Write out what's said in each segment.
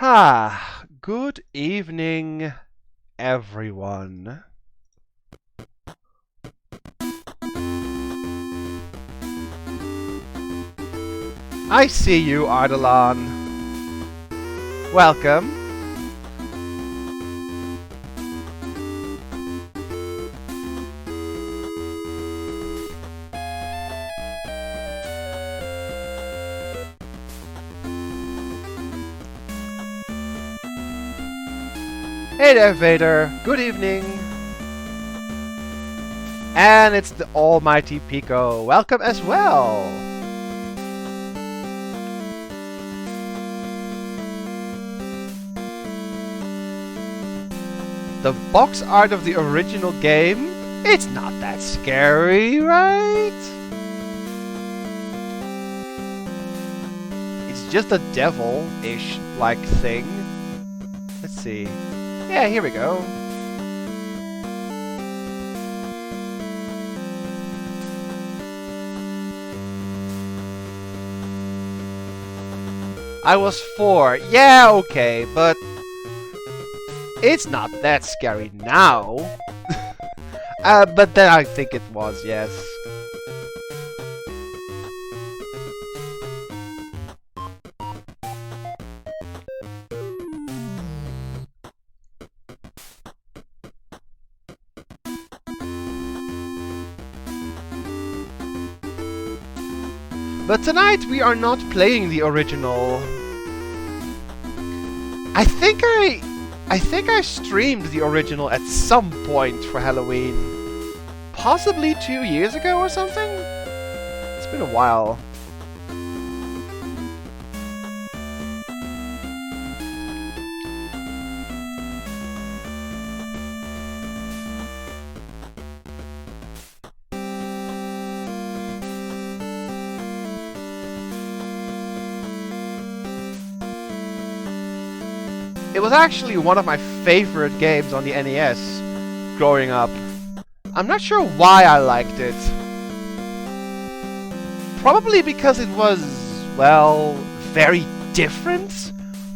Good evening, everyone. I see you, Ardalan. Welcome. Hey there, Vader. Good evening. And it's the almighty Pico. Welcome as well. The box art of the original game, it's not that scary, right? It's just a devil-ish like thing. Let's see. Yeah, here we go. I was 4. Yeah, okay, but it's not that scary now. But then I think it was, yes. But tonight we are not playing the original. I think I streamed the original at some point for Halloween. Possibly 2 years ago or something? It's been a while. It was actually one of my favorite games on the NES growing up. I'm not sure why I liked it. Probably because it was, well, very different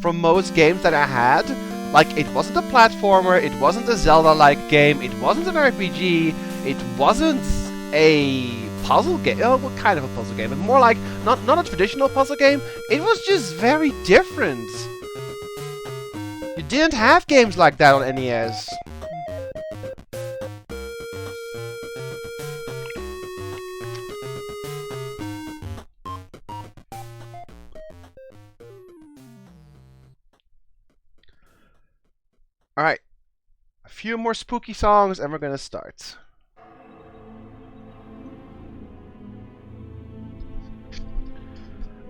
from most games that I had. Like, it wasn't a platformer, it wasn't a Zelda-like game, it wasn't an RPG, it wasn't a puzzle game. Oh, what kind of a puzzle game? But more like, not a traditional puzzle game. It was just very different. You didn't have games like that on NES. Alright. A few more spooky songs and we're gonna start.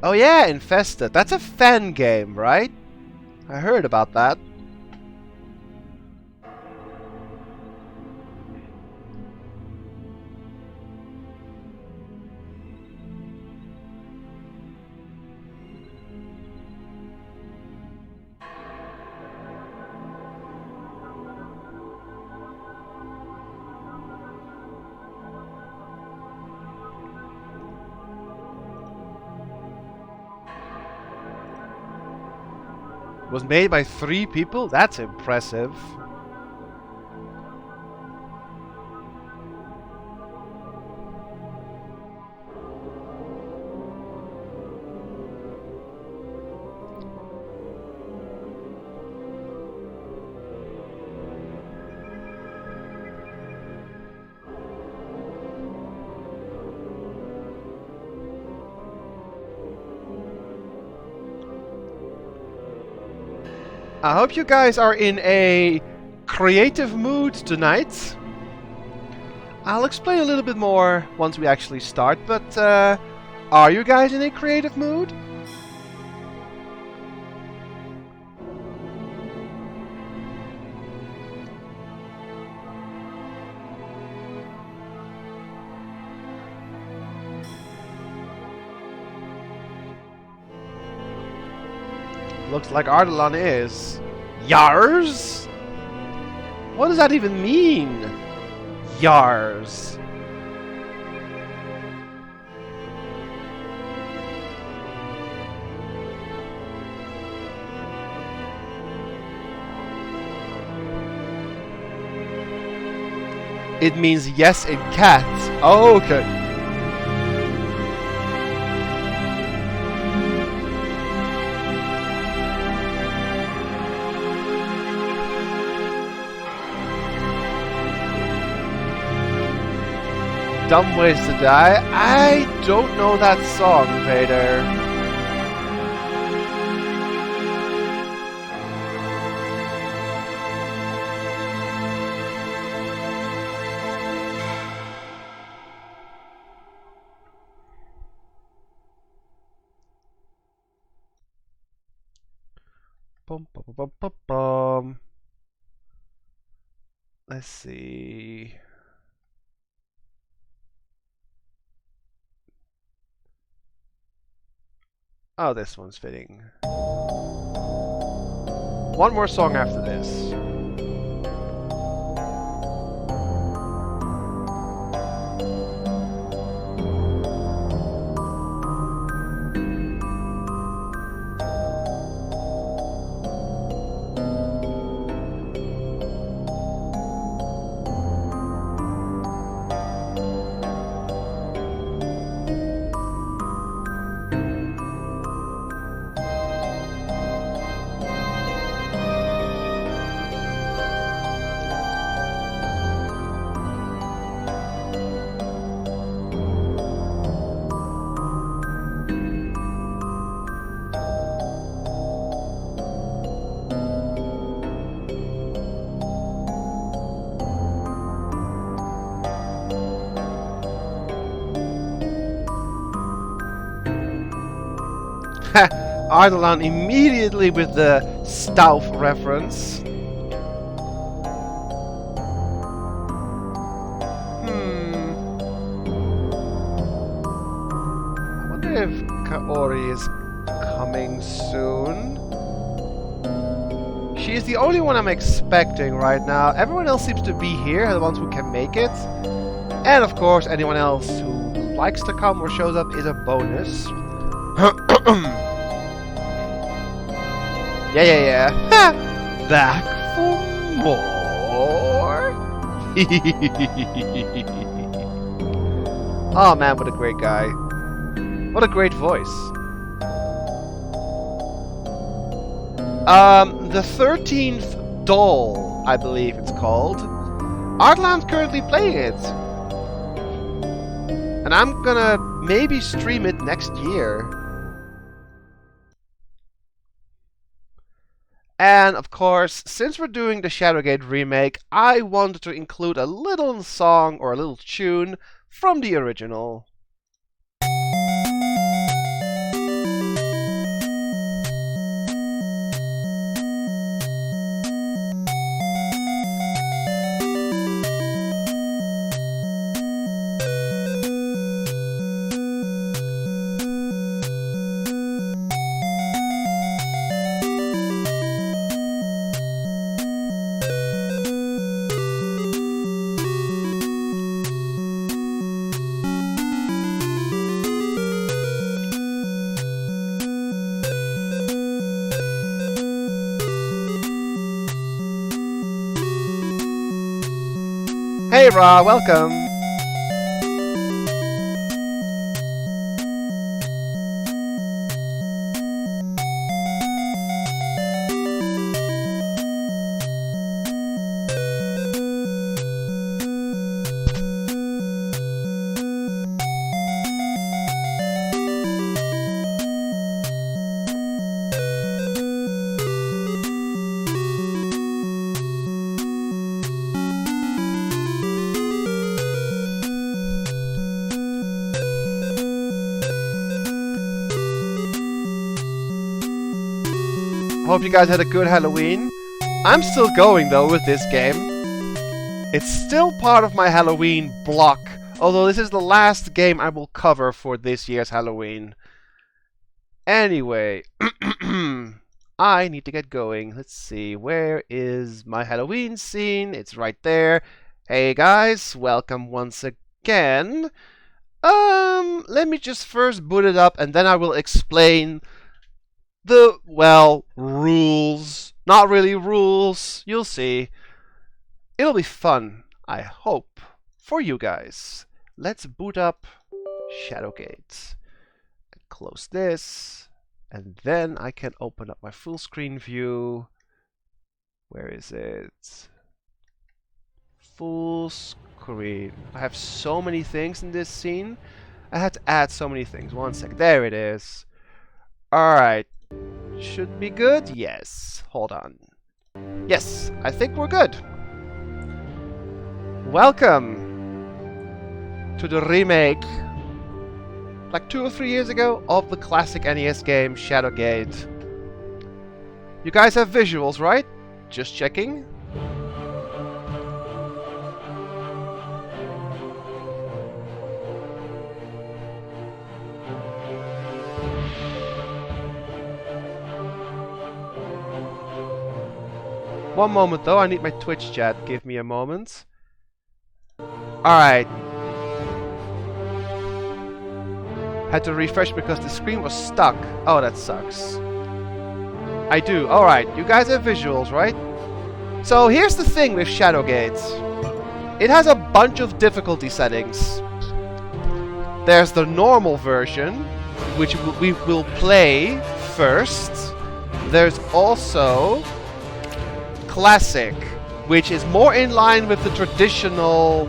Oh yeah, Infested. That's a fan game, right? I heard about that. Was made by 3 people? That's impressive. I hope you guys are in a creative mood tonight. I'll explain a little bit more once we actually start, but are you guys in a creative mood? Looks like Ardalan is. Yars? What does that even mean? Yars. It means yes in cat. Oh, okay. Dumb Ways to Die? I don't know that song, Vader. Bum, bum, bum, bum, bum. Let's see. Oh, this one's fitting. One more song after this. Ardalan immediately with the Stauf reference. I wonder if Kaori is coming soon. She is the only one I'm expecting right now. Everyone else seems to be here, the ones who can make it. And of course, anyone else who likes to come or shows up is a bonus. Yeah. Back for more. Oh man, what a great guy. What a great voice. The 13th Doll, I believe it's called. Artland's currently playing it. And I'm gonna maybe stream it next year. And of course, since we're doing the Shadowgate remake, I wanted to include a little song or a little tune from the original. Hey Ra, welcome! Hope you guys had a good Halloween. I'm still going though with this game. It's still part of my Halloween block, although this is the last game I will cover for this year's Halloween. Anyway, I need to get going. Let's see, where is my Halloween scene? It's right there. Hey guys, welcome once again. Let me just first boot it up and then I will explain the, well, rules. Not really rules. You'll see. It'll be fun. I hope, for you guys. Let's boot up Shadowgate. Close this, and then I can open up my full screen view. Where is it? Full screen. I have so many things in this scene. I had to add so many things. One sec. There it is. Alright. Should be good? Yes. Hold on. Yes, I think we're good. Welcome to the remake, like 2 or 3 years ago, of the classic NES game Shadowgate. You guys have visuals, right? Just checking. One moment though, I need my Twitch chat. Give me a moment. Alright. Had to refresh because the screen was stuck. Oh, that sucks. I do. Alright, you guys have visuals, right? So here's the thing with Shadowgate. It has a bunch of difficulty settings. There's the normal version, which we will play first. There's also Classic, which is more in line with the traditional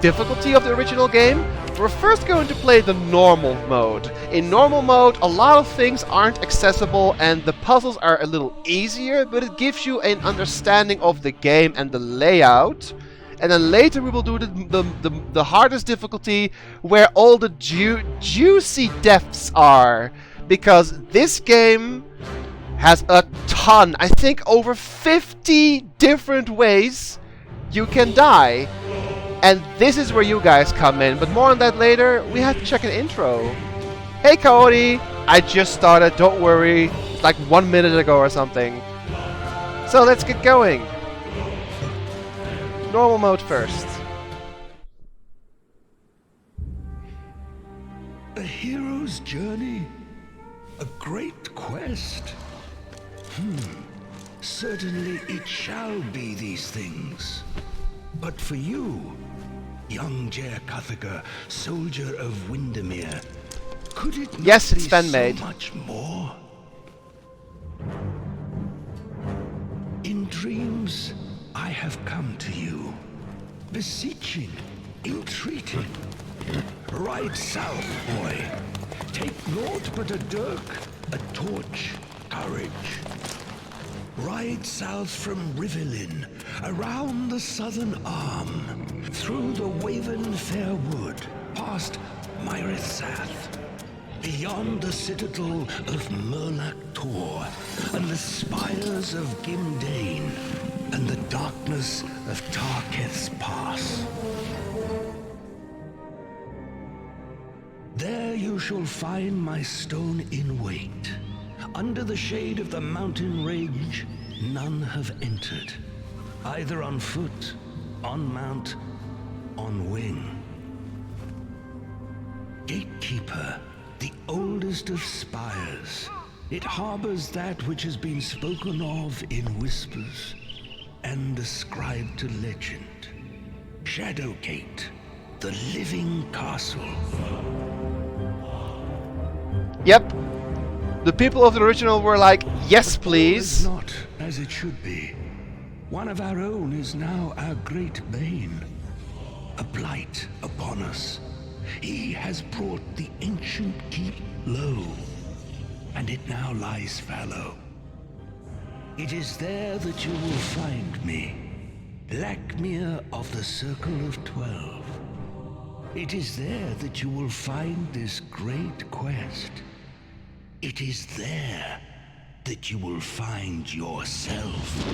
difficulty of the original game. We're first going to play the normal mode. In normal mode, a lot of things aren't accessible and the puzzles are a little easier, but it gives you an understanding of the game and the layout. And then later we will do the hardest difficulty, where all the juicy depths are. Because this game has a ton, I think over 50 different ways you can die. And this is where you guys come in, but more on that later. We have to check an intro. Hey Cody, I just started, don't worry. It's like 1 minute ago or something. So let's get going. Normal mode first. A hero's journey? A great quest? Certainly it shall be these things. But for you, young Jer Cuthager, soldier of Windermere, could it not yes, it's be fan-made. so much more? In dreams, I have come to you, beseeching, entreating. Ride south, boy. Take naught but a dirk, a torch, courage. Ride south from Rivellin, around the southern arm, through the Waven Fair Wood, past Myrithsath, beyond the citadel of Murlak Tor, and the spires of Gimdane, and the darkness of Tarketh's Pass. There you shall find my stone in wait. Under the shade of the mountain range, none have entered, either on foot, on mount, on wing. Gatekeeper, the oldest of spires, it harbors that which has been spoken of in whispers and ascribed to legend. Shadowgate, the living castle. Yep. The people of the original were like, yes please. It's not as it should be. One of our own is now our great bane. A blight upon us. He has brought the ancient keep low, and it now lies fallow. It is there that you will find me, Lackmere of the Circle of 12. It is there that you will find this great quest. It is there that you will find yourself.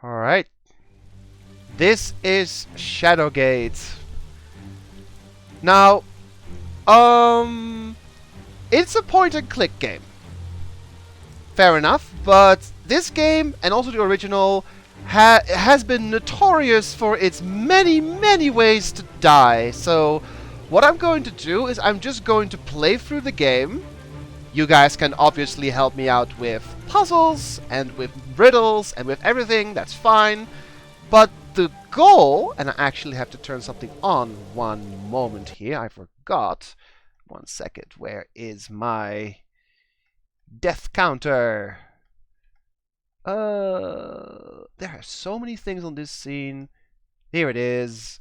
Alright. This is Shadowgate. Now, it's a point-and-click game. Fair enough, but this game, and also the original, has been notorious for its many, many ways to die. So, what I'm going to do is I'm just going to play through the game, You guys can obviously help me out with puzzles and with riddles and with everything, that's fine. But the goal, and I actually have to turn something on one moment here, I forgot. 1 second, where is my death counter? There are so many things on this scene. Here it is.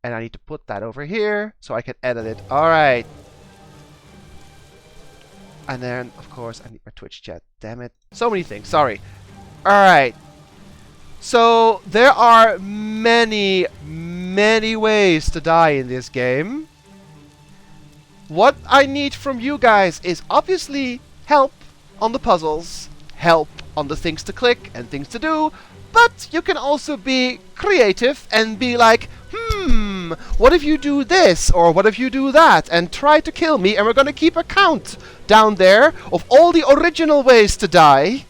And I need to put that over here so I can edit it. Alright. And then, of course, I need my Twitch chat. Damn it. So many things. Sorry. Alright. So, there are many, many ways to die in this game. What I need from you guys is obviously help on the puzzles, help on the things to click and things to do, but you can also be creative and be like, what if you do this, or what if you do that, and try to kill me, and we're gonna keep a count down there of all the original ways to die,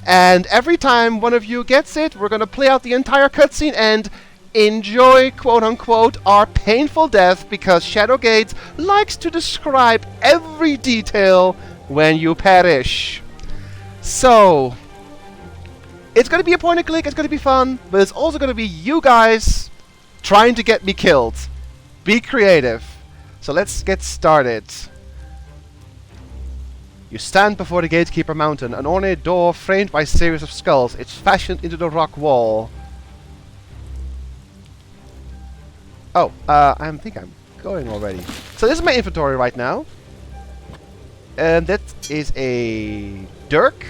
and every time one of you gets it, we're gonna play out the entire cutscene and enjoy, quote-unquote, our painful death, because Shadowgate likes to describe every detail when you perish. So, it's gonna be a point and click, it's gonna be fun, but it's also gonna be you guys trying to get me killed. Be creative. So let's get started. You stand before the Gatekeeper Mountain, an ornate door framed by a series of skulls. It's fashioned into the rock wall. Oh, I think I'm going already. So this is my inventory right now. And that is a dirk.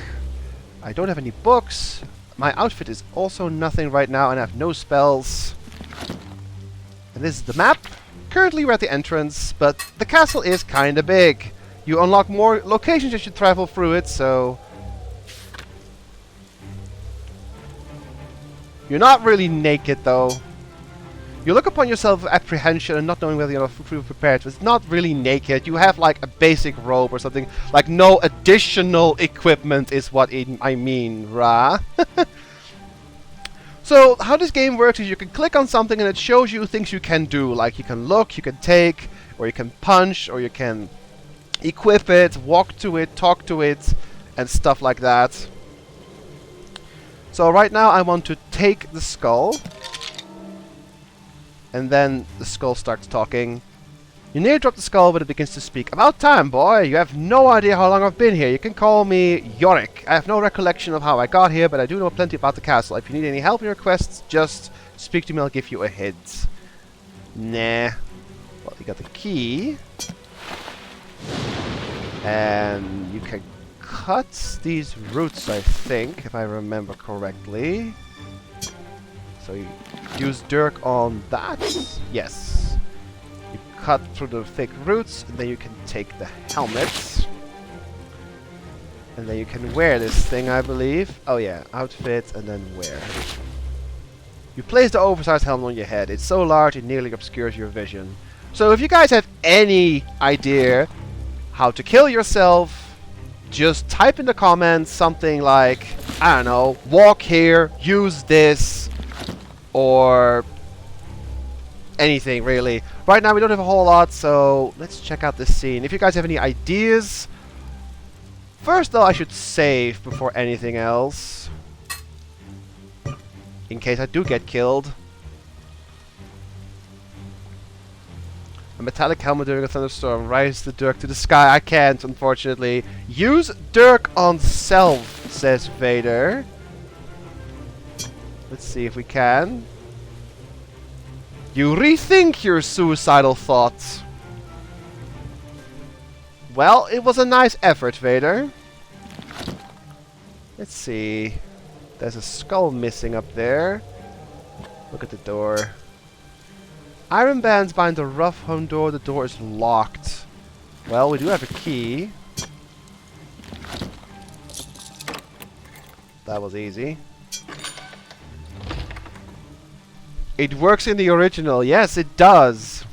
I don't have any books. My outfit is also nothing right now, and I have no spells. And this is the map. Currently we're at the entrance, but the castle is kinda big. You unlock more locations as you travel through it, so... You're not really naked, though. You look upon yourself with apprehension and not knowing whether you're fully prepared. It's not really naked. You have like a basic robe or something. Like no additional equipment is what I mean, rah. So how this game works is you can click on something and it shows you things you can do. Like you can look, you can take, or you can punch, or you can equip it, walk to it, talk to it, and stuff like that. So right now I want to take the skull. And then the skull starts talking. You nearly drop the skull, but it begins to speak. About time, boy! You have no idea how long I've been here. You can call me Yorick. I have no recollection of how I got here, but I do know plenty about the castle. If you need any help in your quests, just speak to me, I'll give you a hint. Nah. Well, you got the key. And you can cut these roots, I think, if I remember correctly. So you use dirk on that. Yes. You cut through the thick roots, and then you can take the helmet. And then you can wear this thing, I believe. Oh yeah, outfit and then wear. You place the oversized helmet on your head. It's so large it nearly obscures your vision. So if you guys have any idea how to kill yourself, just type in the comments something like, I don't know, walk here, use this, or anything really. Right now we don't have a whole lot, so let's check out this scene. If you guys have any ideas... First though, I should save before anything else. In case I do get killed. A metallic helmet during a thunderstorm. Rise the dirk to the sky. I can't, unfortunately. Use dirk on self, says Vader. Let's see if we can. You rethink your suicidal thoughts. Well, it was a nice effort, Vader. Let's see. There's a skull missing up there. Look at the door. Iron bands bind the rough home door. The door is locked. Well, we do have a key. That was easy. It works in the original. Yes, it does.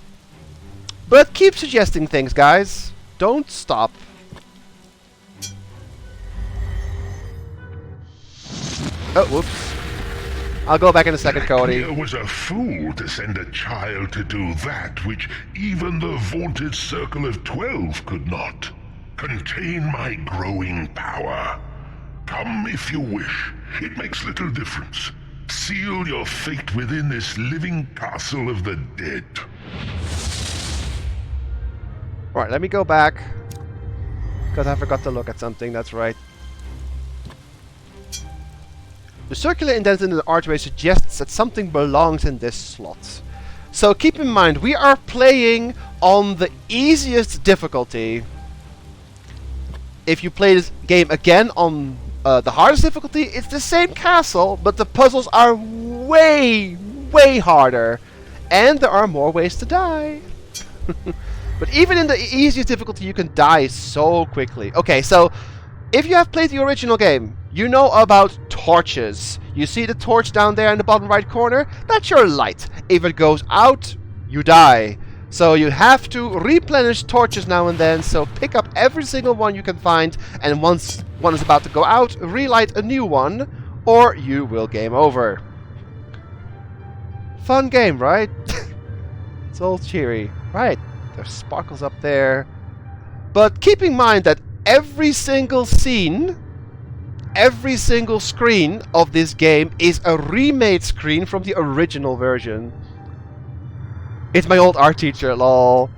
But keep suggesting things, guys. Don't stop. Oh, whoops. I'll go back in a second, Cody. Blackbeard was a fool to send a child to do that which even the vaunted Circle of 12 could not. Contain my growing power. Come if you wish. It makes little difference. Seal your fate within this living castle of the dead. Alright, let me go back. Because I forgot to look at something, that's right. The circular indent in the archway suggests that something belongs in this slot. So keep in mind, we are playing on the easiest difficulty. If you play this game again on the hardest difficulty, it's the same castle, but the puzzles are way, way harder. And there are more ways to die. But even in the easiest difficulty, you can die so quickly. Okay, so if you have played the original game, you know about torches. You see the torch down there in the bottom right corner? That's your light. If it goes out, you die. So you have to replenish torches now and then, so pick up every single one you can find, and once one is about to go out, relight a new one, or you will game over. Fun game, right? It's all cheery. Right, there's sparkles up there. But keep in mind that every single scene, every single screen of this game is a remade screen from the original version. It's my old art teacher, lol.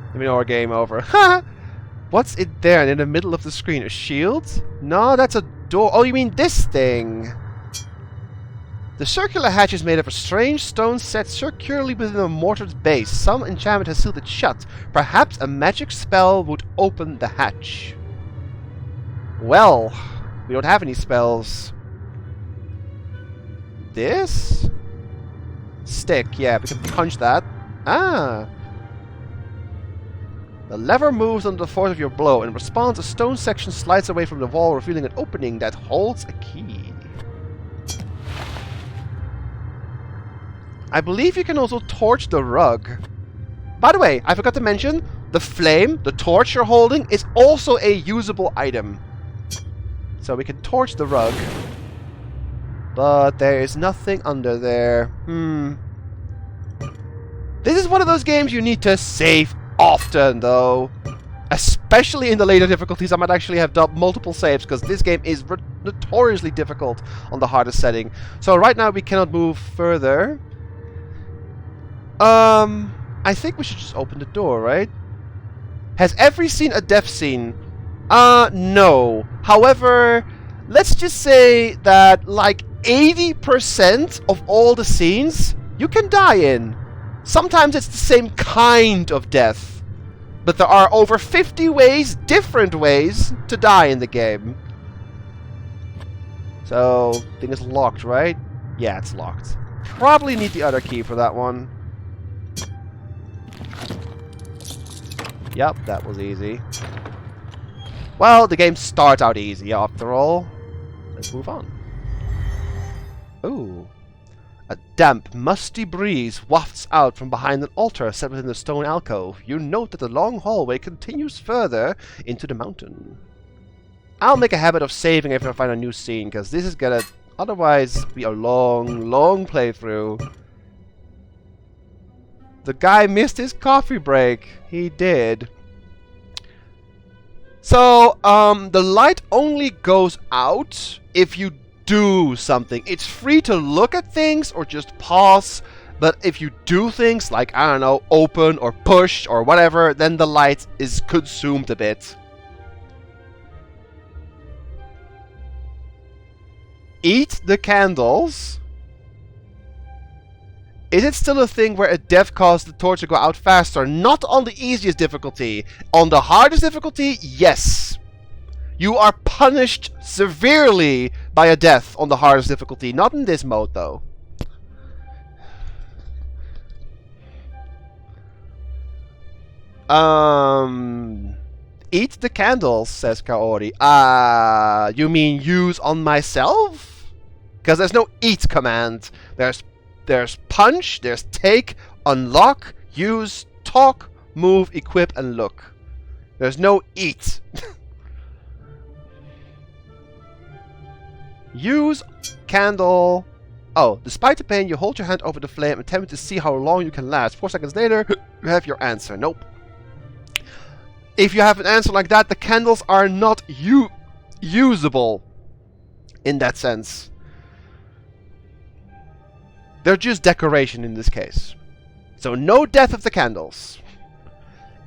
Let me know our game over. Ha! What's it there in the middle of the screen? A shield? No, that's a door. Oh, you mean this thing? The circular hatch is made of a strange stone set circularly within a mortared base. Some enchantment has sealed it shut. Perhaps a magic spell would open the hatch. Well, we don't have any spells. This? Stick, yeah, we can punch that. Ah! The lever moves under the force of your blow. In response, a stone section slides away from the wall, revealing an opening that holds a key. I believe you can also torch the rug. By the way, I forgot to mention, the flame, the torch you're holding, is also a usable item. So we can torch the rug. But there is nothing under there. This is one of those games you need to save often, though. Especially in the later difficulties, I might actually have done multiple saves, because this game is notoriously difficult on the hardest setting. So right now we cannot move further. I think we should just open the door, right? Has every scene a death scene? No. However, let's just say that, like, 80% of all the scenes you can die in. Sometimes it's the same kind of death. But there are over 50 ways, different ways, to die in the game. So, thing is locked, right? Yeah, it's locked. Probably need the other key for that one. Yep, that was easy. Well, the game starts out easy after all. Let's move on. Ooh. A damp, musty breeze wafts out from behind an altar set within the stone alcove. You note that the long hallway continues further into the mountain. I'll make a habit of saving if I find a new scene, because this is gonna otherwise be a long, long playthrough. The guy missed his coffee break. He did. So, the light only goes out if you do something. It's free to look at things or just pause, but if you do things like, I don't know, open or push or whatever, then the light is consumed a bit. Eat the candles. Is it still a thing where a death causes the torch to go out faster? Not on the easiest difficulty. On the hardest difficulty, yes. You are punished severely by a death on the hardest difficulty. Not in this mode, though. Eat the candles, says Kaori. You mean use on myself? Because there's no eat command. There's punch, there's take, unlock, use, talk, move, equip, and look. There's no eat. Use candle. Oh, despite the pain, you hold your hand over the flame, attempting to see how long you can last. 4 seconds later, you have your answer. Nope. If you have an answer like that, the candles are not usable in that sense. They're just decoration in this case. So no death of the candles.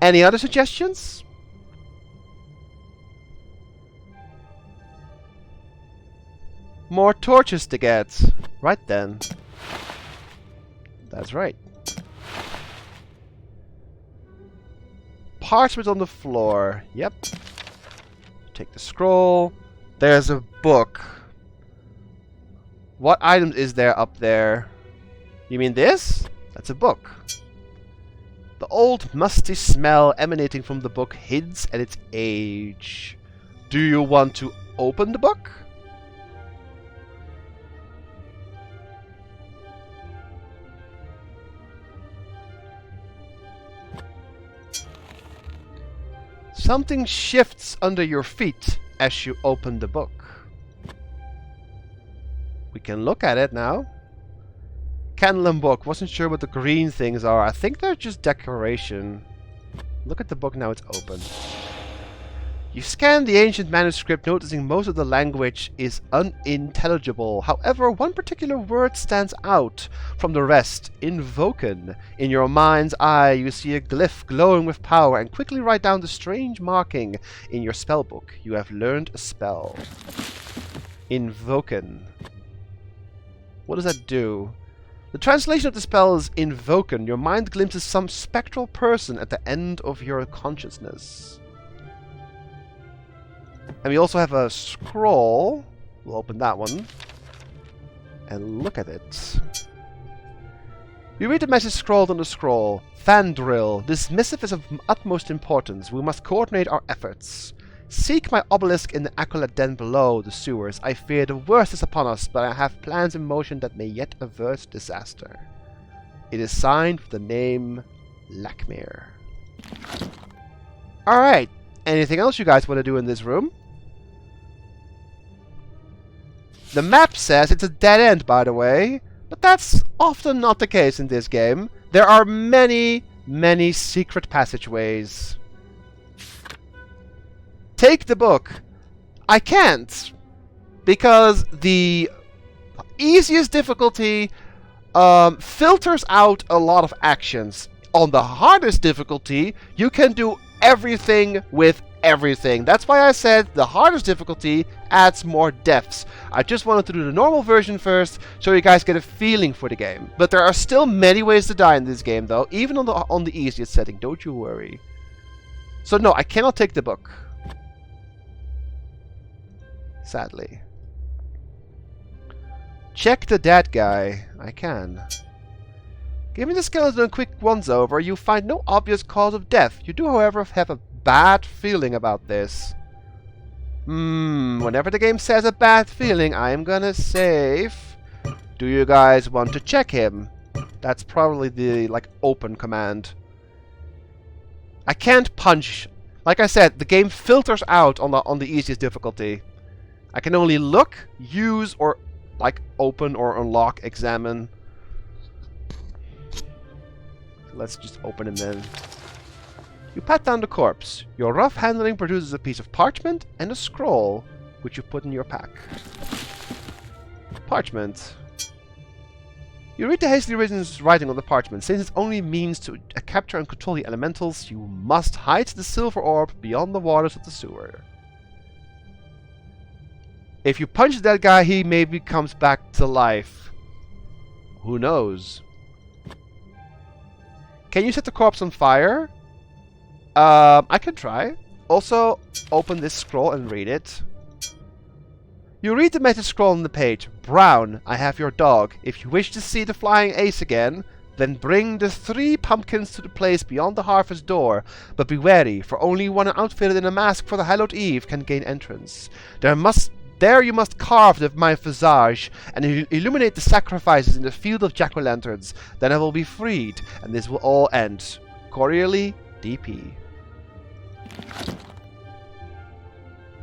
Any other suggestions? More torches to get. Right then. That's right. Parchment on the floor. Yep. Take the scroll. There's a book. What item is there up there? You mean this? That's a book. The old musty smell emanating from the book hints at its age. Do you want to open the book? Something shifts under your feet as you open the book. We can look at it now. Candle and book. Wasn't sure what the green things are. I think they're just decoration. Look at the book now, it's open. You scan the ancient manuscript, noticing most of the language is unintelligible. However, one particular word stands out from the rest. Invoken. In your mind's eye, you see a glyph glowing with power and quickly write down the strange marking in your spellbook. You have learned a spell. Invoken. What does that do? The translation of the spell is Invoken. Your mind glimpses some spectral person at the end of your consciousness. And we also have a scroll. We'll open that one. And look at it. You read the message scrawled on the scroll. Fandrill. This missive is of utmost importance. We must coordinate our efforts. Seek my obelisk in the acolyte den below the sewers. I fear the worst is upon us, but I have plans in motion that may yet avert disaster. It is signed with the name Lakmir. Alright. Anything else you guys want to do in this room? The map says it's a dead end, by the way, but that's often not the case in this game. There are many, many secret passageways. Take the book. I can't, because the easiest difficulty filters out a lot of actions. On the hardest difficulty, you can do everything with everything. That's why I said the hardest difficulty adds more depths. I just wanted to do the normal version first, so you guys get a feeling for the game. But there are still many ways to die in this game, though, even on the easiest setting. Don't you worry. So no, I cannot take the book. Sadly. Check the dead guy. I can. Giving the skeleton a quick once-over, you find no obvious cause of death. You do, however, have a bad feeling about this. Whenever the game says a bad feeling, I'm gonna save. Do you guys want to check him? That's probably the, open command. I can't punch. Like I said, the game filters out on the easiest difficulty. I can only look, use, or, open or unlock, examine. Let's just open him then. You pat down the corpse. Your rough handling produces a piece of parchment and a scroll, which you put in your pack. Parchment. You read the hastily written writing on the parchment. Since its only means to capture and control the elementals, you must hide the silver orb beyond the waters of the sewer. If you punch that guy, he maybe comes back to life. Who knows? Can you set the corpse on fire? I can try. Also, open this scroll and read it. You read the message scroll on the page. Brown, I have your dog. If you wish to see the flying ace again, then bring the 3 pumpkins to the place beyond the harvest door. But be wary, for only one outfitted in a mask for the hallowed eve can gain entrance. There you must carve my visage and illuminate the sacrifices in the field of jack-o'-lanterns. Then I will be freed, and this will all end. Cordially, DP.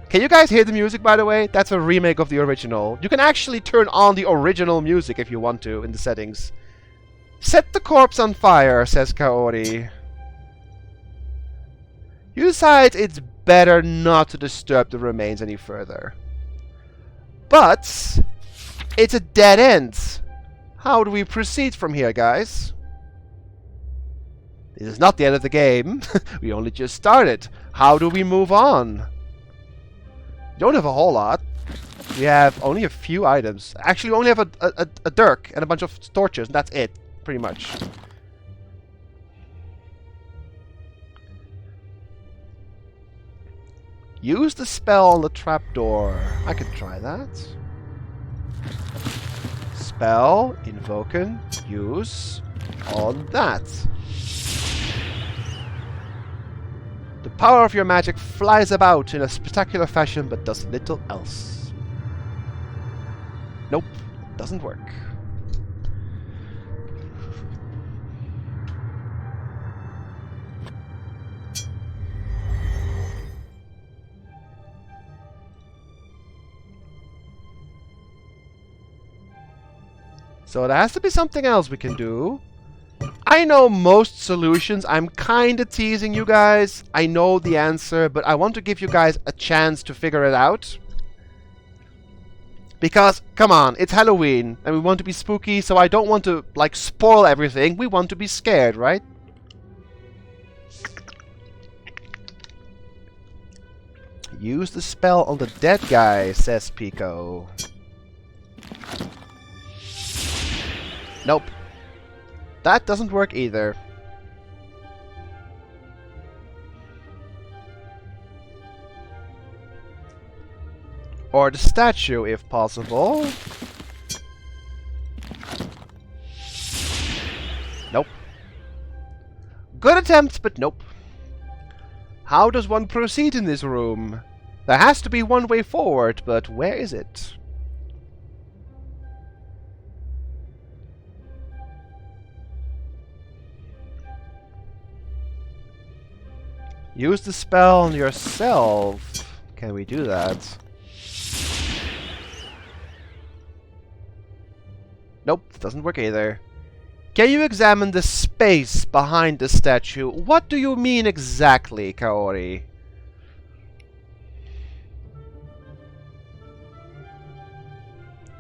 Can you guys hear the music, by the way? That's a remake of the original. You can actually turn on the original music if you want to in the settings. Set the corpse on fire, says Kaori. You decide it's better not to disturb the remains any further. But it's a dead end. How do we proceed from here, guys? This is not the end of the game. We only just started. How do we move on? Don't have a whole lot. We have only a few items. Actually, we only have a dirk and a bunch of torches, and that's it, pretty much. Use the spell on the trapdoor. I can try that. Spell, invoken, use on that. The power of your magic flies about in a spectacular fashion, but does little else. Nope, doesn't work. So there has to be something else we can do. I know most solutions. I'm kinda teasing you guys. I know the answer, but I want to give you guys a chance to figure it out. Because, come on, it's Halloween, and we want to be spooky, so I don't want to, like, spoil everything. We want to be scared, right? Use the spell on the dead guy, says Pico. Nope. That doesn't work either. Or the statue, if possible. Nope. Good attempt, but nope. How does one proceed in this room? There has to be one way forward, but where is it? Use the spell on yourself. Can we do that? Nope, it doesn't work either. Can you examine the space behind the statue? What do you mean exactly, Kaori?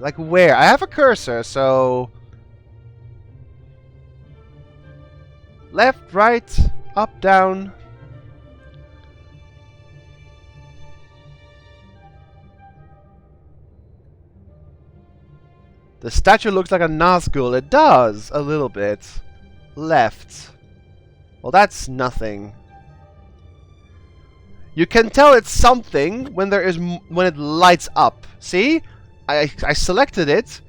Like where? I have a cursor, so... Left, right, up, down... The statue looks like a Nazgul. It does, a little bit. Left. Well, that's nothing. You can tell it's something when when it lights up. See? I selected it,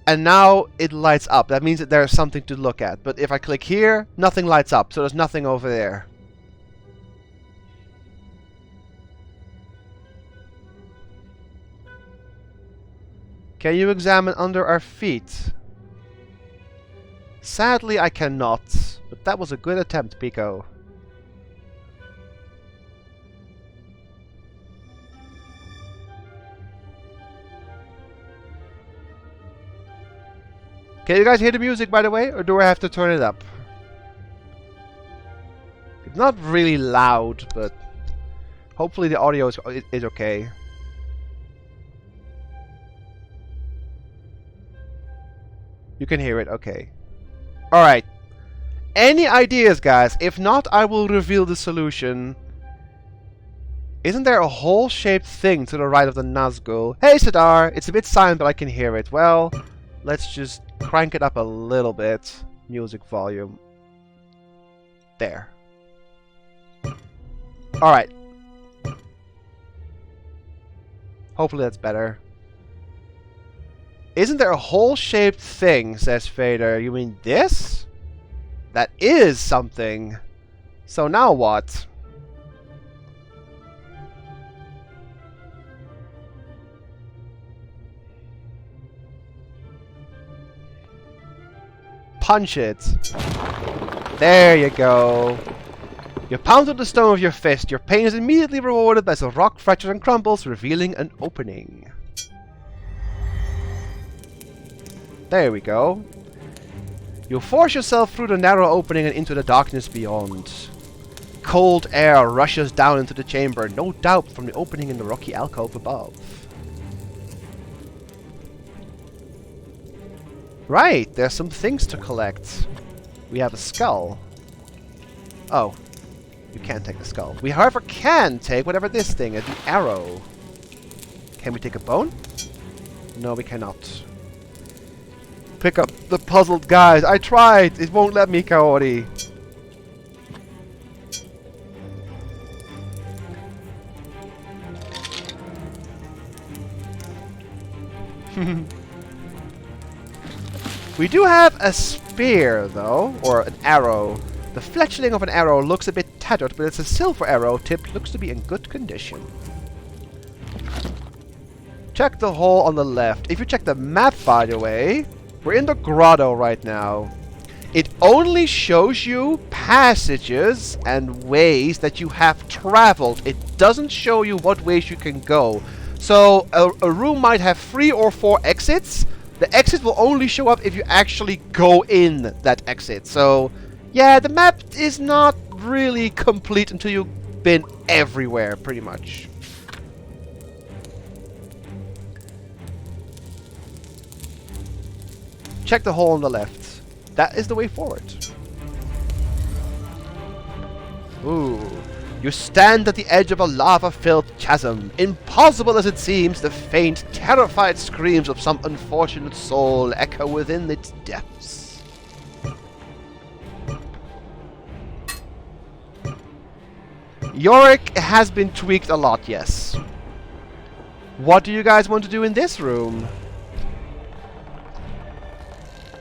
and now it lights up. That means that there's something to look at. But if I click here, nothing lights up, so there's nothing over there. Can you examine under our feet? Sadly, I cannot. But that was a good attempt, Pico. Can you guys hear the music, by the way? Or do I have to turn it up? It's not really loud, but hopefully the audio is okay. You can hear it, okay. Alright. Any ideas, guys? If not, I will reveal the solution. Isn't there a hole-shaped thing to the right of the Nazgul? Hey, Sadar! It's a bit silent, but I can hear it. Well, let's just crank it up a little bit. Music volume. There. Alright. Hopefully that's better. Isn't there a hole-shaped thing, says Fader. You mean this? That is something. So now what? Punch it. There you go. You pounded the stone with your fist. Your pain is immediately rewarded as the rock fractures and crumbles, revealing an opening. There we go. You force yourself through the narrow opening and into the darkness beyond. Cold air rushes down into the chamber, no doubt from the opening in the rocky alcove above. Right, there's some things to collect. We have a skull. Oh, you can't take the skull. We, however, can take whatever this thing is, the arrow. Can we take a bone? No, we cannot. Pick up the puzzled guys. I tried. It won't let me, Kaori. We do have a spear, though, or an arrow. The fletchling of an arrow looks a bit tattered, but it's a silver arrow. Tip looks to be in good condition. Check the hole on the left. If you check the map, by the way, we're in the grotto right now. It only shows you passages and ways that you have traveled. It doesn't show you what ways you can go. So a room might have 3 or 4 exits. The exit will only show up if you actually go in that exit. So yeah, the map is not really complete until you've been everywhere, pretty much. Check the hole on the left. That is the way forward. Ooh. You stand at the edge of a lava-filled chasm. Impossible as it seems, the faint, terrified screams of some unfortunate soul echo within its depths. Yorick has been tweaked a lot, yes. What do you guys want to do in this room?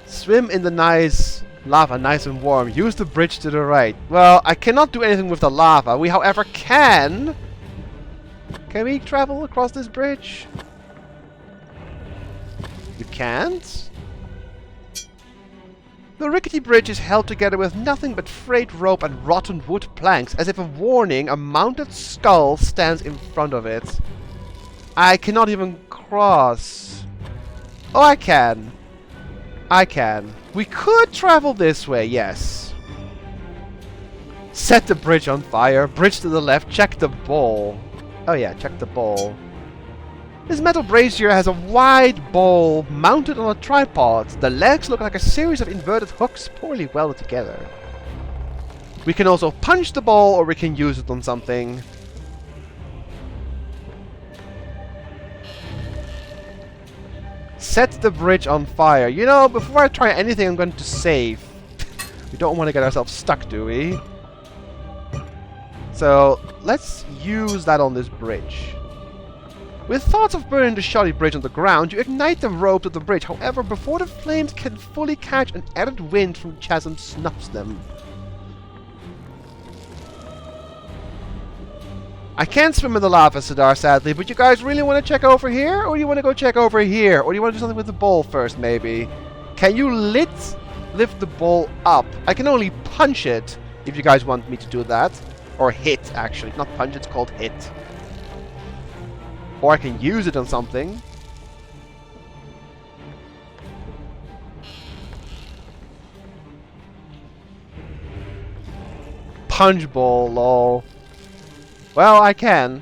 Swim in the nice lava, nice and warm. Use the bridge to the right. Well, I cannot do anything with the lava. We, however, can... Can we travel across this bridge? You can't? The rickety bridge is held together with nothing but frayed rope and rotten wood planks. As if a warning, a mounted skull stands in front of it. I cannot even cross. Oh, I can. I can. We could travel this way, yes. Set the bridge on fire. Bridge to the left. Check the bowl. Oh yeah, check the bowl. This metal brazier has a wide bowl mounted on a tripod. The legs look like a series of inverted hooks poorly welded together. We can also punch the bowl, or we can use it on something. Set the bridge on fire. You know, before I try anything, I'm going to save. We don't want to get ourselves stuck, do we? So, let's use that on this bridge. With thoughts of burning the shoddy bridge on the ground, you ignite the ropes of the bridge. However, before the flames can fully catch, an added wind from the chasm snuffs them. I can't swim in the lava, Sidar, sadly, but you guys really want to check over here? Or do you want to go check over here? Or do you want to do something with the bowl first, maybe? Can you lift the bowl up? I can only punch it, if you guys want me to do that. Or hit, actually. Not punch, it's called hit. Or I can use it on something. Punch bowl, lol. Well, I can.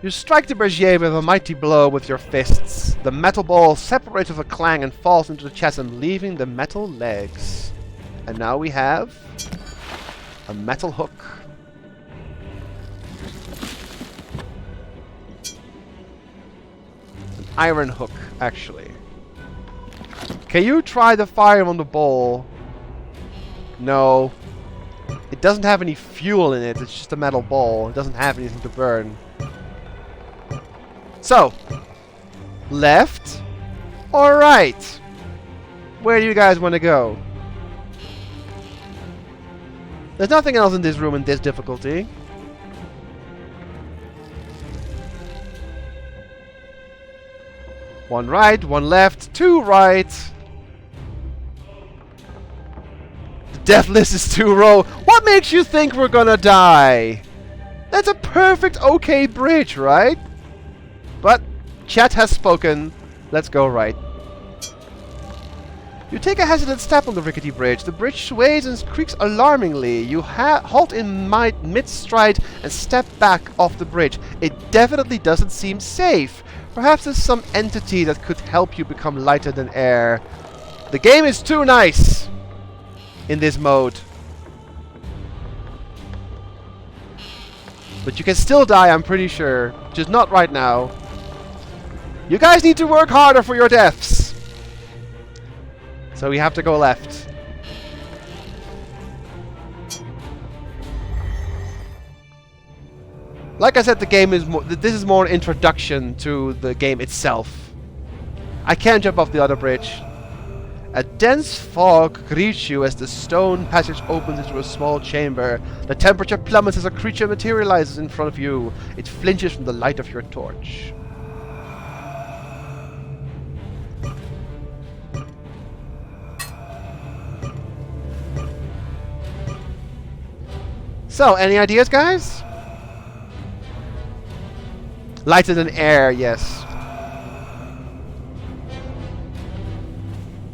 You strike the brazier with a mighty blow with your fists. The metal ball separates with a clang and falls into the chasm, leaving the metal legs. And now we have a metal hook. An iron hook, actually. Can you try the fire on the bowl? No. It doesn't have any fuel in it, it's just a metal ball. It doesn't have anything to burn. So, left or right? Where do you guys want to go? There's nothing else in this room in this difficulty. One right, one left, two right. The death list is too low. What makes you think we're gonna die? That's a perfect okay bridge, right? But chat has spoken. Let's go right. You take a hesitant step on the rickety bridge. The bridge sways and creaks alarmingly. You halt in mid-stride and step back off the bridge. It definitely doesn't seem safe. Perhaps there's some entity that could help you become lighter than air. The game is too nice in this mode. But you can still die, I'm pretty sure. Just not right now. You guys need to work harder for your deaths. So we have to go left. Like I said, the game is this is more an introduction to the game itself. I can't jump off the other bridge. A dense fog greets you as the stone passage opens into a small chamber. The temperature plummets as a creature materializes in front of you. It flinches from the light of your torch. So, any ideas, guys? Lighter than air, yes.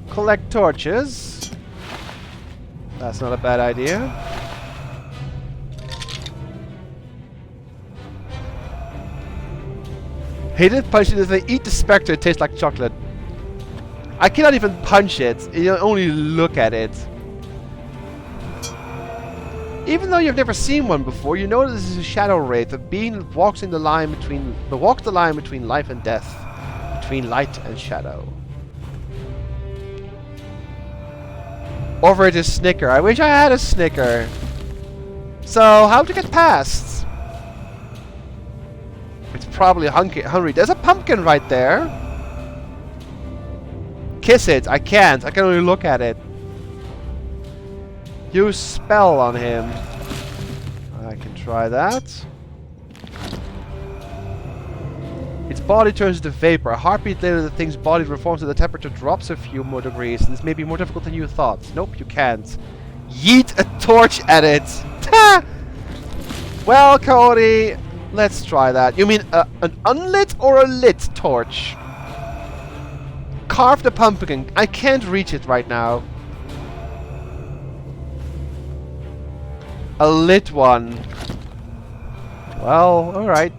Collect torches. That's not a bad idea. Hated punching if they eat the spectre, it tastes like chocolate. I cannot even punch it. You only look at it. Even though you've never seen one before, you know this is a shadow wraith, a being that walks the line between life and death, between light and shadow. Over it is Snicker. I wish I had a Snicker. So, how to get past? It's probably hungry. There's a pumpkin right there. Kiss it. I can't. I can only look at it. Use spell on him. I can try that. Its body turns into vapor. A heartbeat later, the thing's body reforms and the temperature drops a few more degrees. This may be more difficult than you thought. Nope, you can't. Yeet a torch at it. Well, Cody, let's try that. You mean an unlit or a lit torch? Carve the pumpkin. I can't reach it right now. A lit one. Well, alright.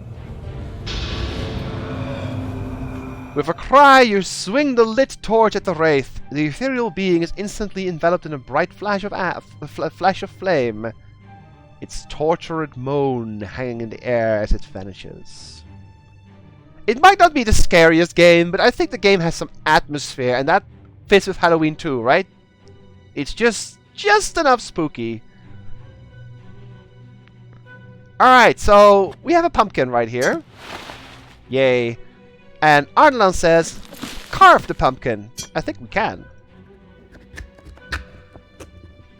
With a cry, you swing the lit torch at the wraith. The ethereal being is instantly enveloped in a bright flash of flame. Its tortured moan hanging in the air as it vanishes. It might not be the scariest game, but I think the game has some atmosphere, and that fits with Halloween too, right? It's just enough spooky. Alright, so we have a pumpkin right here. Yay. And Arnolan says, carve the pumpkin. I think we can.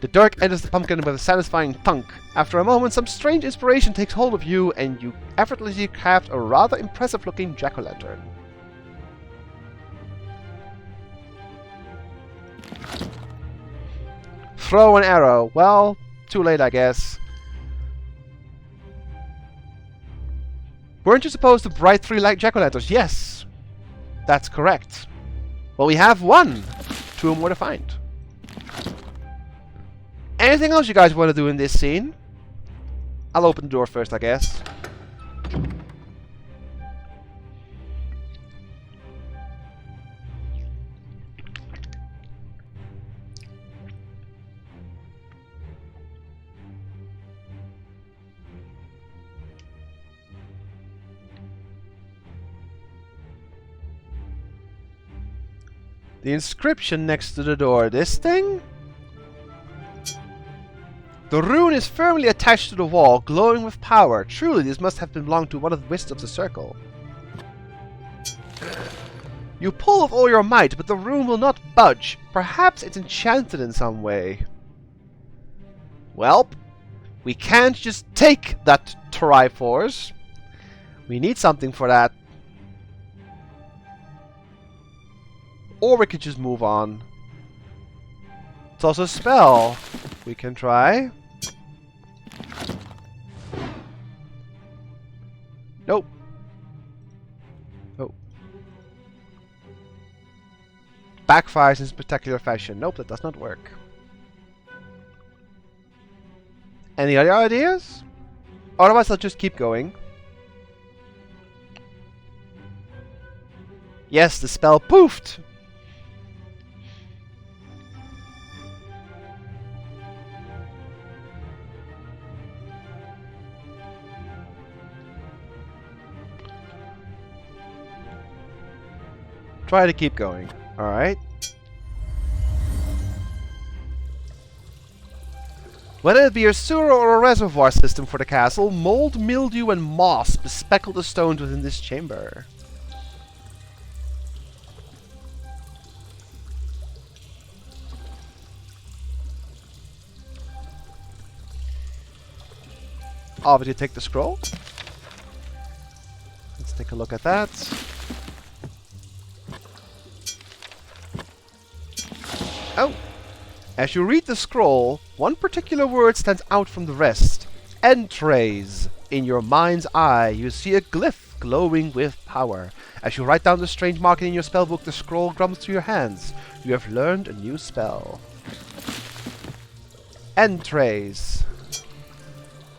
The dirk enters the pumpkin with a satisfying thunk. After a moment, some strange inspiration takes hold of you, and you effortlessly craft a rather impressive-looking jack-o'-lantern. Throw an arrow. Well, too late, I guess. Weren't you supposed to bright 3 light jack-o'-lanterns? Yes, that's correct. Well, we have one. 2 more to find. Anything else you guys want to do in this scene? I'll open the door first, I guess. The inscription next to the door. This thing? The rune is firmly attached to the wall, glowing with power. Truly, this must have belonged to one of the wizards of the circle. You pull with all your might, but the rune will not budge. Perhaps it's enchanted in some way. Well, we can't just take that Triforce. We need something for that. Or we could just move on. It's also a spell. We can try. Nope. Oh. Backfires in spectacular fashion. Nope, that does not work. Any other ideas? Otherwise, I'll just keep going. Yes, the spell poofed! Try to keep going. Alright. Whether it be a sewer or a reservoir system for the castle, mold, mildew, and moss bespeckle the stones within this chamber. Obviously, take the scroll. Let's take a look at that. Oh! As you read the scroll, one particular word stands out from the rest. Entrays. In your mind's eye, you see a glyph glowing with power. As you write down the strange marking in your spellbook, the scroll grumbles to your hands. You have learned a new spell. Entrays.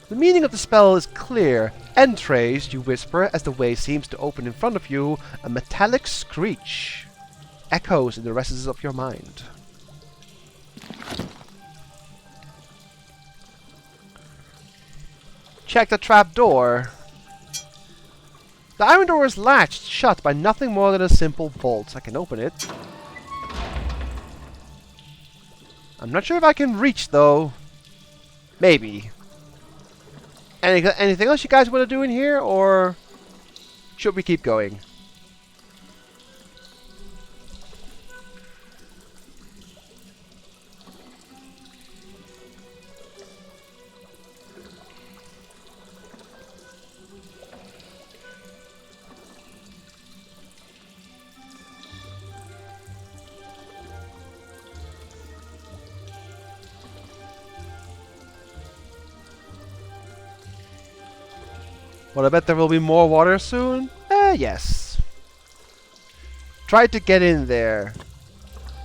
The meaning of the spell is clear. Entrays, you whisper as the way seems to open in front of you. A metallic screech echoes in the recesses of your mind. Check the trap door. The iron door is latched shut by nothing more than a simple bolt. I can open it. I'm not sure if I can reach though. Maybe. Anything else you guys want to do in here, or should we keep going? Well, I bet there will be more water soon. Yes. Try to get in there.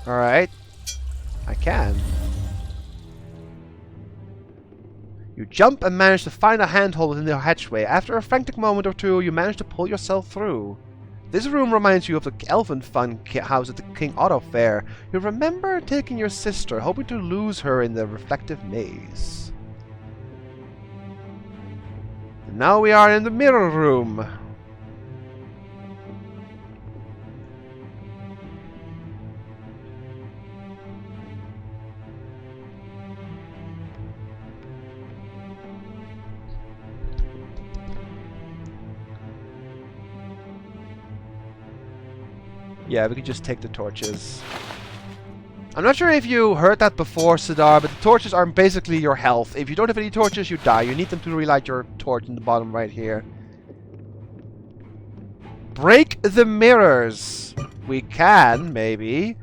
Alright. I can. You jump and manage to find a handhold within the hatchway. After a frantic moment or two, you manage to pull yourself through. This room reminds you of the elfin fun house at the King Otto Fair. You remember taking your sister, hoping to lose her in the reflective maze. Now we are in the mirror room. Yeah, we could just take the torches. I'm not sure if you heard that before, Sidar, but the torches are basically your health. If you don't have any torches, you die. You need them to relight your torch in the bottom right here. Break the mirrors. We can, maybe.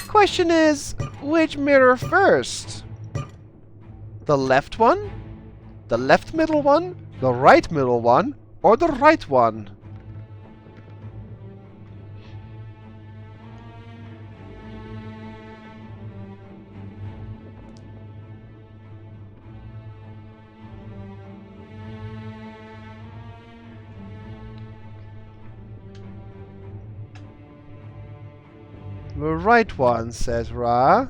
Question is, which mirror first? The left one? The left middle one? The right middle one? Or the right one? The right one, says Ra.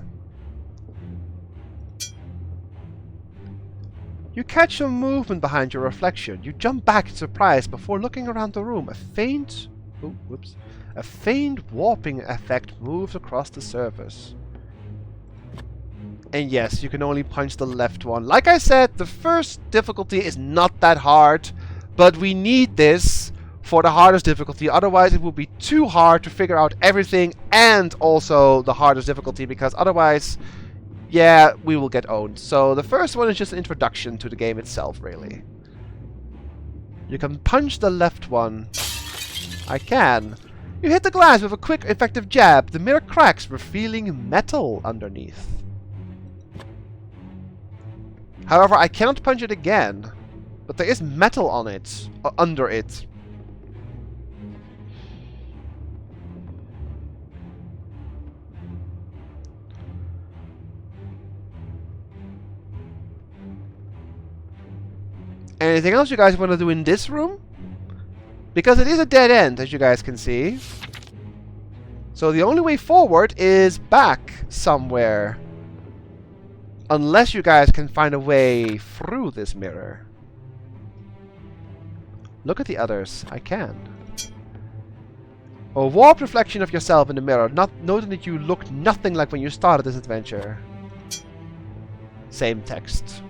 You catch some movement behind your reflection. You jump back in surprise before looking around the room. A faint warping effect moves across the surface. And yes, you can only punch the left one. Like I said, the first difficulty is not that hard, but we need this for the hardest difficulty, otherwise it will be too hard to figure out everything and also the hardest difficulty, because otherwise, yeah, we will get owned. So the first one is just an introduction to the game itself, really. You can punch the left one. I can. You hit the glass with a quick, effective jab. The mirror cracks, revealing metal underneath. However, I cannot punch it again. But there is metal on it. Under it. Anything else you guys want to do in this room? Because it is a dead end, as you guys can see. So the only way forward is back somewhere. Unless you guys can find a way through this mirror. Look at the others. I can. A warped reflection of yourself in the mirror, noting that you look nothing like when you started this adventure. Same text.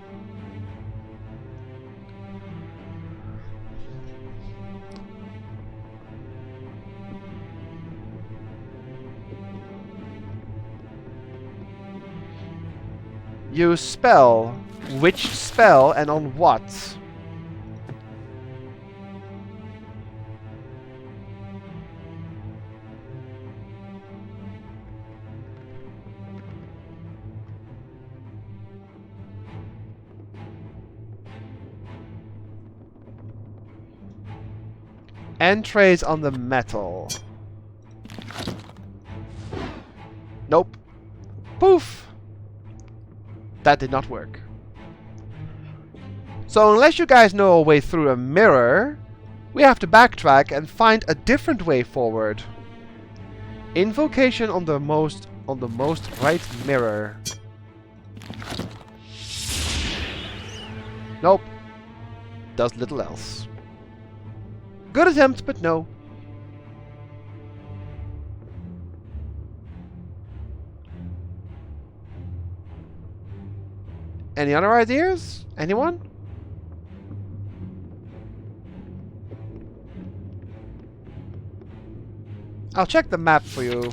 Use spell. Which spell and on what? Entrees on the metal. Nope. Poof! That did not work. So unless you guys know a way through a mirror, we have to backtrack and find a different way forward. Invocation on the most right mirror. Nope. Does little else. Good attempt, but no. Any other ideas? Anyone? I'll check the map for you.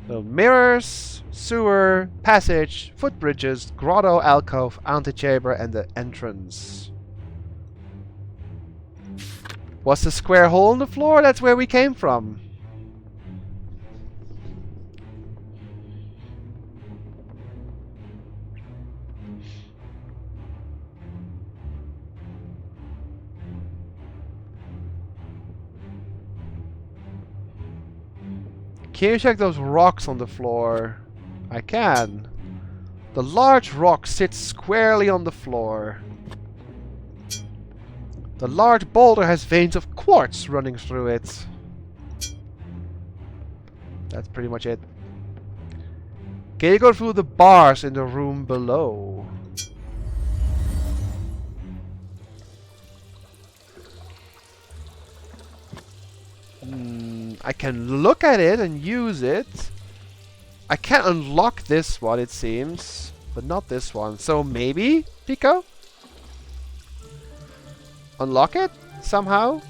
So mirrors, sewer, passage, footbridges, grotto, alcove, antechamber, and the entrance. What's the square hole in the floor? That's where we came from. Can you check those rocks on the floor? I can. The large rock sits squarely on the floor. The large boulder has veins of quartz running through it. That's pretty much it. Can you go through the bars in the room below? I can look at it and use it. I can unlock this one, it seems. But not this one. So maybe, Pico? Unlock it? Somehow?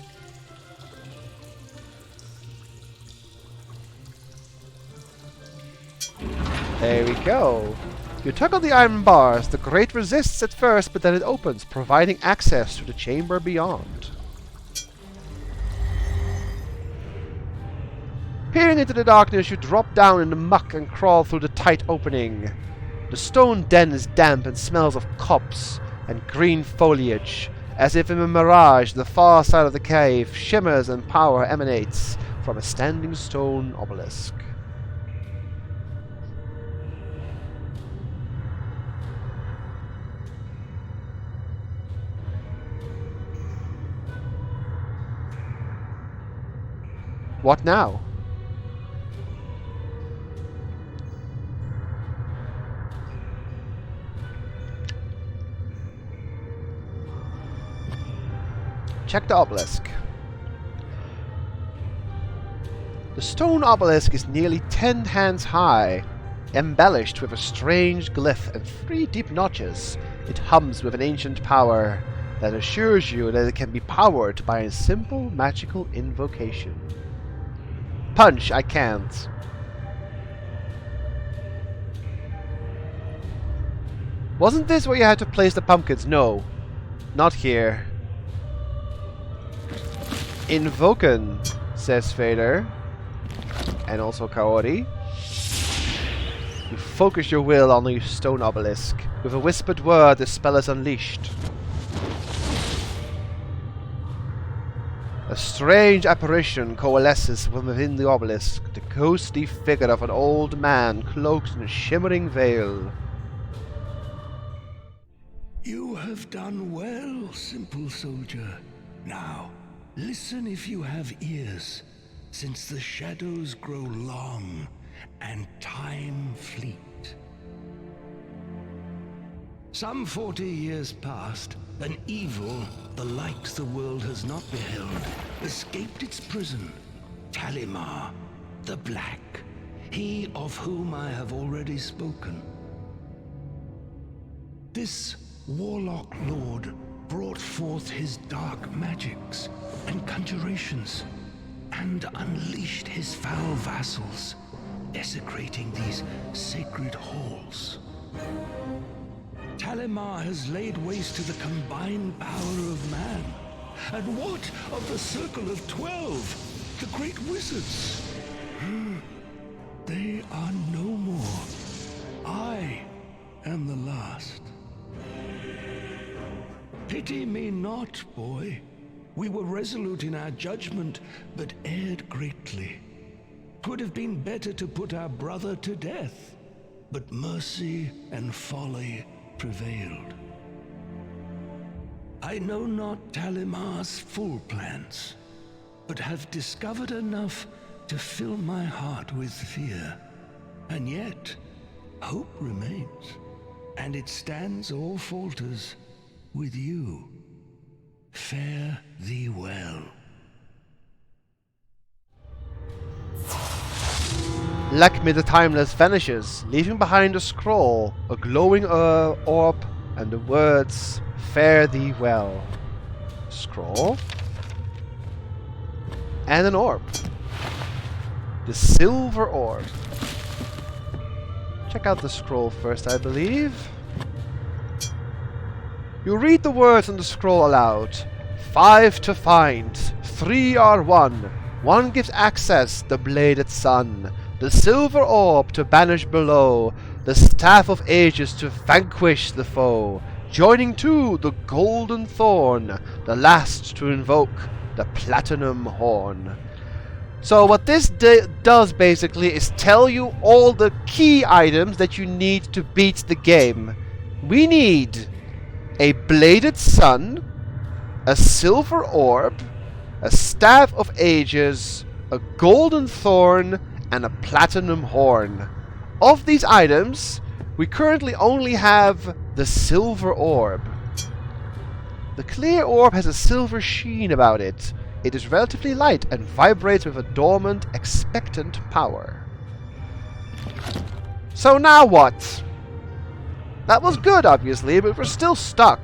There we go. You tug on the iron bars. The grate resists at first, but then it opens, providing access to the chamber beyond. Peering into the darkness, you drop down in the muck and crawl through the tight opening. The stone den is damp and smells of copse and green foliage. As if in a mirage, the far side of the cave shimmers and power emanates from a standing stone obelisk. What now? Check the obelisk. The stone obelisk is nearly 10 hands high, embellished with a strange glyph and 3 deep notches. It hums with an ancient power that assures you that it can be powered by a simple magical invocation. Punch, I can't. Wasn't this where you had to place the pumpkins? No, not here. Invoken, says Vader, and also Kaori. You focus your will on the stone obelisk. With a whispered word, the spell is unleashed. A strange apparition coalesces from within the obelisk, the ghostly figure of an old man cloaked in a shimmering veil. You have done well, simple soldier. Now, listen if you have ears, since the shadows grow long and time fleet. Some 40 years past, an evil, the likes the world has not beheld, escaped its prison. Talimar, the Black, he of whom I have already spoken. This warlock lord brought forth his dark magics and conjurations, and unleashed his foul vassals, desecrating these sacred halls. Talimar has laid waste to the combined power of man. And what of the Circle of 12, the great wizards? They are no more. I am the last. Pity me not, boy. We were resolute in our judgment, but erred greatly. 'Twould have been better to put our brother to death, but mercy and folly prevailed. I know not Talimar's full plans, but have discovered enough to fill my heart with fear. And yet, hope remains, and it stands or falters with you. Fare thee well. Lakme the Timeless vanishes, leaving behind a scroll, a glowing orb, and the words, "Fare thee well." Scroll. And an orb. The silver orb. Check out the scroll first, I believe. You read the words on the scroll aloud. 5 to find, 3 are one. One gives access, the bladed sun. The silver orb to banish below, the staff of ages to vanquish the foe. Joining two, the golden thorn, the last to invoke the platinum horn. So what this does basically is tell you all the key items that you need to beat the game. We need a bladed sun, a silver orb, a staff of ages, a golden thorn, and a platinum horn. Of these items, we currently only have the silver orb. The clear orb has a silver sheen about it. It is relatively light and vibrates with a dormant, expectant power. So now what? That was good, obviously, but we're still stuck.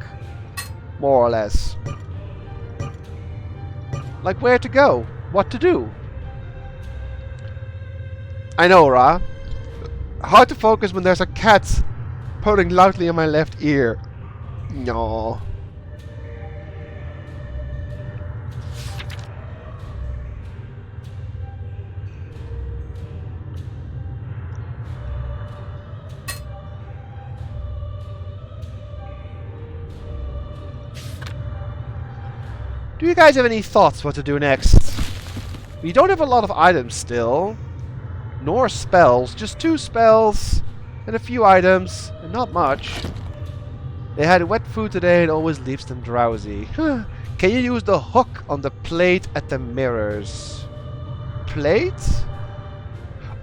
More or less. Like where to go? What to do? I know, Ra. Hard to focus when there's a cat purring loudly in my left ear. No. Do you guys have any thoughts what to do next? We don't have a lot of items still. Nor spells, just 2 spells and a few items, and not much. They had wet food today and always leaves them drowsy. Can you use the hook on the plate at the mirrors? Plate?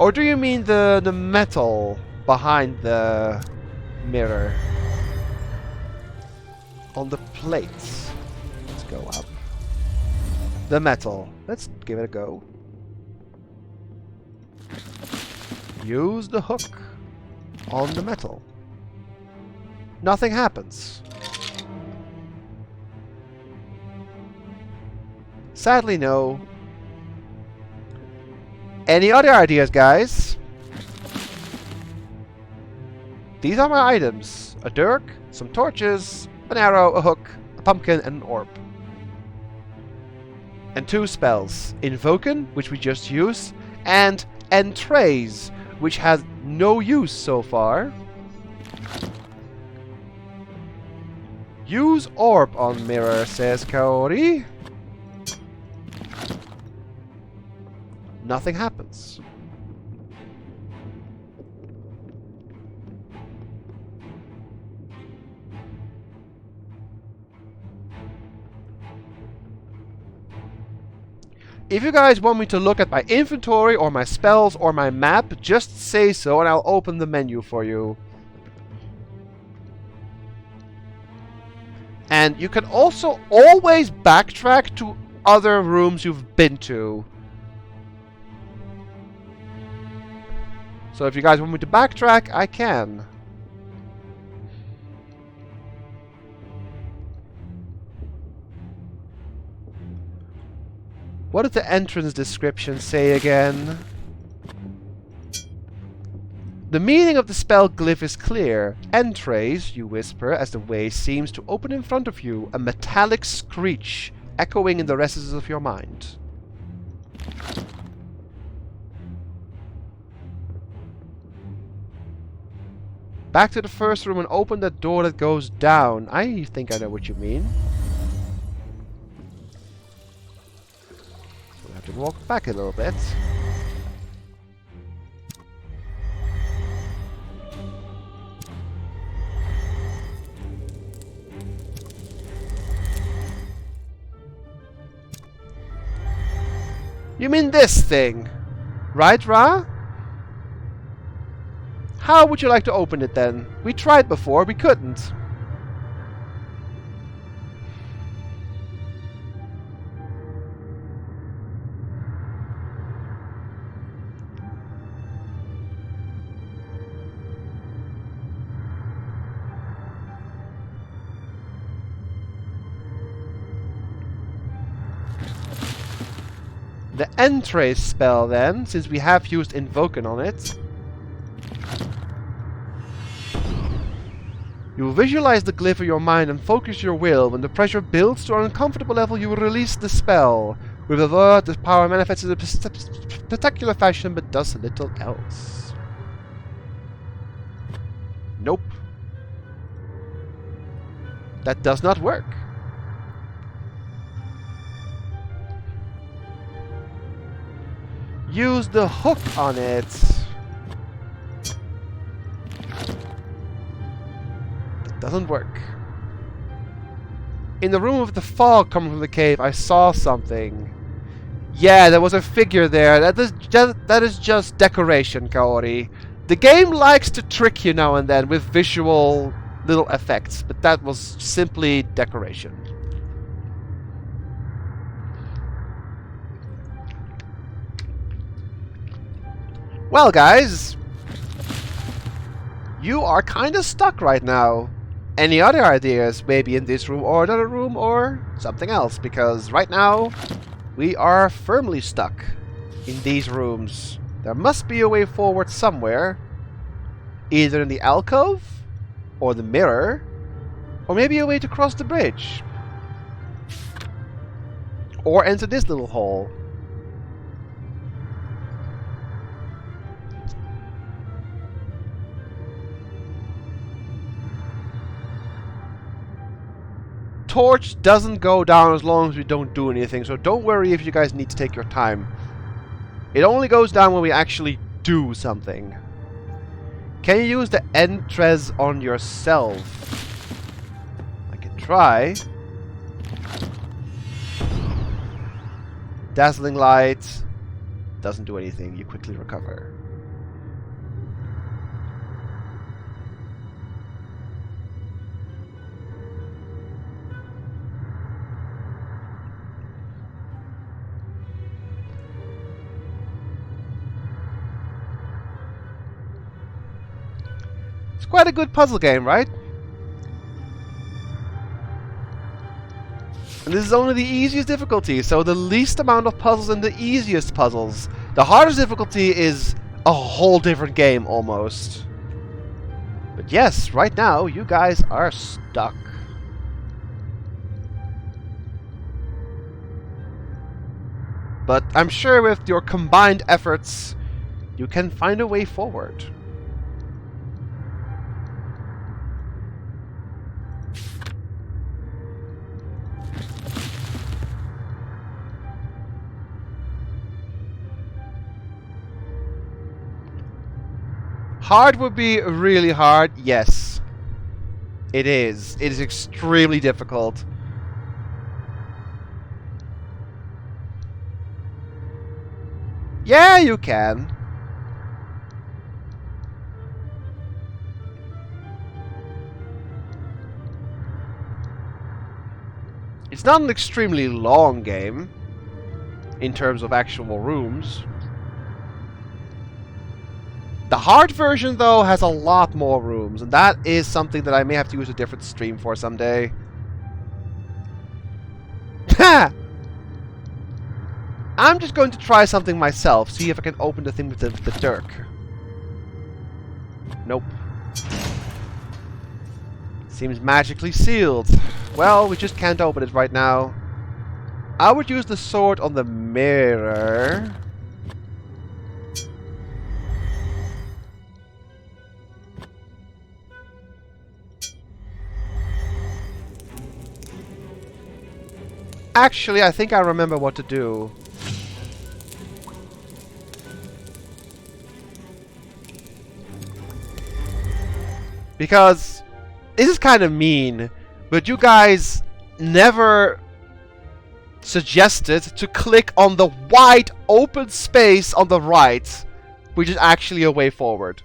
Or do you mean the metal behind the mirror? On the plate. Let's go up. The metal. Let's give it a go. Use the hook on the metal. Nothing happens. Sadly, no. Any other ideas, guys? These are my items. A dirk, some torches, an arrow, a hook, a pumpkin, and an orb. And 2 spells. Invoken, which we just used, and Entrace, which has no use so far. Use orb on mirror, says Kaori. Nothing happens. If you guys want me to look at my inventory or my spells or my map, just say so and I'll open the menu for you. And you can also always backtrack to other rooms you've been to. So if you guys want me to backtrack, I can. What did the entrance description say again? The meaning of the spell glyph is clear. Entrace, you whisper, as the way seems to open in front of you, a metallic screech echoing in the recesses of your mind. Back to the first room and open that door that goes down. I think I know what you mean. We'll have to walk back a little bit. You mean this thing? Right, Ra? How would you like to open it then? We tried before, we couldn't. The Entrace spell then, since we have used Invoken on it. You will visualize the glyph of your mind and focus your will. When the pressure builds to an uncomfortable level, you will release the spell. With a word, the power manifests in a spectacular fashion, but does little else. Nope. That does not work. Use the hook on it. That doesn't work. In the room with the fog coming from the cave, I saw something. Yeah, there was a figure there. That is just decoration, Kaori. The game likes to trick you now and then with visual little effects, but that was simply decoration. Well, guys, you are kind of stuck right now. Any other ideas, maybe in this room or another room or something else? Because right now, we are firmly stuck in these rooms. There must be a way forward somewhere. Either in the alcove, or the mirror, or maybe a way to cross the bridge. Or enter this little hole. Torch doesn't go down as long as we don't do anything, so don't worry if you guys need to take your time. It only goes down when we actually do something. Can you use the Entrace on yourself? I can try. Dazzling light. Doesn't do anything. You quickly recover. It's quite a good puzzle game, right? And this is only the easiest difficulty, so the least amount of puzzles and the easiest puzzles. The hardest difficulty is a whole different game, almost. But yes, right now, you guys are stuck. But I'm sure with your combined efforts, you can find a way forward. Hard would be really hard. Yes. It is. It is extremely difficult. Yeah, you can. It's not an extremely long game in terms of actual rooms. The hard version, though, has a lot more rooms, and that is something that I may have to use a different stream for someday. Ha! I'm just going to try something myself, see if I can open the thing with the dirk. Nope. Seems magically sealed. Well, we just can't open it right now. I would use the sword on the mirror. Actually, I think I remember what to do. Because this is kind of mean, but you guys never suggested to click on the wide open space on the right, which is actually a way forward.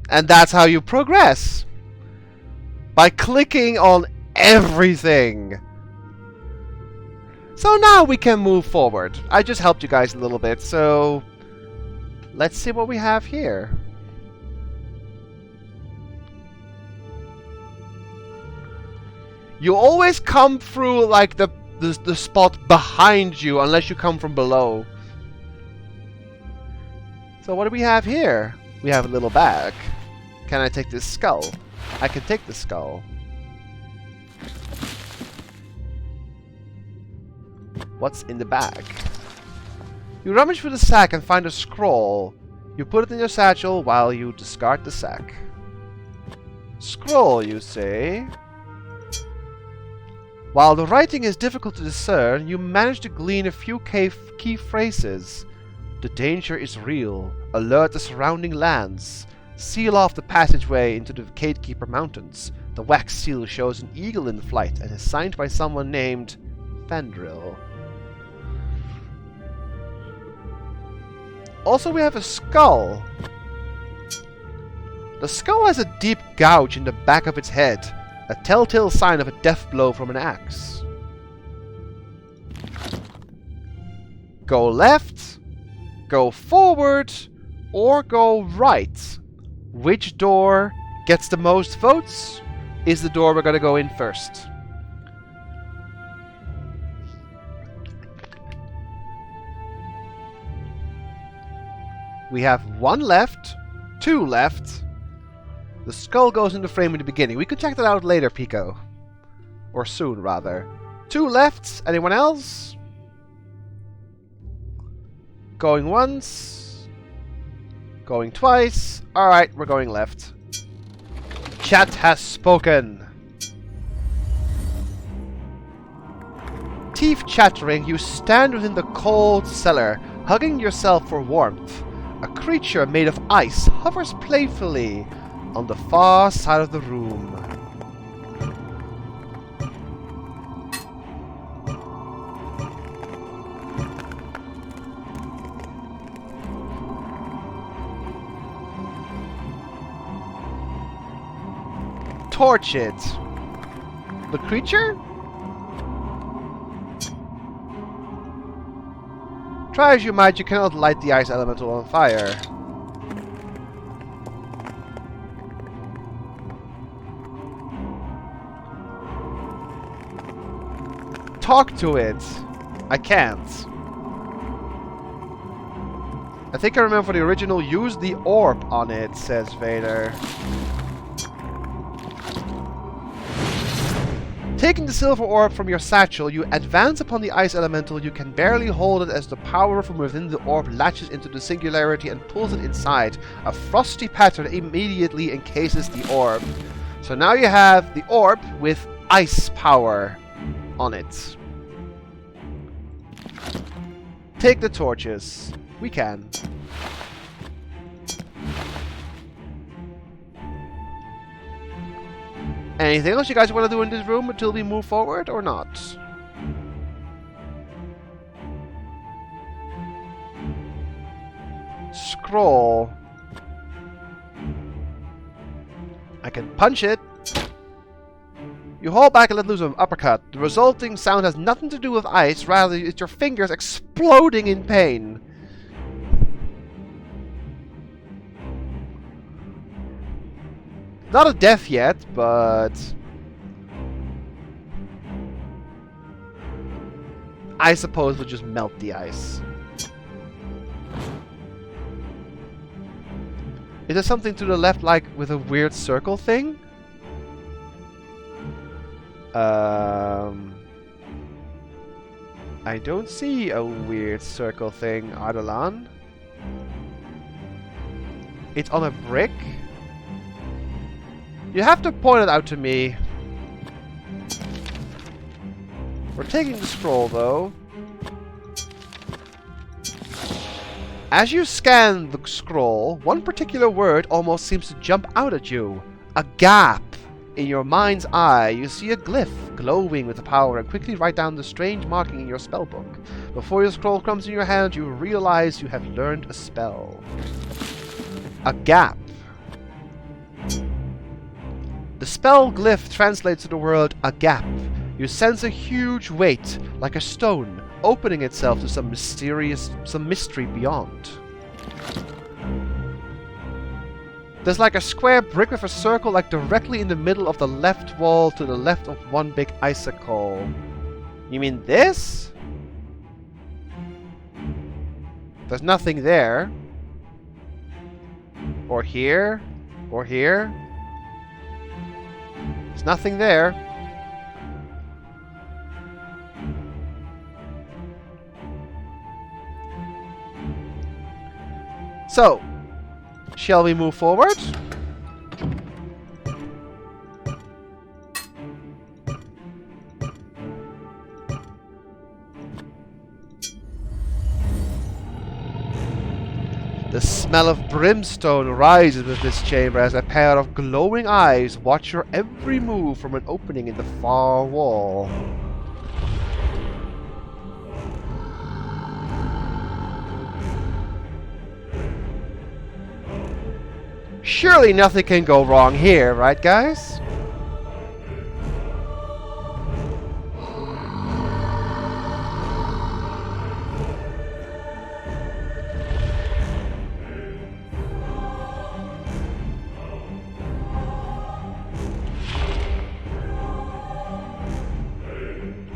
And that's how you progress. By clicking on everything. So now we can move forward. I just helped you guys a little bit, so let's see what we have here. You always come through like the spot behind you unless you come from below. So what do we have here? We have a little bag. Can I take this skull? I can take the skull. What's in the bag? You rummage through the sack and find a scroll. You put it in your satchel while you discard the sack. Scroll, you say? While the writing is difficult to discern, you manage to glean a few key phrases. The danger is real. Alert the surrounding lands. Seal off the passageway into the Gatekeeper Mountains. The wax seal shows an eagle in flight and is signed by someone named Fandril. Also, we have a skull. The skull has a deep gouge in the back of its head, a telltale sign of a death blow from an axe. Go left, go forward, or go right. Which door gets the most votes is the door we're going to go in first. We have 1 left, 2 left. The skull goes in the frame in the beginning. We could check that out later, Pico. Or soon, rather. 2 left. Anyone else? Going once. Going twice. Alright, we're going left. Chat has spoken. Teeth chattering, you stand within the cold cellar, hugging yourself for warmth. A creature made of ice hovers playfully on the far side of the room. Torch it. The creature? Try as you might, you cannot light the ice elemental on fire. Talk to it. I can't. I think I remember for the original, use the orb on it, says Vader. Taking the silver orb from your satchel, you advance upon the ice elemental. You can barely hold it as the power from within the orb latches into the singularity and pulls it inside. A frosty pattern immediately encases the orb. So now you have the orb with ice power on it. Take the torches. We can. Anything else you guys want to do in this room until we move forward, or not? Scroll. I can punch it. You hold back and let loose of an uppercut. The resulting sound has nothing to do with ice, rather it's your fingers exploding in pain. Not a death yet, but I suppose we'll just melt the ice. Is there something to the left, like with a weird circle thing? I don't see a weird circle thing, Ardalan. It's on a brick? You have to point it out to me. We're taking the scroll, though. As you scan the scroll, one particular word almost seems to jump out at you. A gap. In your mind's eye, you see a glyph glowing with power and quickly write down the strange marking in your spellbook. Before your scroll comes in your hand, you realize you have learned a spell. A gap. The spell glyph translates to the word a gap. You sense a huge weight, like a stone, opening itself to some mystery beyond. There's like a square brick with a circle like directly in the middle of the left wall to the left of one big icicle. You mean this? There's nothing there. Or here. Or here. There's nothing there. So, shall we move forward? The smell of brimstone rises with this chamber as a pair of glowing eyes watch your every move from an opening in the far wall. Surely nothing can go wrong here, right, guys?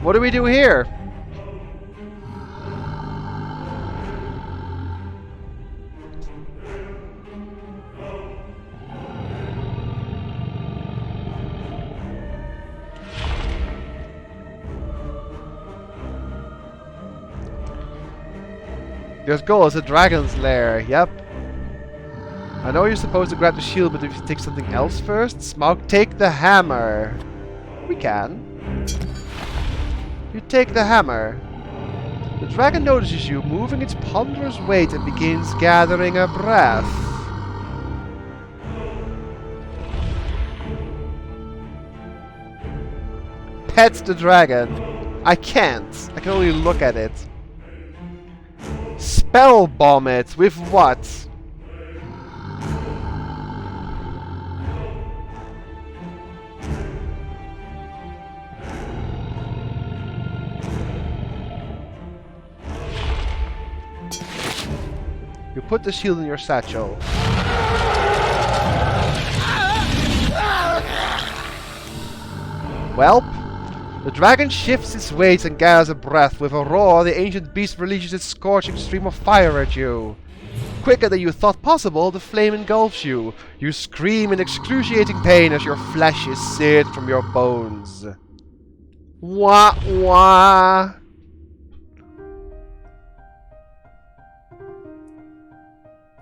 What do we do here? Your goal is a dragon's lair, yep. I know you're supposed to grab the shield, but if you take something else first, Smaug, take the hammer. We can. You take the hammer. The dragon notices you, moving its ponderous weight, and begins gathering a breath. Pet the dragon. I can't. I can only look at it. Spell bomb it with what? You put the shield in your satchel. Welp. The dragon shifts its weight and gathers a breath. With a roar, the ancient beast releases its scorching stream of fire at you. Quicker than you thought possible, the flame engulfs you. You scream in excruciating pain as your flesh is seared from your bones. Wah wah.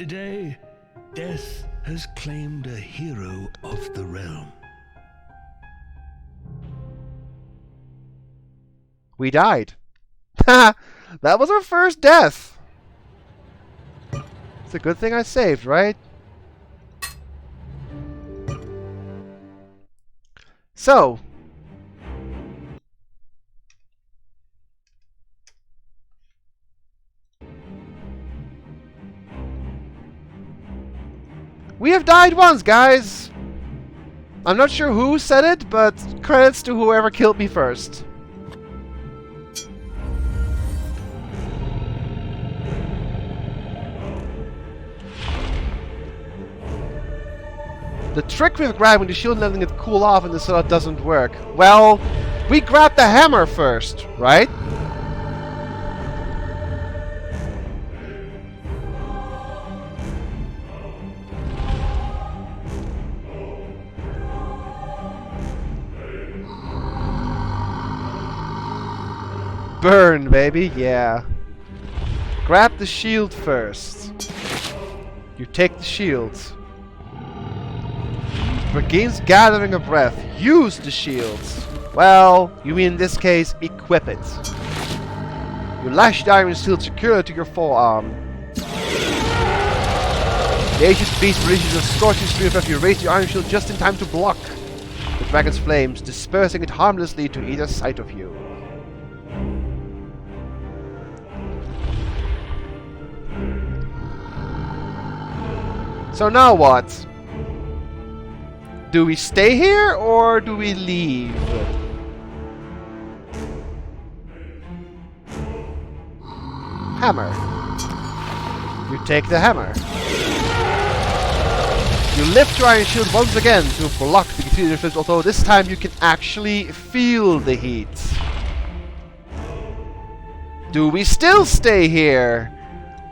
Today, death has claimed a hero of the realm. We died. That was our first death. It's a good thing I saved, right? So, we have died once, guys. I'm not sure who said it, but credits to whoever killed me first. The trick with grabbing the shield and letting it cool off in the soda doesn't work. Well, we grabbed the hammer first, right? Burn, baby, yeah. Grab the shield first. You take the shield. Begins gathering a breath. Use the shield. Well, you mean in this case, equip it. You lash the iron shield securely to your forearm. The ancient beast releases a scorching stream of breath. You raise the iron shield just in time to block the dragon's flames, dispersing it harmlessly to either side of you. So now what? Do we stay here or do we leave? Hammer. You take the hammer. You lift your iron shield once again to block the continued influence, although this time you can actually feel the heat. Do we still stay here?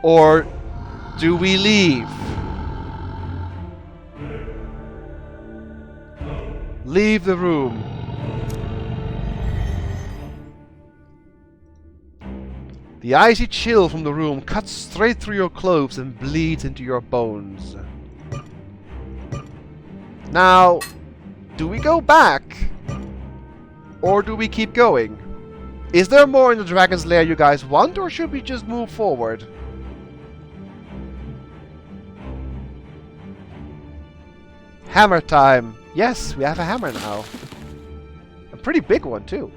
Or do we leave? Leave the room. The icy chill from the room cuts straight through your clothes and bleeds into your bones. Now, do we go back? Or do we keep going? Is there more in the Dragon's Lair you guys want, or should we just move forward? Hammer time. Yes, we have a hammer now. A pretty big one, too.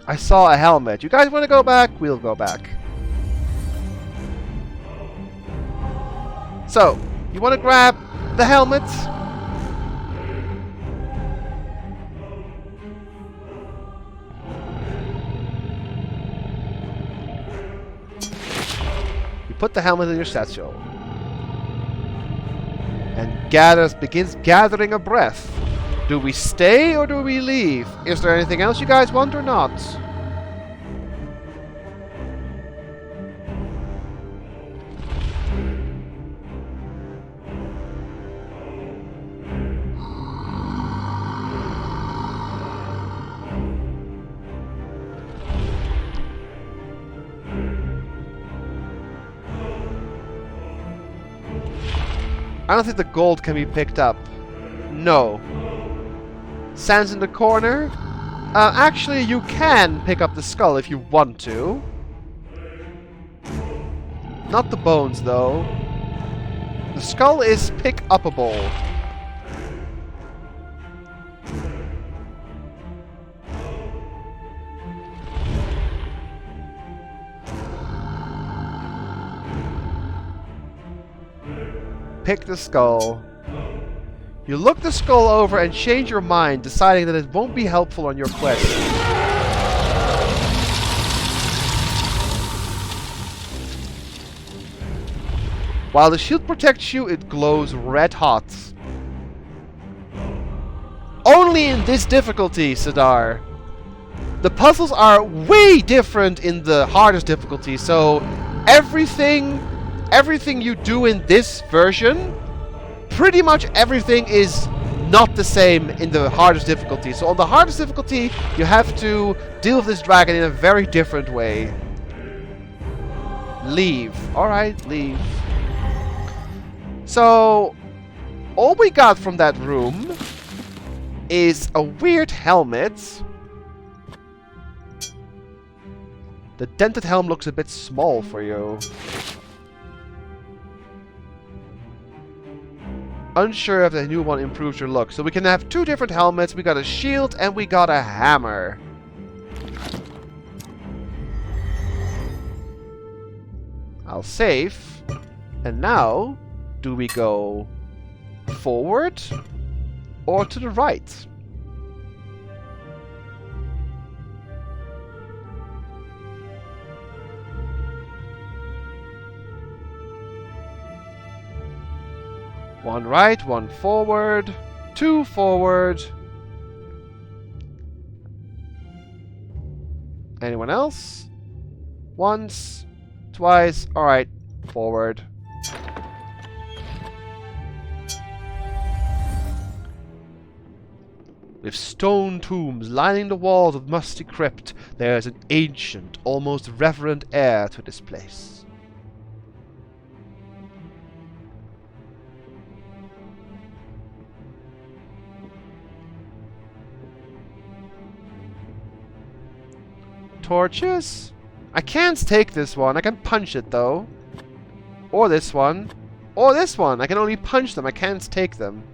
I saw a helmet. You guys want to go back? We'll go back. So, you want to grab the helmet? You put the helmet in your satchel. And begins gathering a breath. Do we stay or do we leave? Is there anything else you guys want or not? I don't think the gold can be picked up. No. Sands in the corner? Actually, you can pick up the skull if you want to. Not the bones, though. The skull is pick-upable. Pick the skull. You look the skull over and change your mind, deciding that it won't be helpful on your quest. While the shield protects you, it glows red hot. Only in this difficulty, Sidar. The puzzles are way different in the hardest difficulty, so everything you do in this version, pretty much everything is not the same in the hardest difficulty. So on the hardest difficulty, you have to deal with this dragon in a very different way. Leave. Alright, leave. So, all we got from that room is a weird helmet The dented helm looks a bit small for you. Unsure if the new one improves your look. So we can have two different helmets. We got a shield and we got a hammer. I'll save. And now, do we go forward or to the right? One right, one forward, two forward. Anyone else? Once, twice, alright, forward. With stone tombs lining the walls of musty crypt, there is an ancient, almost reverent air to this place. Torches? I can't take this one. I can punch it though. Or this one. Or this one. I can only punch them. I can't take them.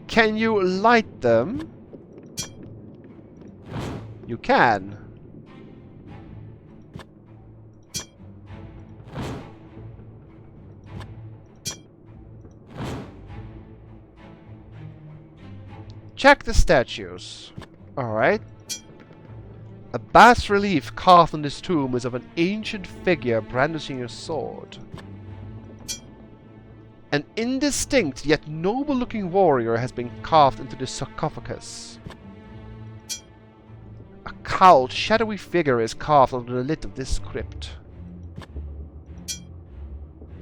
Can you light them? You can. Check the statues. Alright. A bas relief carved on this tomb is of an ancient figure brandishing a sword. An indistinct yet noble-looking warrior has been carved into this sarcophagus. A cowled, shadowy figure is carved under the lid of this crypt.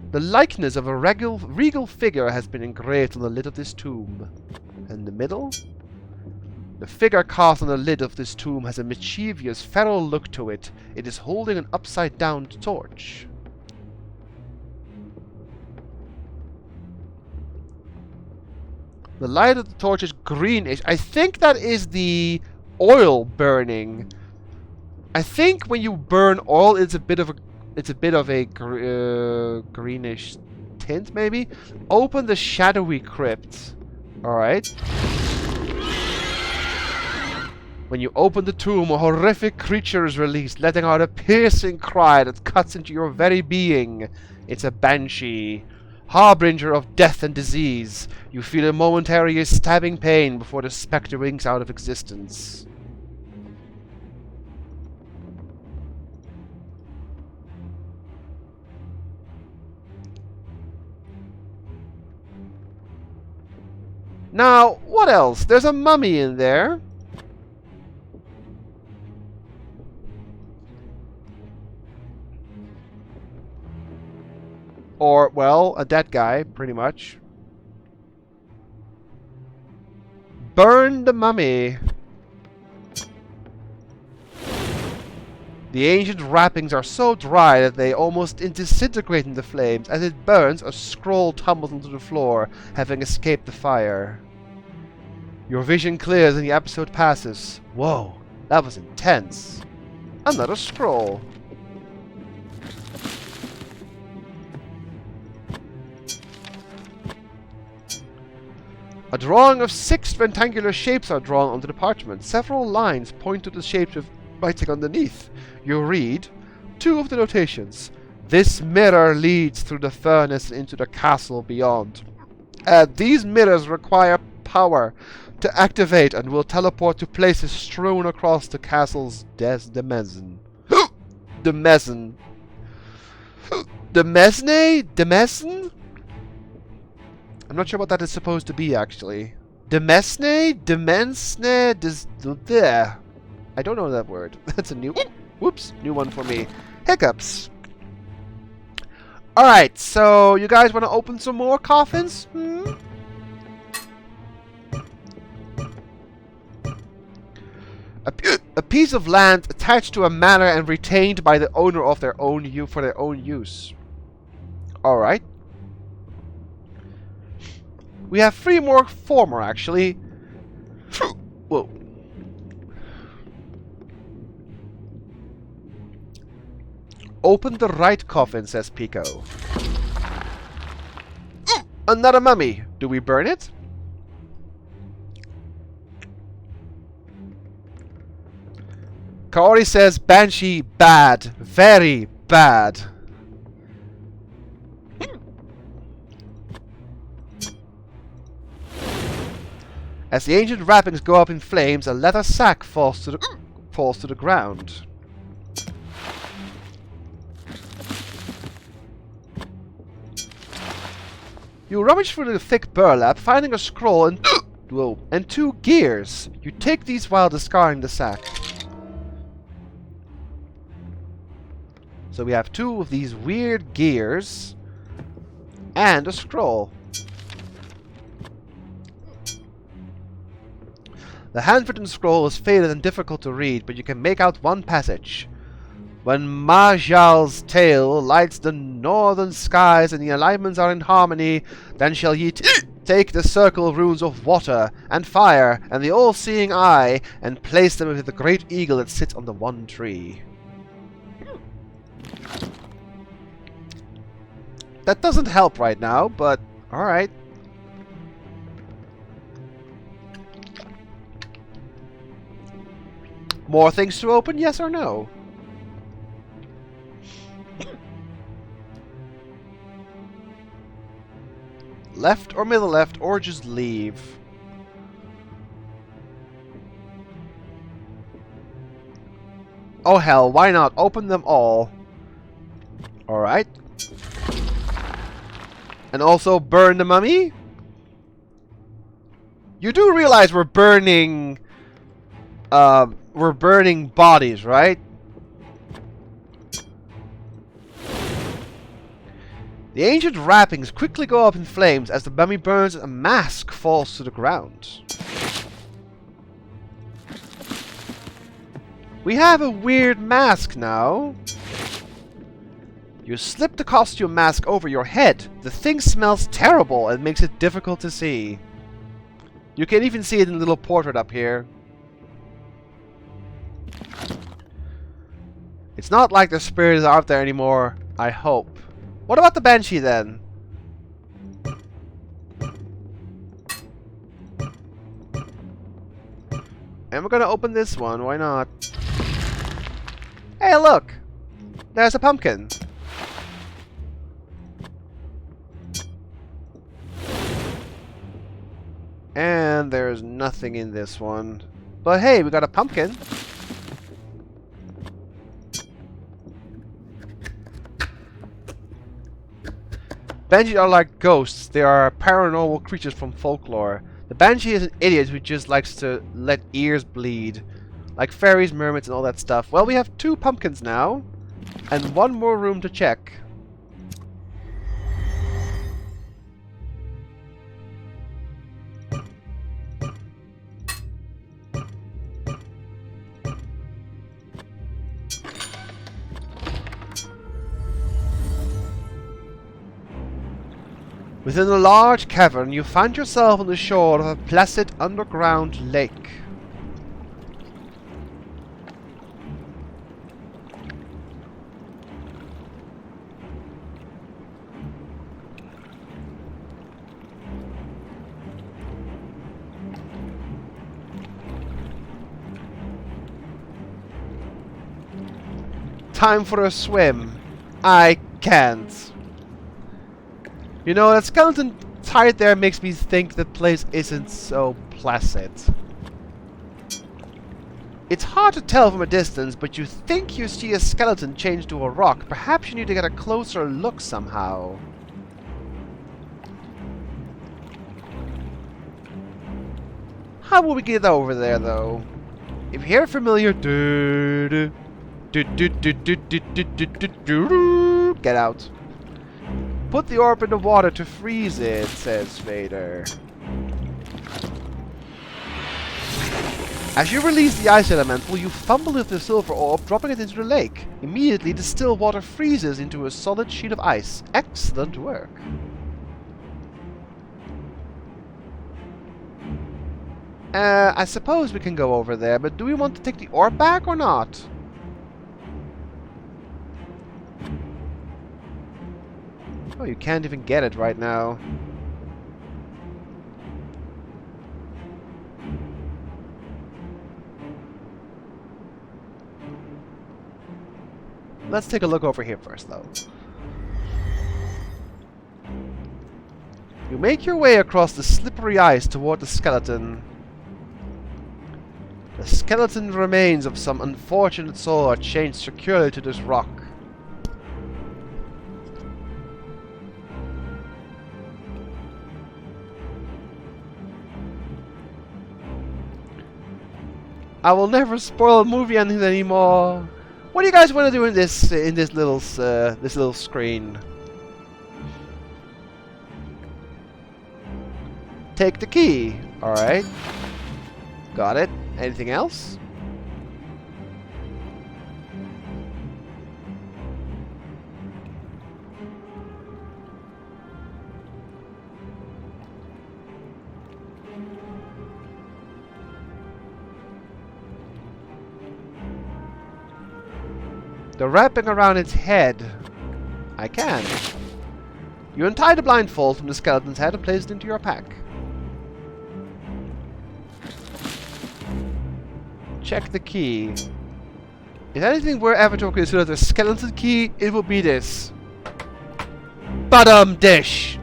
The likeness of a regal figure has been engraved on the lid of this tomb. In the middle, the figure carved on the lid of this tomb has a mischievous, feral look to it. It is holding an upside-down torch. The light of the torch is greenish. I think that is the oil burning. I think when you burn oil, it's a bit of a greenish tint, maybe. Open the shadowy crypt. All right. When you open the tomb, a horrific creature is released, letting out a piercing cry that cuts into your very being. It's a banshee. Harbinger of death and disease, you feel a momentary stabbing pain before the spectre winks out of existence. Now, what else? There's a mummy in there. Or, well, a dead guy, pretty much. Burn the mummy. The ancient wrappings are so dry that they almost disintegrate in the flames. As it burns, a scroll tumbles onto the floor, having escaped the fire. Your vision clears and the episode passes. Whoa, that was intense. Another scroll. A drawing of 6 rectangular shapes are drawn onto the parchment. Several lines point to the shapes with writing underneath. You read 2 of the notations. This mirror leads through the furnace into the castle beyond. These mirrors require power to activate and will teleport to places strewn across the castle's demesne. Demesne. Demesne? I'm not sure what that is supposed to be, actually. Demesne? There. I don't know that word. That's a new... Whoops. New one for me. Hiccups. Alright, so you guys want to open some more coffins? A piece of land attached to a manor and retained by the owner of their own for their own use. Alright. We have four more actually. Whoa. Open the right coffin, says Pico. Another mummy. Do we burn it? Kaori says Banshee bad. Very bad. As the ancient wrappings go up in flames, a leather sack falls to the ground. You rummage through the thick burlap, finding a scroll and 2 gears. You take these while discarding the sack. So we have 2 of these weird gears and a scroll. The handwritten scroll is faded and difficult to read, but you can make out one passage. When Majal's tail lights the northern skies and the alignments are in harmony, then shall ye take the circle runes of water and fire and the all-seeing eye and place them with the great eagle that sits on the one tree. That doesn't help right now, but alright. More things to open, yes or no? Left or middle left, or just leave. Oh hell, why not? Open them all. Alright. And also burn the mummy? You do realize we're burning bodies, right? The ancient wrappings quickly go up in flames as the mummy burns and a mask falls to the ground. We have a weird mask now. You slip the costume mask over your head. The thing smells terrible and makes it difficult to see. You can even see it in the little portrait up here. It's not like the spirits are out there anymore, I hope. What about the Banshee then? And we're gonna open this one, why not? Hey look! There's a pumpkin! And there's nothing in this one. But hey, we got a pumpkin! Banshees are like ghosts. They are paranormal creatures from folklore. The Banshee is an idiot who just likes to let ears bleed. Like fairies, mermaids, and all that stuff. Well, we have 2 pumpkins now. And 1 more room to check. Within a large cavern, you find yourself on the shore of a placid underground lake. Time for a swim. I can't. You know, that skeleton tied there makes me think the place isn't so placid. It's hard to tell from a distance, but you think you see a skeleton change to a rock. Perhaps you need to get a closer look somehow. How will we get over there, though? If you hear familiar, get out. Put the orb in the water to freeze it, says Vader. As you release the ice elemental, you fumble with the silver orb, dropping it into the lake. Immediately, the still water freezes into a solid sheet of ice. Excellent work. I suppose we can go over there, but do we want to take the orb back or not? Oh, you can't even get it right now. Let's take a look over here first, though. You make your way across the slippery ice toward the skeleton. The skeleton remains of some unfortunate soul are chained securely to this rock. I will never spoil movie endings anymore. What do you guys want to do in this little screen? Take the key. All right. Got it. Anything else? The wrapping around its head. I can. You untie the blindfold from the skeleton's head and place it into your pack. Check the key. If anything were ever to consider the skeleton key, it would be this. Bottom dish!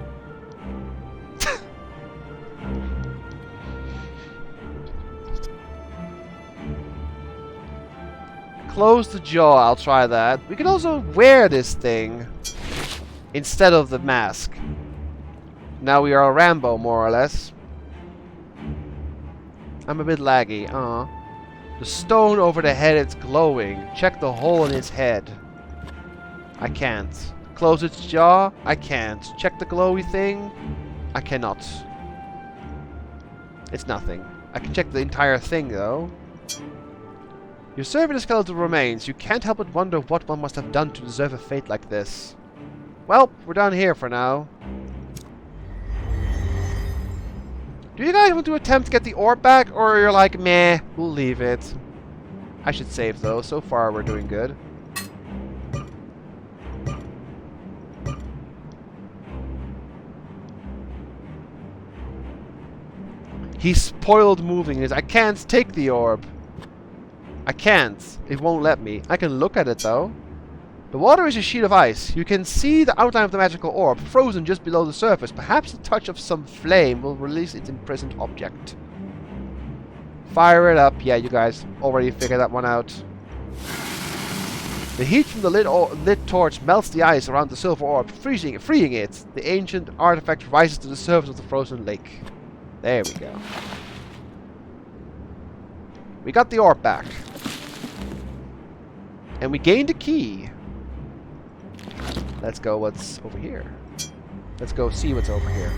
Close the jaw, I'll try that. We can also wear this thing instead of the mask. Now we are a Rambo, more or less. I'm a bit laggy, The stone over the head is glowing. Check the hole in its head. I can't. Close its jaw? I can't. Check the glowy thing? I cannot. It's nothing. I can check the entire thing, though. You're serving the skeletal remains. You can't help but wonder what one must have done to deserve a fate like this. Well, we're done here for now. Do you guys want to attempt to get the orb back, or you're like, meh, we'll leave it? I should save, though. So far, we're doing good. He's spoiled moving it. I can't take the orb. I can't. It won't let me. I can look at it, though. The water is a sheet of ice. You can see the outline of the magical orb, frozen just below the surface. Perhaps the touch of some flame will release its imprisoned object. Fire it up. Yeah, you guys already figured that one out. The heat from the lit torch melts the ice around the silver orb, freeing it. The ancient artifact rises to the surface of the frozen lake. There we go. We got the orb back. And we gained a key. Let's go what's over here. Let's go see what's over here.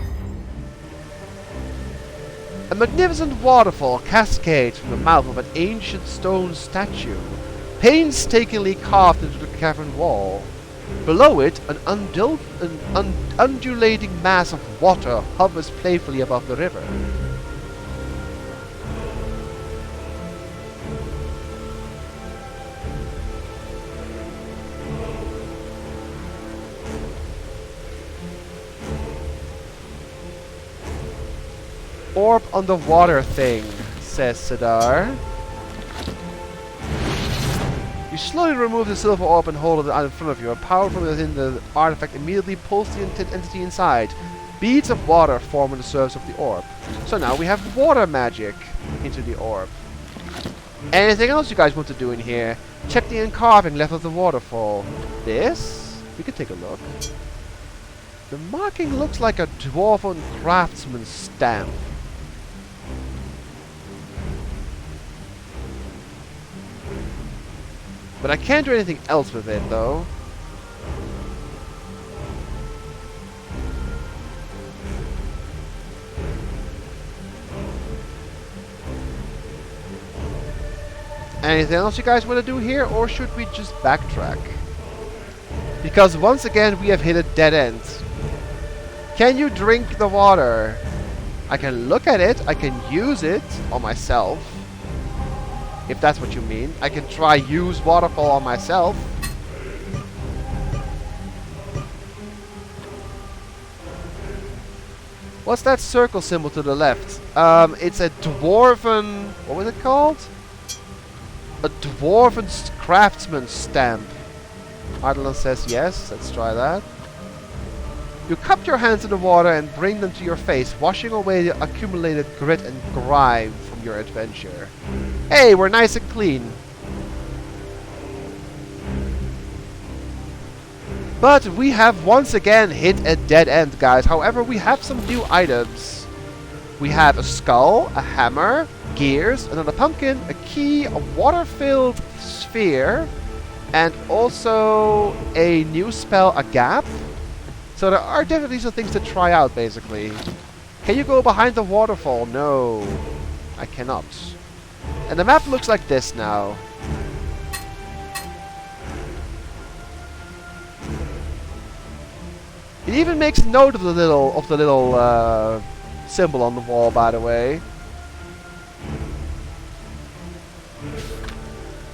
A magnificent waterfall cascades from the mouth of an ancient stone statue, painstakingly carved into the cavern wall. Below it, an undulating mass of water hovers playfully above the river. Orb on the water thing, says Sidar. You slowly remove the silver orb and hold it out in front of you. A power from within the artifact immediately pulls the entity inside. Beads of water form on the surface of the orb. So now we have water magic into the orb. Anything else you guys want to do in here? Check the carving left of the waterfall. This? We could take a look. The marking looks like a dwarven craftsman's stamp. But I can't do anything else with it, though. Anything else you guys want to do here, or should we just backtrack? Because once again we have hit a dead end. Can you drink the water? I can look at it, I can use it on myself. If that's what you mean. I can try use waterfall on myself. What's that circle symbol to the left? It's a dwarven... What was it called? A dwarven craftsman stamp. Ardalan says yes. Let's try that. You cup your hands in the water and bring them to your face, washing away the accumulated grit and grime from your adventure. Hey, we're nice and clean. But we have once again hit a dead end, guys. However, we have some new items. We have a skull, a hammer, gears, another pumpkin, a key, a water-filled sphere, and also a new spell, a gap. So there are definitely some things to try out, basically. Can you go behind the waterfall? No, I cannot. And the map looks like this now. It even makes note of the little symbol on the wall, by the way.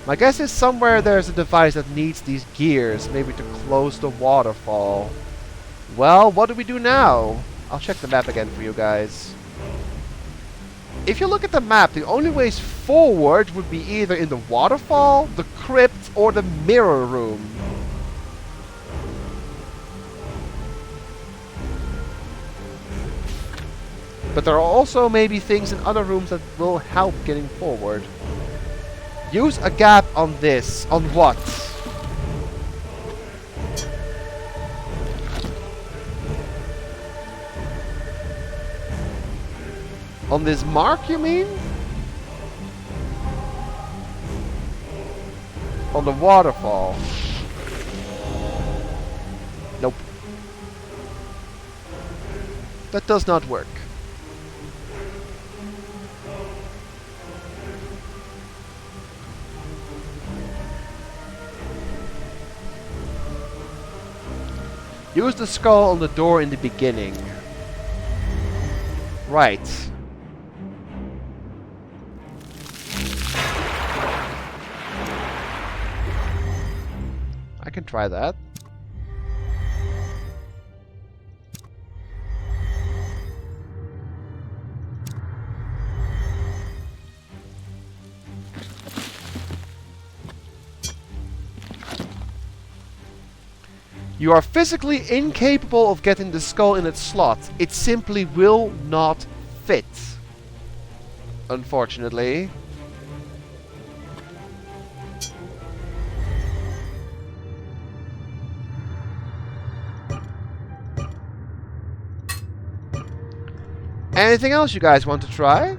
My guess is somewhere there's a device that needs these gears, maybe to close the waterfall. Well, what do we do now? I'll check the map again for you guys. If you look at the map, the only ways forward would be either in the waterfall, the crypt, or the mirror room. But there are also maybe things in other rooms that will help getting forward. Use a gap on this. On what? On this mark, you mean? On the waterfall. Nope. That does not work. Use the skull on the door in the beginning. Right. I can try that. You are physically incapable of getting the skull in its slot. It simply will not fit. Unfortunately. Anything else you guys want to try?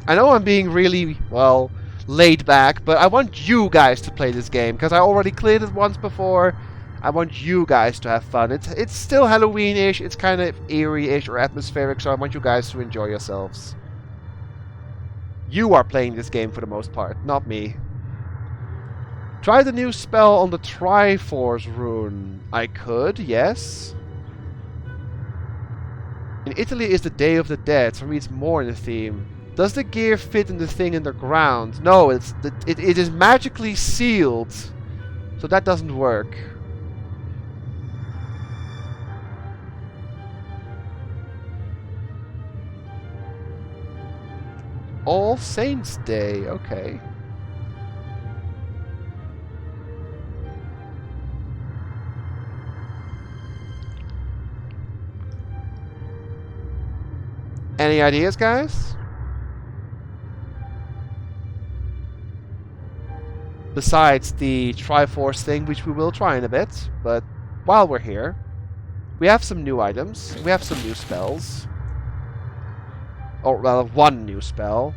I know I'm being really, well, laid back, but I want you guys to play this game, because I already cleared it once before. I want you guys to have fun. It's still Halloween-ish, it's kind of eerie-ish or atmospheric, so I want you guys to enjoy yourselves. You are playing this game for the most part, not me. Try the new spell on the Triforce rune. I could, yes. In Italy is the Day of the Dead, so it's more in the theme. Does the gear fit in the thing in the ground? No, it is magically sealed, so that doesn't work. All Saints Day, okay. Any ideas, guys? Besides the Triforce thing, which we will try in a bit, but while we're here, we have some new items, we have some new spells. Or, well, one new spell.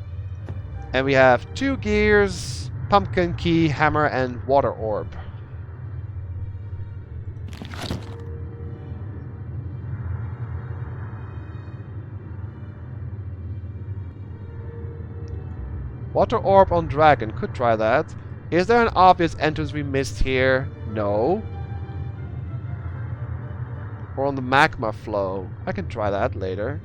And we have 2 gears, pumpkin key, hammer, and water orb. Water orb on dragon. Could try that. Is there an obvious entrance we missed here? No. Or on the magma flow. I can try that later.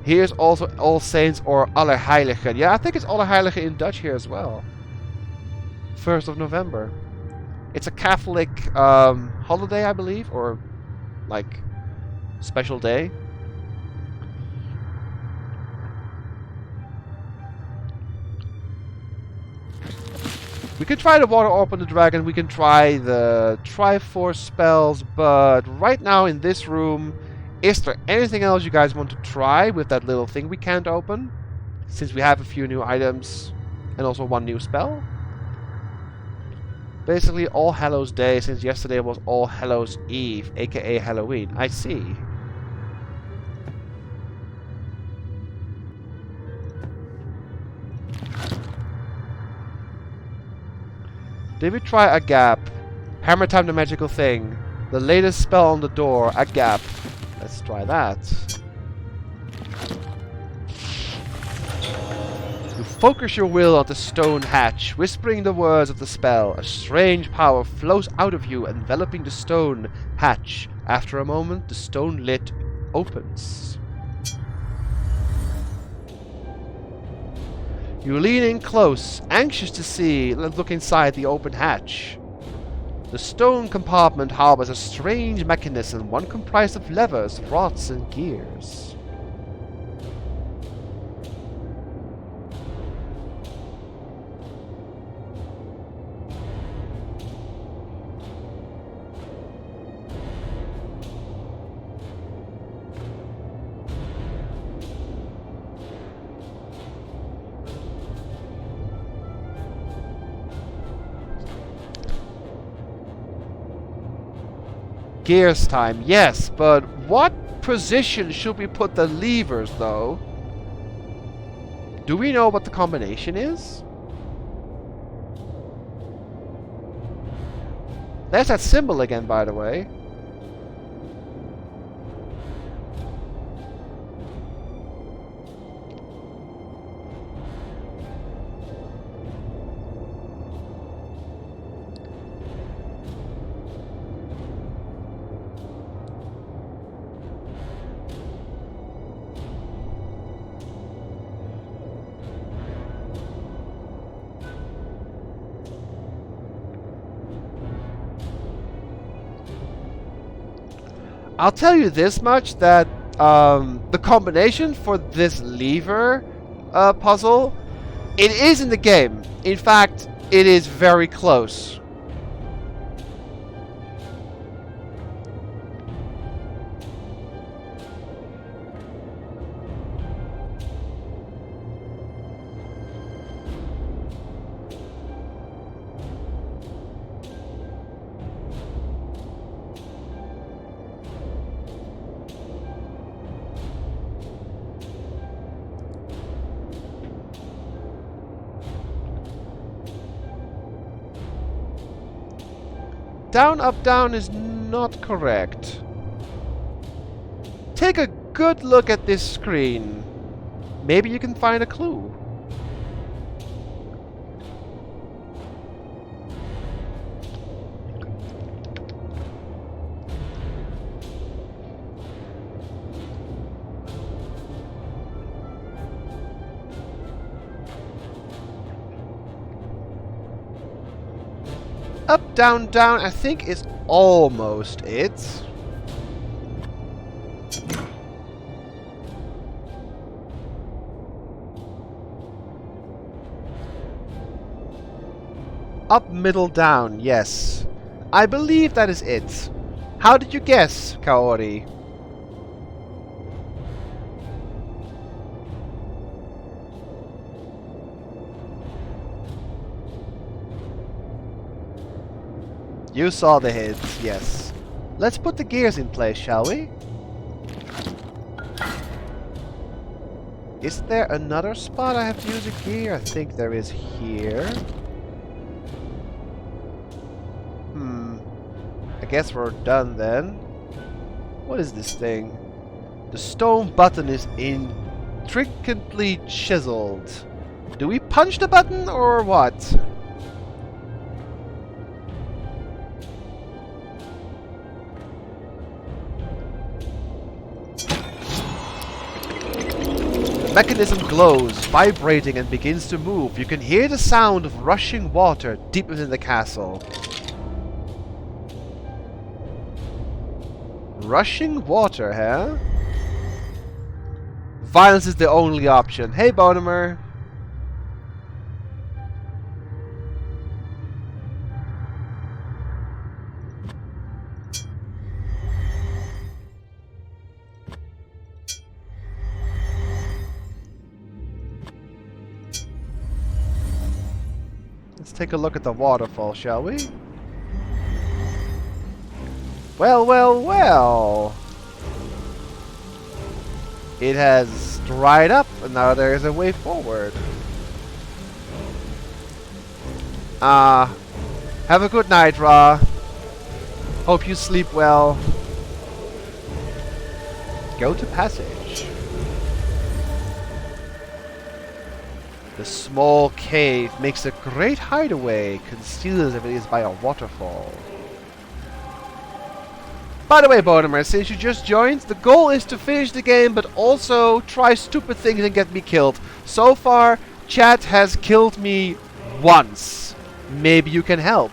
Here's also All Saints or Allerheiligen. Yeah, I think it's Allerheiligen in Dutch here as well. 1st of November. It's a Catholic holiday, I believe, or like special day. We can try the Water Orb on the Dragon, we can try the Triforce spells, but right now in this room, is there anything else you guys want to try with that little thing we can't open? Since we have a few new items and also one new spell. Basically All Hallows Day, since yesterday was All Hallows Eve, aka Halloween. I see. Did we try a gap? Hammer time the magical thing. The latest spell on the door, a gap. Let's try that. You focus your will on the stone hatch, whispering the words of the spell. A strange power flows out of you, enveloping the stone hatch. After a moment, the stone lid opens. You lean in close, anxious to see and look inside the open hatch. The stone compartment harbors a strange mechanism, one comprised of levers, rods, and gears. Gears time, yes, but what position should we put the levers, though? Do we know what the combination is? There's that symbol again, by the way. I'll tell you this much, that the combination for this lever puzzle, it is in the game. In fact, it is very close. Down, up, down is not correct. Take a good look at this screen. Maybe you can find a clue. Up, down, down, I think is almost it. Up, middle, down, yes. I believe that is it. How did you guess, Kaori? You saw the hits, yes. Let's put the gears in place, shall we? Is there another spot I have to use a gear? I think there is here. I guess we're done then. What is this thing? The stone button is intricately chiseled. Do we punch the button or what? The mechanism glows, vibrating and begins to move. You can hear the sound of rushing water deep within the castle. Rushing water, huh? Violence is the only option. Hey, Bonimer. Let's take a look at the waterfall, shall we? Well, well, well. It has dried up, and now there is a way forward. Have a good night, Ra. Hope you sleep well. Go to passage. The small cave makes a great hideaway, concealed as if it is by a waterfall. By the way, Bonimer, since you just joined, the goal is to finish the game, but also try stupid things and get me killed. So far, chat has killed me once. Maybe you can help.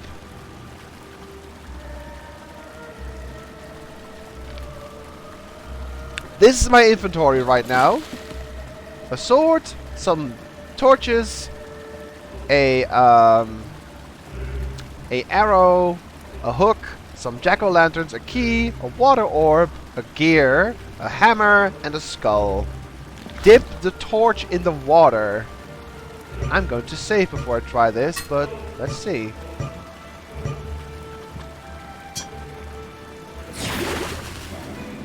This is my inventory right now. A sword, some torches, a arrow, a hook, some jack-o'-lanterns, a key, a water orb, a gear, a hammer, and a skull. Dip the torch in the water. I'm going to save before I try this, but let's see.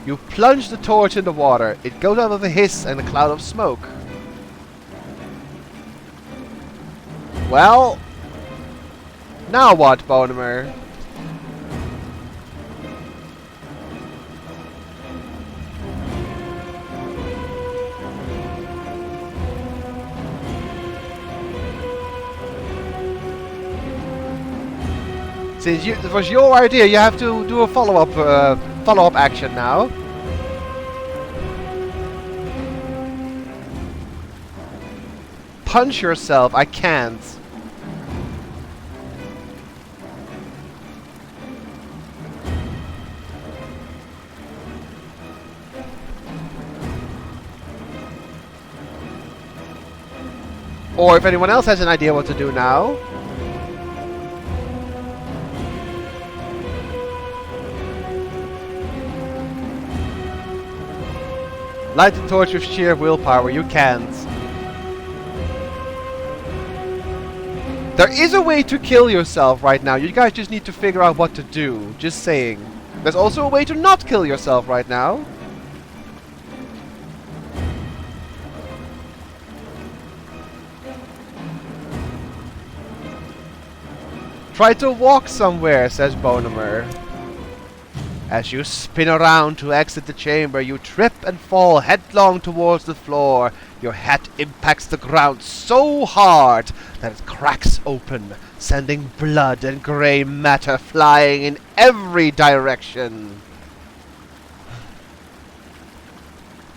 You plunge the torch in the water. It goes out with a hiss and a cloud of smoke. Well, now what, Bonimer? Since it was your idea, you have to do a follow-up action now. Punch yourself. I can't. Or if anyone else has an idea what to do now. Light the torch with sheer willpower. You can't. There is a way to kill yourself right now. You guys just need to figure out what to do. Just saying. There's also a way to not kill yourself right now. Try to walk somewhere, says Bonimer. As you spin around to exit the chamber, you trip and fall headlong towards the floor. Your head impacts the ground so hard that it cracks open, sending blood and grey matter flying in every direction.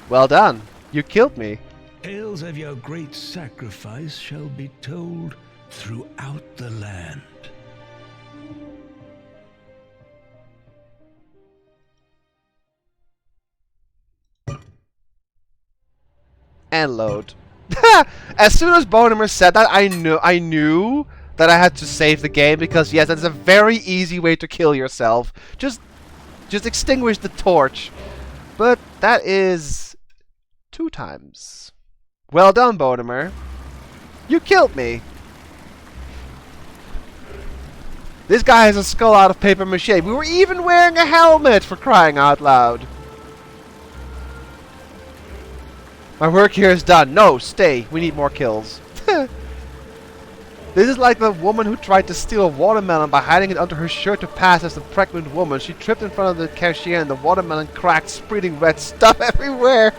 Well done. You killed me. Tales of your great sacrifice shall be told throughout the land. And load. As soon as Bonimer said that, I knew that I had to save the game, because yes, that's a very easy way to kill yourself. Just extinguish the torch. But that is 2 times. Well done, Bonimer. You killed me. This guy has a skull out of paper mache. We were even wearing a helmet, for crying out loud. My work here is done. No, stay. We need more kills. This is like the woman who tried to steal a watermelon by hiding it under her shirt to pass as a pregnant woman. She tripped in front of the cashier and the watermelon cracked, spreading red stuff everywhere.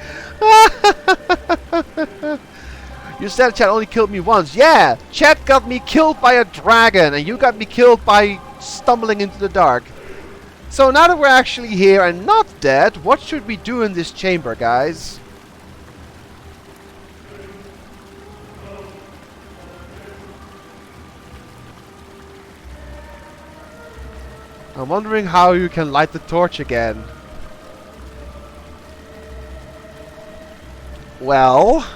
You said Chad only killed me once. Yeah, Chad got me killed by a dragon, and you got me killed by stumbling into the dark. So now that we're actually here and not dead, what should we do in this chamber, guys? I'm wondering how you can light the torch again. Well,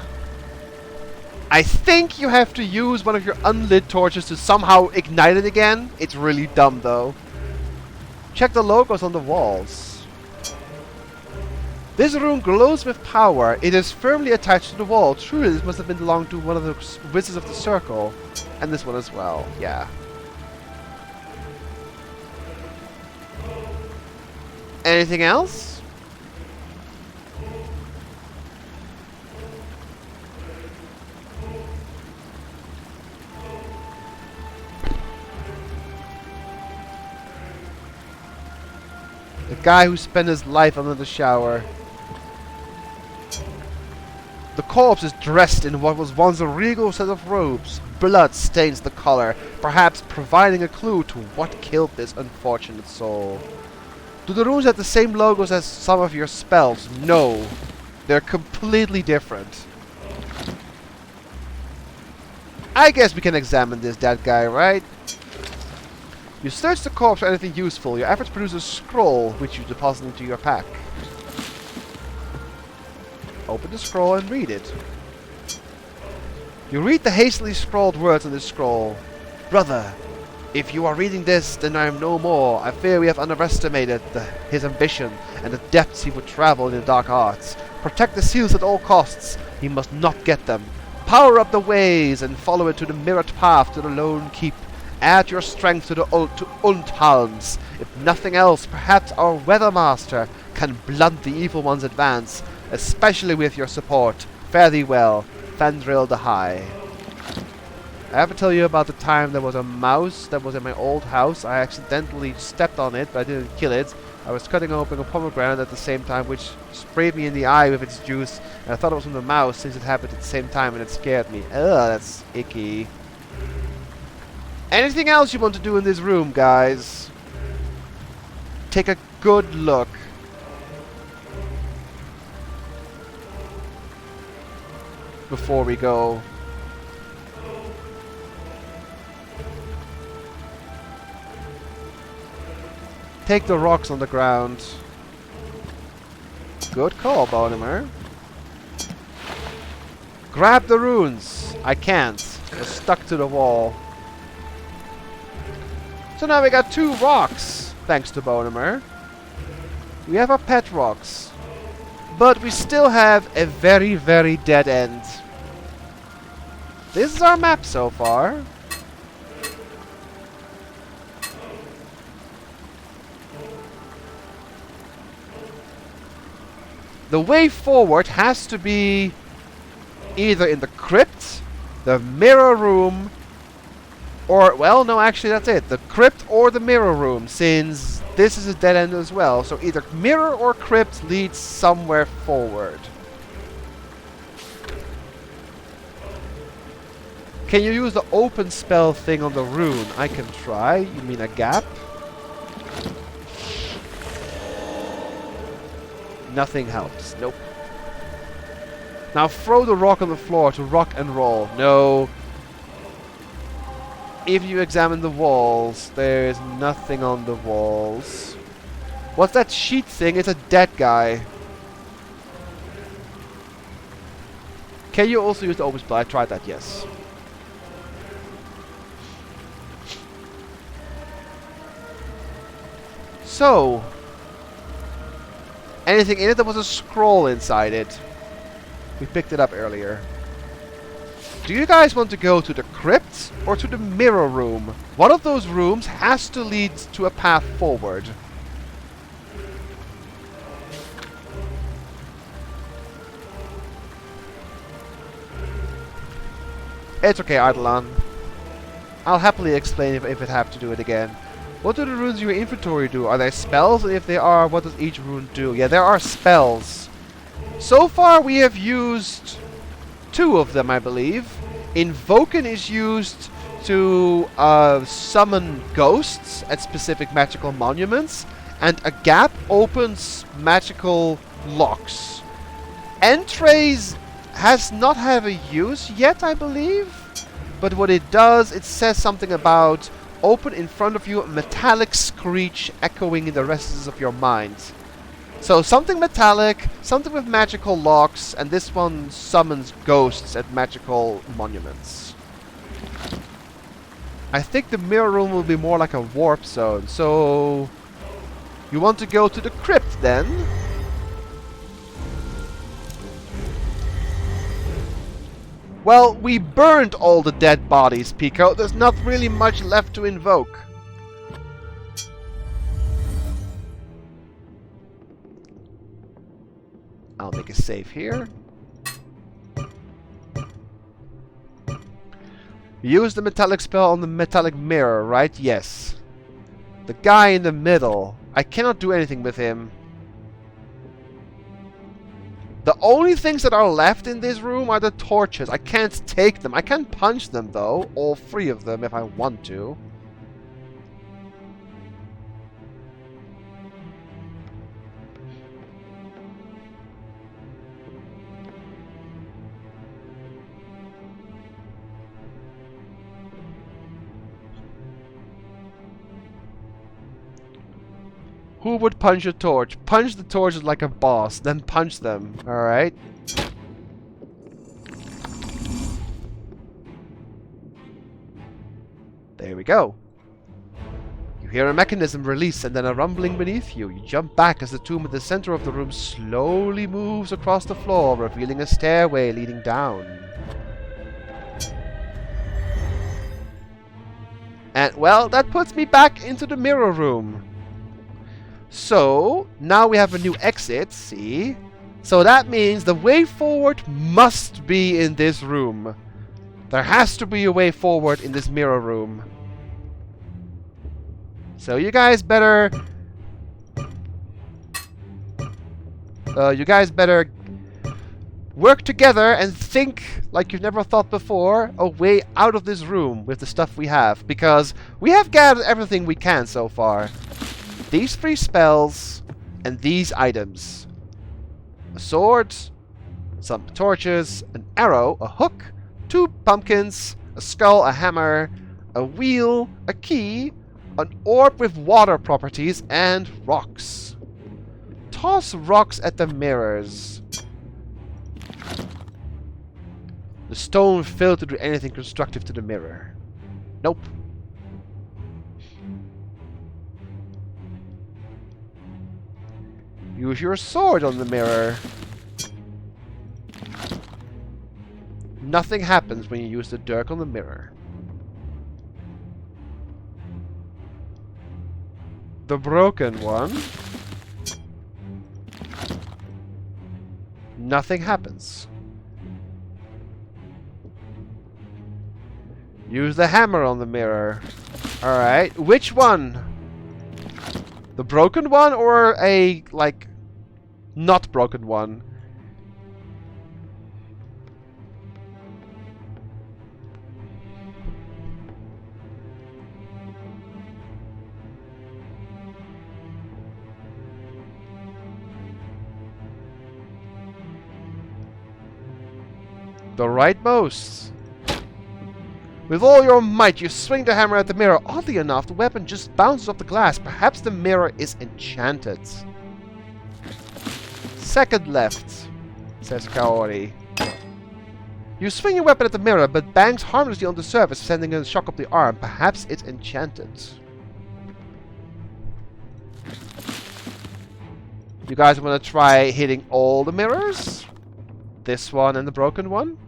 I think you have to use one of your unlit torches to somehow ignite it again. It's really dumb though. Check the logos on the walls. This room glows with power. It is firmly attached to the wall. Truly, this must have belonged to one of the wizards of the circle. And this one as well, yeah. Anything else? The guy who spent his life under the shower. The corpse is dressed in what was once a regal set of robes. Blood stains the color, perhaps providing a clue to what killed this unfortunate soul. Do the runes have the same logos as some of your spells? No. They're completely different. I guess we can examine this dead guy, right? You search the corpse for anything useful. Your efforts produce a scroll, which you deposit into your pack. Open the scroll and read it. You read the hastily scrawled words on this scroll. Brother, if you are reading this, then I am no more. I fear we have underestimated his ambition and the depths he would travel in the dark arts. Protect the seals at all costs. He must not get them. Power up the ways and follow it to the mirrored path to the lone keep. Add your strength to the Unthalms. If nothing else, perhaps our Weathermaster can blunt the evil one's advance, especially with your support. Fare thee well, Fandril the High. I have to tell you about the time there was a mouse that was in my old house. I accidentally stepped on it, but I didn't kill it. I was cutting open a pomegranate at the same time, which sprayed me in the eye with its juice. And I thought it was from the mouse since it happened at the same time and it scared me. Ugh, that's icky. Anything else you want to do in this room, guys? Take a good look. Before we go. Take the rocks on the ground. Good call, Bonimer. Grab the runes. I can't. They're stuck to the wall. So now we got 2 rocks, thanks to Bonimer. We have our pet rocks. But we still have a very, very dead end. This is our map so far. The way forward has to be either in the crypt, the mirror room, or, well, no, actually that's it. The crypt or the mirror room, since this is a dead end as well. So either mirror or crypt leads somewhere forward. Can you use the open spell thing on the rune? I can try. You mean a gap? Nothing helps. Nope. Now throw the rock on the floor to rock and roll. No. If you examine the walls, there is nothing on the walls. What's that sheet thing? It's a dead guy. Can you also use the open spell? I tried that, yes. So, anything in it? There was a scroll inside it. We picked it up earlier. Do you guys want to go to the crypt or to the mirror room? One of those rooms has to lead to a path forward. It's okay, Eidolon. I'll happily explain if it have to do it again. What do the runes in your inventory do? Are they spells? And if they are, what does each rune do? Yeah, there are spells. So far we have used 2 two of them, I believe. Invoking is used to summon ghosts at specific magical monuments, and a gap opens magical locks. Entrees has not have a use yet, I believe, but what it does, it says something about open in front of you, metallic screech echoing in the recesses of your mind. So something metallic, something with magical locks, and this one summons ghosts at magical monuments. I think the mirror room will be more like a warp zone, so you want to go to the crypt then? Well, we burned all the dead bodies, Pico. There's not really much left to invoke. I'll make a save here. Use the metallic spell on the metallic mirror, right? Yes. The guy in the middle. I cannot do anything with him. The only things that are left in this room are the torches. I can't take them. I can punch them, though. All three of them, if I want to. Who would punch a torch? Punch the torches like a boss, then punch them. Alright. There we go. You hear a mechanism release and then a rumbling beneath you. You jump back as the tomb at the center of the room slowly moves across the floor, revealing a stairway leading down. And, well, that puts me back into the mirror room. So, now we have a new exit, see? So that means the way forward must be in this room. There has to be a way forward in this mirror room. So you guys better... work together and think like you've never thought before a way out of this room with the stuff we have. Because we have gathered everything we can so far. These 3 spells and these items. A sword, some torches, an arrow, a hook, 2 pumpkins, a skull, a hammer, a wheel, a key, an orb with water properties, and rocks. Toss rocks at the mirrors. The stone failed to do anything constructive to the mirror. Nope. Use your sword on the mirror. Nothing happens when you use the dirk on the mirror. The broken one. Nothing happens. Use the hammer on the mirror. Alright, which one? The broken one or a, like, not broken one? The rightmost. With all your might, you swing the hammer at the mirror. Oddly enough, the weapon just bounces off the glass. Perhaps the mirror is enchanted. Second left, says Kaori. You swing your weapon at the mirror, but bangs harmlessly on the surface, sending a shock up the arm. Perhaps it's enchanted. You guys want to try hitting all the mirrors? This one and the broken one?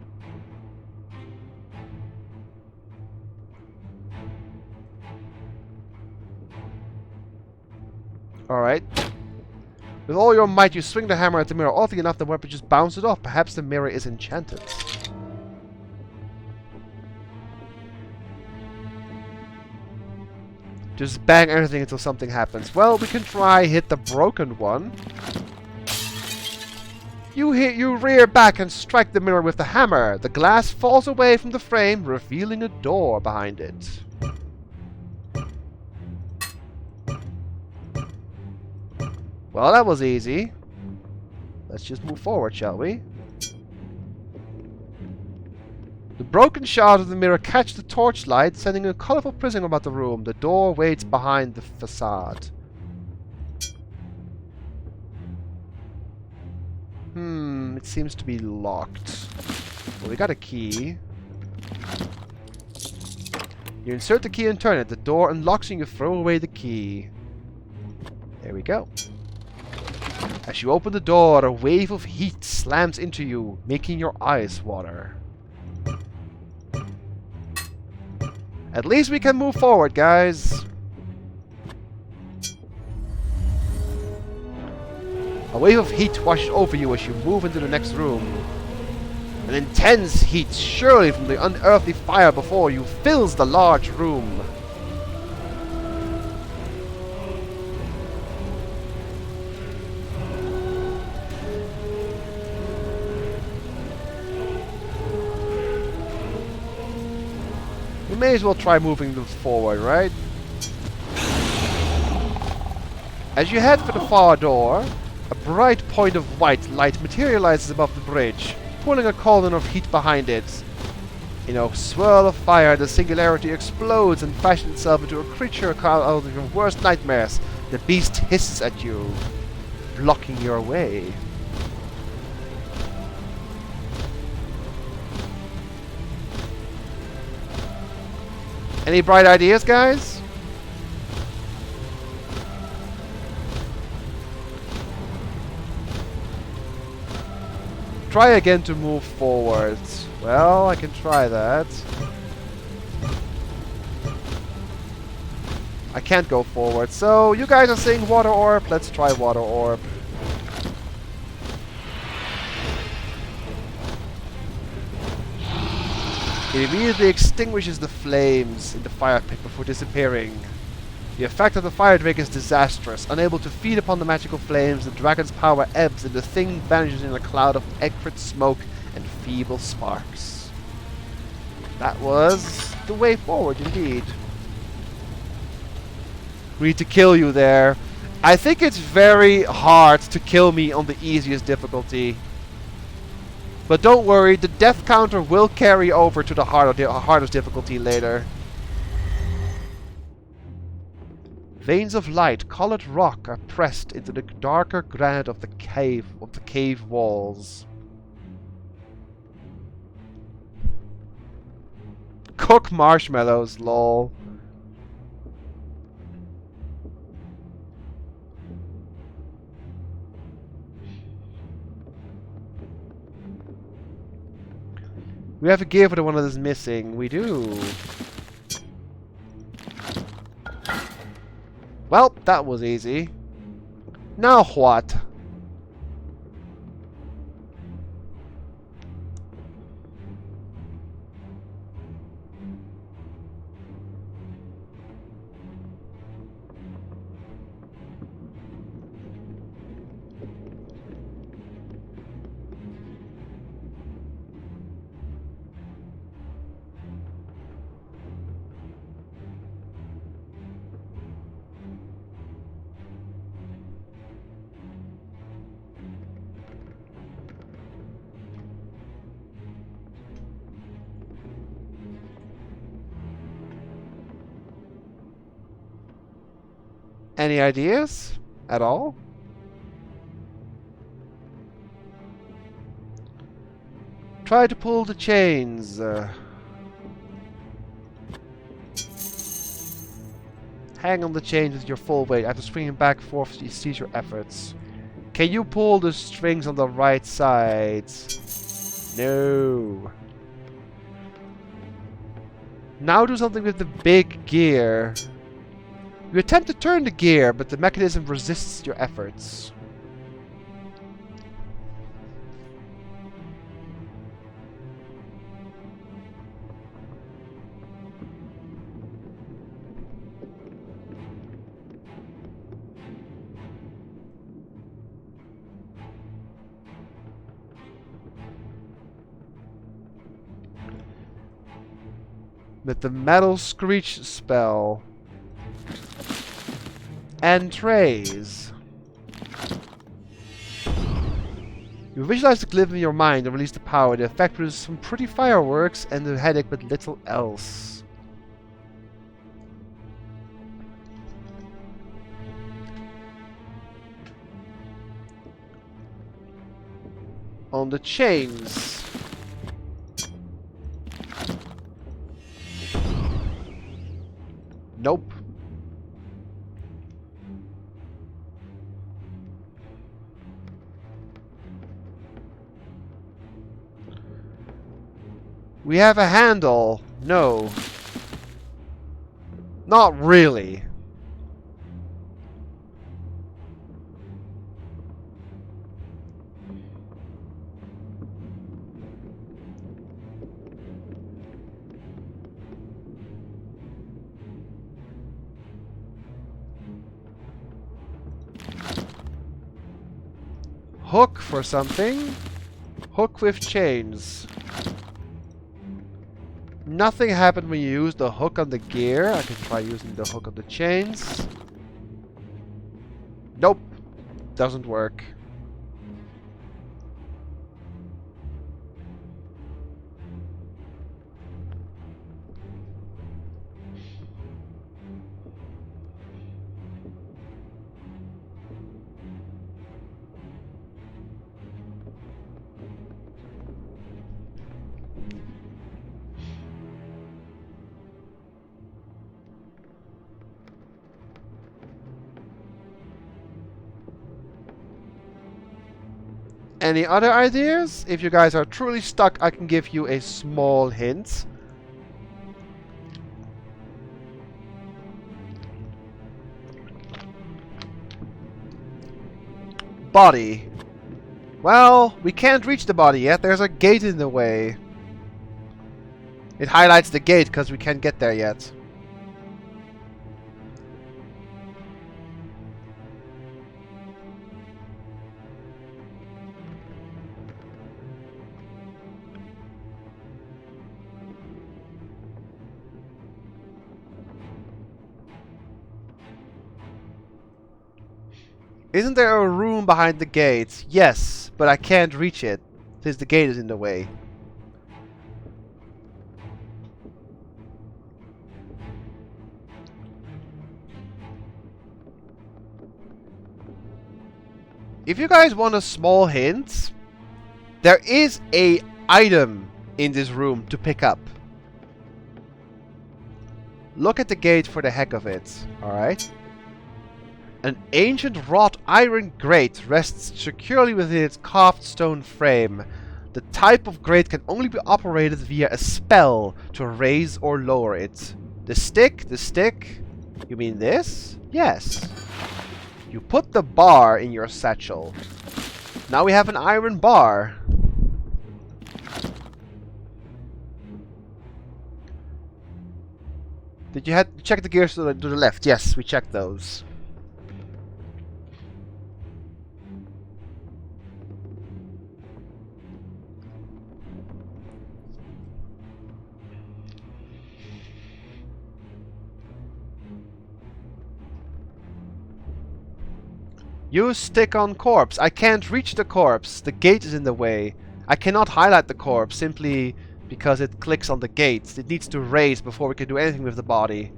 Alright. With all your might, you swing the hammer at the mirror. Oddly enough, the weapon just bounces off. Perhaps the mirror is enchanted. Just bang everything until something happens. Well, we can try hit the broken one. You rear back and strike the mirror with the hammer. The glass falls away from the frame, revealing a door behind it. Well, that was easy. Let's just move forward, shall we? The broken shards of the mirror catch the torchlight, sending a colorful prism about the room. The door waits behind the facade. It seems to be locked. Well, we got a key. You insert the key and turn it. The door unlocks and you throw away the key. There we go. As you open the door, a wave of heat slams into you, making your eyes water. At least we can move forward, guys. A wave of heat washes over you as you move into the next room. An intense heat, surely from the unearthly fire before you, fills the large room. We may as well try moving them forward, right? As you head for the far door, a bright point of white light materializes above the bridge, pulling a cauldron of heat behind it. In a swirl of fire, the singularity explodes and fashions itself into a creature out of your worst nightmares. The beast hisses at you, blocking your way. Any bright ideas, guys? Try again to move forward. Well, I can try that. I can't go forward. So, you guys are saying water orb. Let's try water orb. It immediately extinguishes the flames in the fire pit before disappearing. The effect of the fire drake is disastrous. Unable to feed upon the magical flames, the dragon's power ebbs and the thing vanishes in a cloud of acrid smoke and feeble sparks. That was the way forward, indeed. We need to kill you there. I think it's very hard to kill me on the easiest difficulty. But don't worry, the death counter will carry over to the hardest difficulty later. Veins of light, colored rock, are pressed into the darker granite of the cave walls. Cook marshmallows, lol. We have a gear for the one that is missing. We do. Well, that was easy. Now what? Any ideas at all? Try to pull the chains. Hang on the chains with your full weight. After swinging back and forth, you cease your efforts. Can you pull the strings on the right side? No. Now do something with the big gear. You attempt to turn the gear, but the mechanism resists your efforts. With the metal screech spell. And trays. You visualize the glyph in your mind and release the power. The effect produces some pretty fireworks and a headache but little else. On the chains. Nope. We have a handle. No. Not really. Hook for something. Hook with chains. Nothing happened when you used the hook on the gear. I can try using the hook on the chains. Nope. Doesn't work. Any other ideas? If you guys are truly stuck, I can give you a small hint. Body. Well, we can't reach the body yet. There's a gate in the way. It highlights the gate because we can't get there yet. Isn't there a room behind the gate? Yes, but I can't reach it since the gate is in the way. If you guys want a small hint, there is a item in this room to pick up. Look at the gate for the heck of it, alright? An ancient wrought iron grate rests securely within its carved stone frame. The type of grate can only be operated via a spell to raise or lower it. The stick? You mean this? Yes. You put the bar in your satchel. Now we have an iron bar. Did you check the gears to the left? Yes, we checked those. Use stick on corpse. I can't reach the corpse. The gate is in the way. I cannot highlight the corpse simply because it clicks on the gate. It needs to raise before we can do anything with the body.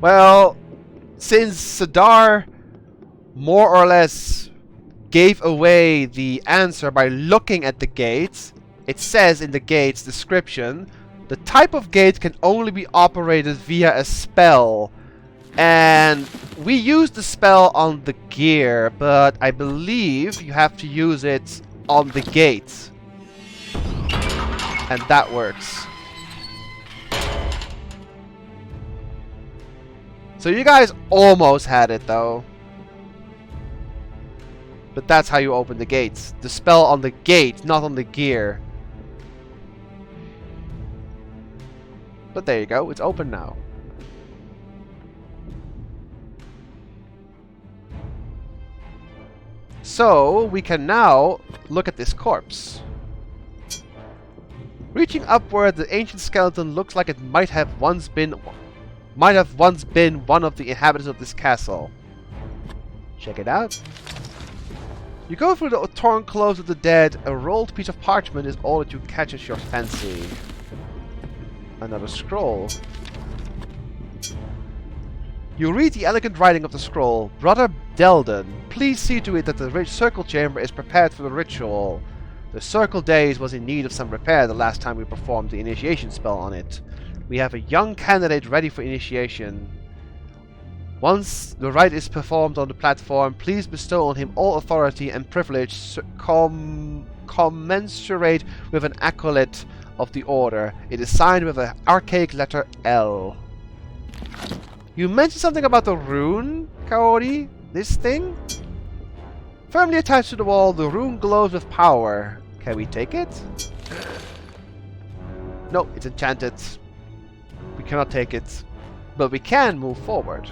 Well, since Sadar more or less gave away the answer by looking at the gate, it says in the gate's description, the type of gate can only be operated via a spell. And we used the spell on the gear, but I believe you have to use it on the gate. And that works. So you guys almost had it though. But that's how you open the gates. The spell on the gate, not on the gear. But there you go, it's open now. So, we can now look at this corpse. Reaching upward, the ancient skeleton looks like it might have once been one of the inhabitants of this castle. Check it out. You go through the torn clothes of the dead. A rolled piece of parchment is all that you catches your fancy. Another scroll. You read the elegant writing of the scroll. Brother Delden, please see to it that the rich circle chamber is prepared for the ritual. The circle days was in need of some repair the last time we performed the initiation spell on it. We have a young candidate ready for initiation. Once the rite is performed on the platform, please bestow on him all authority and privilege commensurate with an accolade of the order. It is signed with an archaic letter L. You mentioned something about the rune, Kaori? This thing? Firmly attached to the wall, the rune glows with power. Can we take it? No, it's enchanted. We cannot take it. But we can move forward.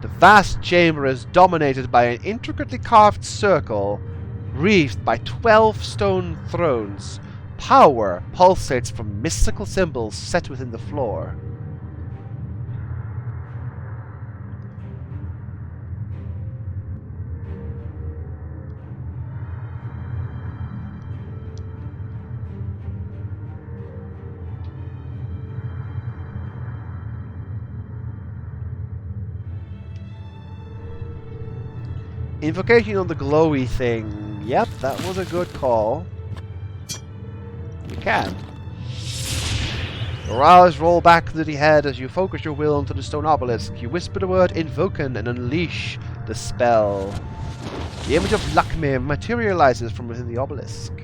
The vast chamber is dominated by an intricately carved circle, wreathed by 12 stone thrones. Power pulsates from mystical symbols set within the floor. Invocation on the glowy thing. Yep, that was a good call. You can. Your eyes roll back to the head as you focus your will onto the stone obelisk. You whisper the word Invoken and unleash the spell. The image of Lakmir materializes from within the obelisk.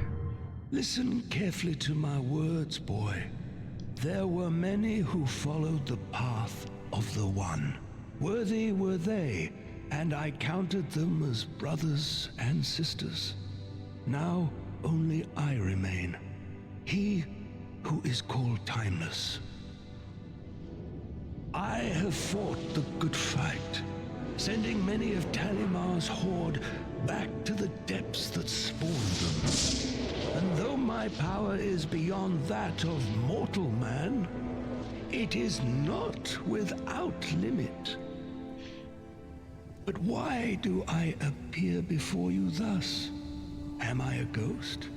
Listen carefully to my words, boy. There were many who followed the path of the One. Worthy were they, and I counted them as brothers and sisters. Now only I remain, he who is called Timeless. I have fought the good fight, sending many of Talimar's horde back to the depths that spawned them. And though my power is beyond that of mortal man, it is not without limit. But why do I appear before you thus? Am I a ghost?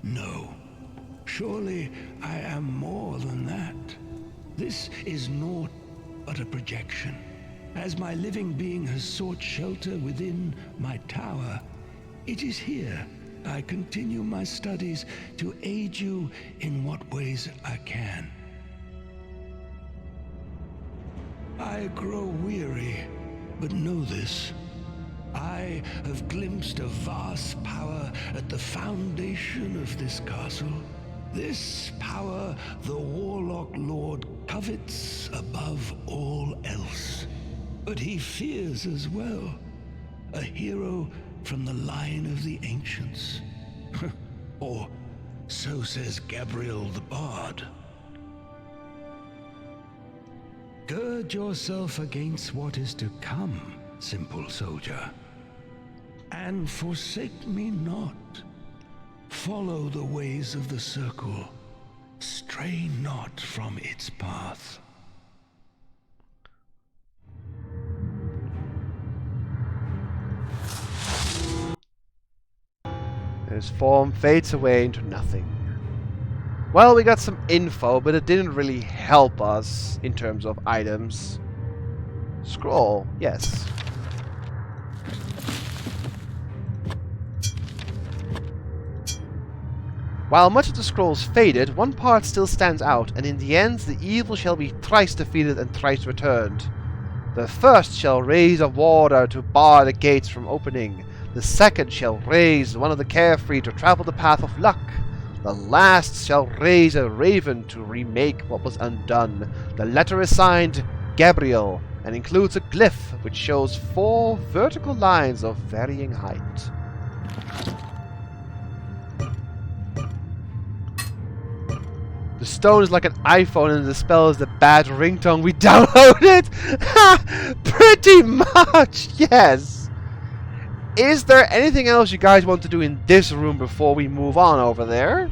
No. Surely I am more than that. This is naught but a projection. As my living being has sought shelter within my tower, it is here I continue my studies to aid you in what ways I can. I grow weary. But know this, I have glimpsed a vast power at the foundation of this castle. This power the Warlock Lord covets above all else. But he fears as well, a hero from the line of the ancients. Or so says Gabriel the Bard. Gird yourself against what is to come, simple soldier, and forsake me not. Follow the ways of the circle. Stray not from its path. His form fades away into nothing. Well, we got some info, but it didn't really help us in terms of items. Scroll, yes. While much of the scrolls faded, one part still stands out, and in the end the evil shall be thrice defeated and thrice returned. The first shall raise a warder to bar the gates from opening. The second shall raise one of the carefree to travel the path of luck. The last shall raise a raven to remake what was undone. The letter is signed Gabriel, and includes a glyph which shows 4 vertical lines of varying height. The stone is like an iPhone and the spell is the bad ringtone we downloaded! Pretty much, yes! Is there anything else you guys want to do in this room before we move on over there?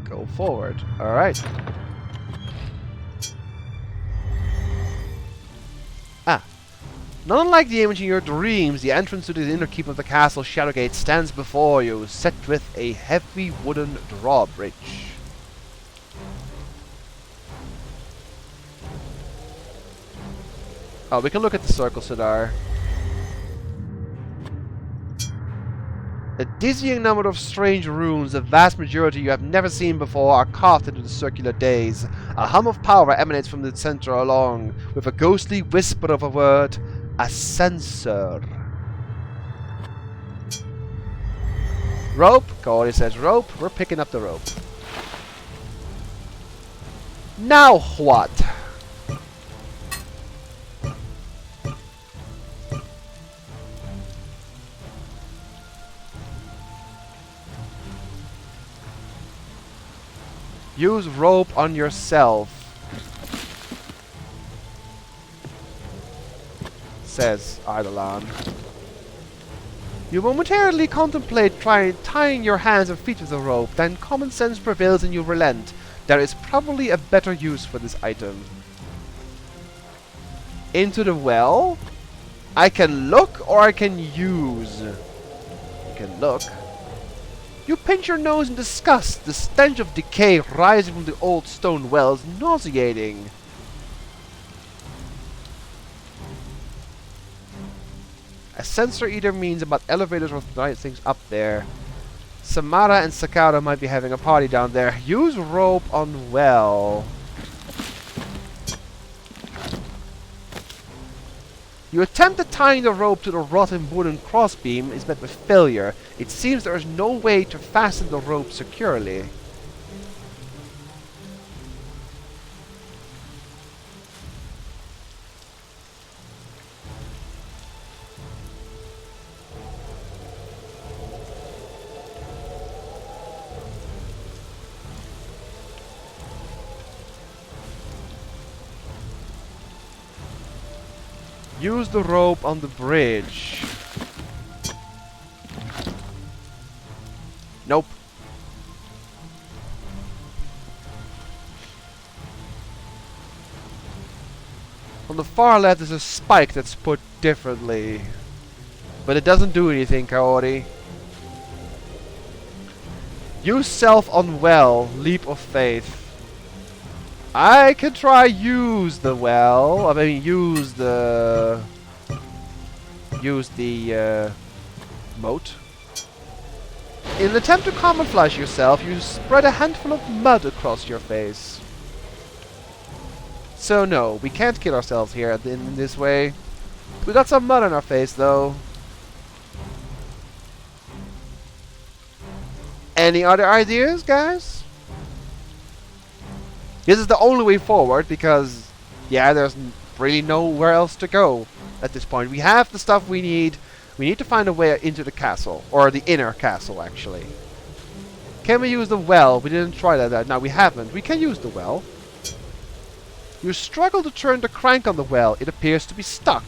Go forward. Alright. Not unlike the image in your dreams, the entrance to the inner keep of the castle Shadowgate stands before you, set with a heavy wooden drawbridge. Oh, we can look at the circle, Sidar. A dizzying number of strange runes, the vast majority you have never seen before, are carved into the circular days. A hum of power emanates from the center along, with a ghostly whisper of a word. A sensor. Rope. Cody says rope. We're picking up the rope. Now what? Use rope on yourself. Says Eidolon. You momentarily contemplate tying your hands and feet with the rope, then common sense prevails and you relent. There is probably a better use for this item. Into the well? I can look or I can use. You can look. You pinch your nose in disgust. The stench of decay rising from the old stone well is nauseating. A sensor either means about elevators or things up there. Samara and Sakata might be having a party down there. Use rope on well. You attempt at tying the rope to the rotten wooden crossbeam is met with failure. It seems there is no way to fasten the rope securely. Use the rope on the bridge. Nope. On the far left is a spike that's put differently. But it doesn't do anything, Kaori. Use self on well. Leap of faith. I can try use the well. I mean use the moat. In an attempt to camouflage yourself, you spread a handful of mud across your face. So no, we can't kill ourselves here in this way. We got some mud on our face though. Any other ideas, guys? This is the only way forward because, yeah, there's really nowhere else to go at this point. We have the stuff we need. We need to find a way into the castle, or the inner castle, actually. Can we use the well? We didn't try that. No, we haven't. We can use the well. You struggle to turn the crank on the well. It appears to be stuck.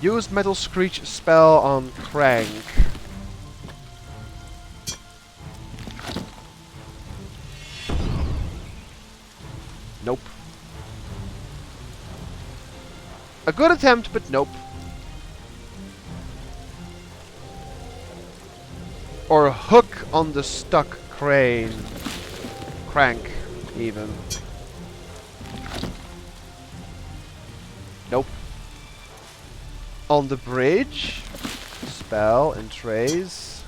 Use Metal Screech spell on Crank. Nope. A good attempt, but nope. Or hook on the stuck crane. Crank, even. Nope. on the bridge. Spell and trace.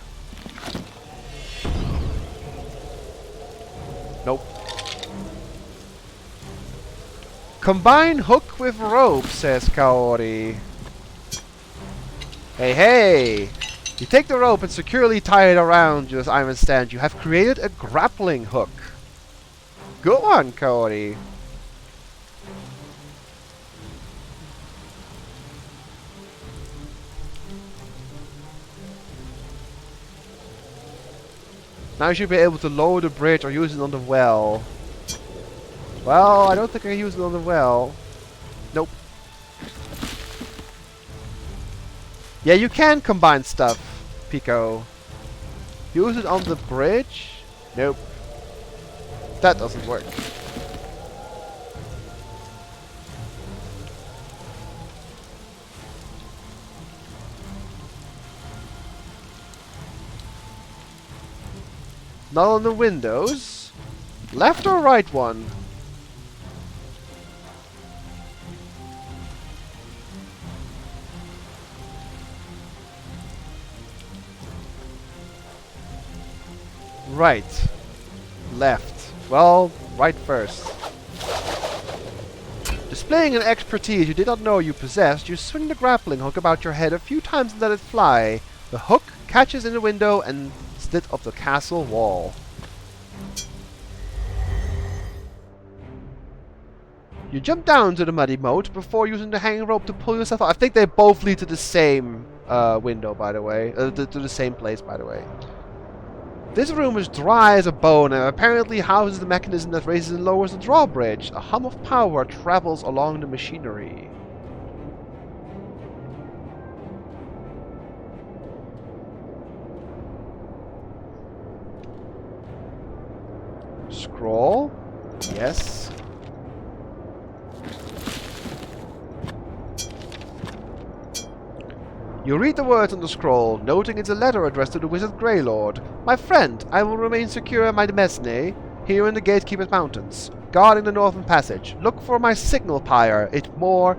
Nope. Combine hook with rope, says Kaori. Hey, hey! You take the rope and securely tie it around this iron stand. You have created a grappling hook. Good one, Kaori. Now you should be able to lower the bridge or use it on the well. Well, I don't think I can use it on the well. Nope. Yeah, you can combine stuff, Pico. Use it on the bridge? Nope. That doesn't work. Not on the windows. Left or right one? Right. Left. Well, right first. Displaying an expertise you did not know you possessed, you swing the grappling hook about your head a few times and let it fly. The hook catches in the window and slit of the castle wall. You jump down to the muddy moat before using the hanging rope to pull yourself out. I think they both lead to the same window, by the way. To the same place, by the way. This room is dry as a bone and apparently houses the mechanism that raises and lowers the drawbridge. A hum of power travels along the machinery. Scroll? Yes. You read the words on the scroll, noting it's a letter addressed to the Wizard Greylord. My friend, I will remain secure in my Demesne, here in the Gatekeeper's Mountains, guarding the Northern Passage. Look for my signal pyre, if more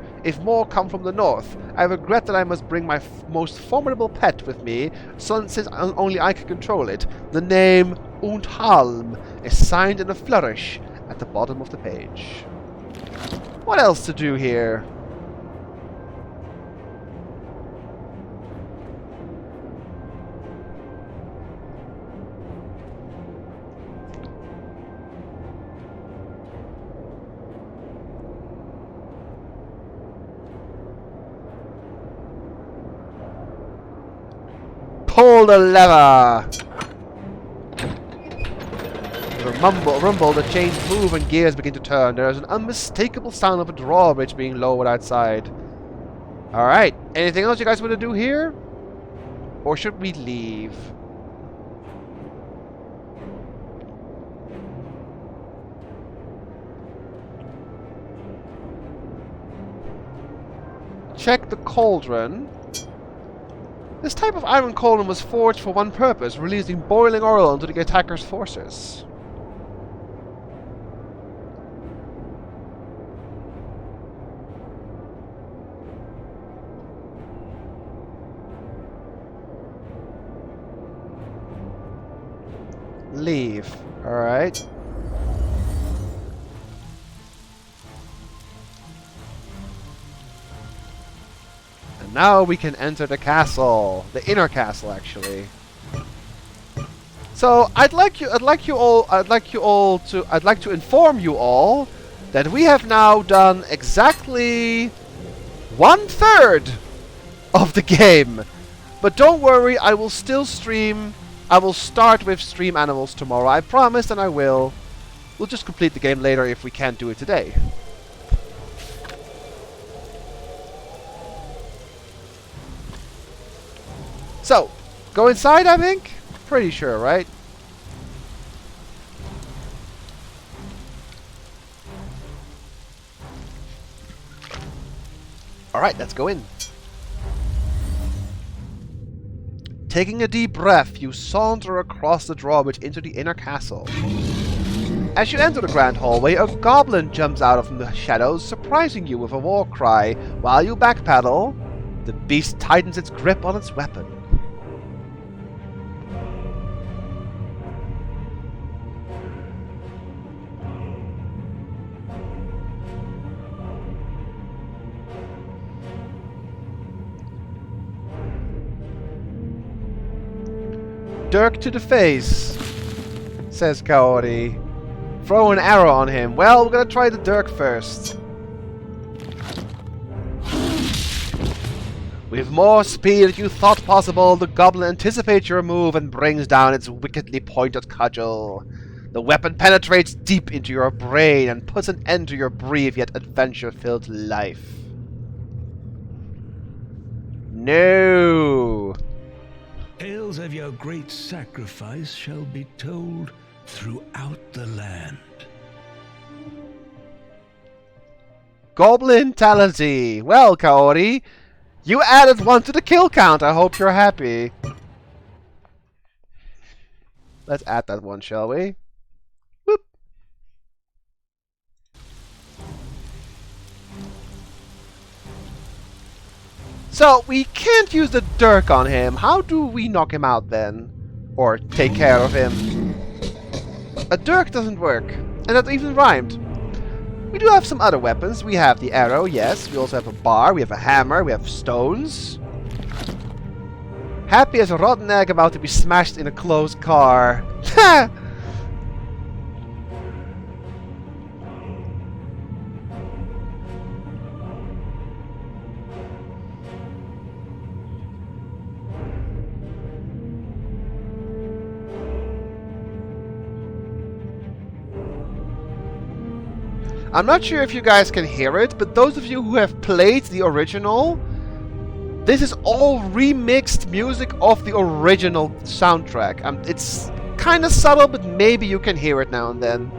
come from the north. I regret that I must bring my most formidable pet with me, since only I can control it. The name Undhalm is signed in a flourish at the bottom of the page. What else to do here? Pull the lever! With a rumble, the chains move and gears begin to turn. There is an unmistakable sound of a drawbridge being lowered outside. Alright, anything else you guys want to do here? Or should we leave? Check the cauldron. This type of iron cauldron was forged for one purpose, releasing boiling oil onto the attacker's forces. Leave. Alright. Now we can enter the castle, the inner castle, actually. So I'd like to inform you all that we have now done exactly 1/3 of the game. But don't worry, I will still stream. I will start with Stream Animals tomorrow. I promise, and I will. We'll just complete the game later if we can't do it today. So, go inside, I think? Pretty sure, right? Alright, let's go in. Taking a deep breath, you saunter across the drawbridge into the inner castle. As you enter the grand hallway, a goblin jumps out of the shadows, surprising you with a war cry. While you backpedal, The beast tightens its grip on its weapon. Dirk to the face, says Kaori. Throw an arrow on him. Well, we're gonna try the Dirk first. With more speed than you thought possible, the goblin anticipates your move and brings down its wickedly pointed cudgel. The weapon penetrates deep into your brain and puts an end to your brief yet adventure-filled life. No! Tales of your great sacrifice shall be told throughout the land. Goblin-tality! Well, Kaori, you added one to the kill count. I hope you're happy. Let's add that one, shall we? Whoop. So, we can't use the Dirk on him. How do we knock him out then? Or take care of him? A Dirk doesn't work. And that even rhymed. We do have some other weapons. We have the arrow, yes. We also have a bar, we have a hammer, we have stones. Happy as a rotten egg about to be smashed in a closed car. Ha! I'm not sure if you guys can hear it, but those of you who have played the original, this is all remixed music of the original soundtrack. It's kind of subtle, but maybe you can hear it now and then.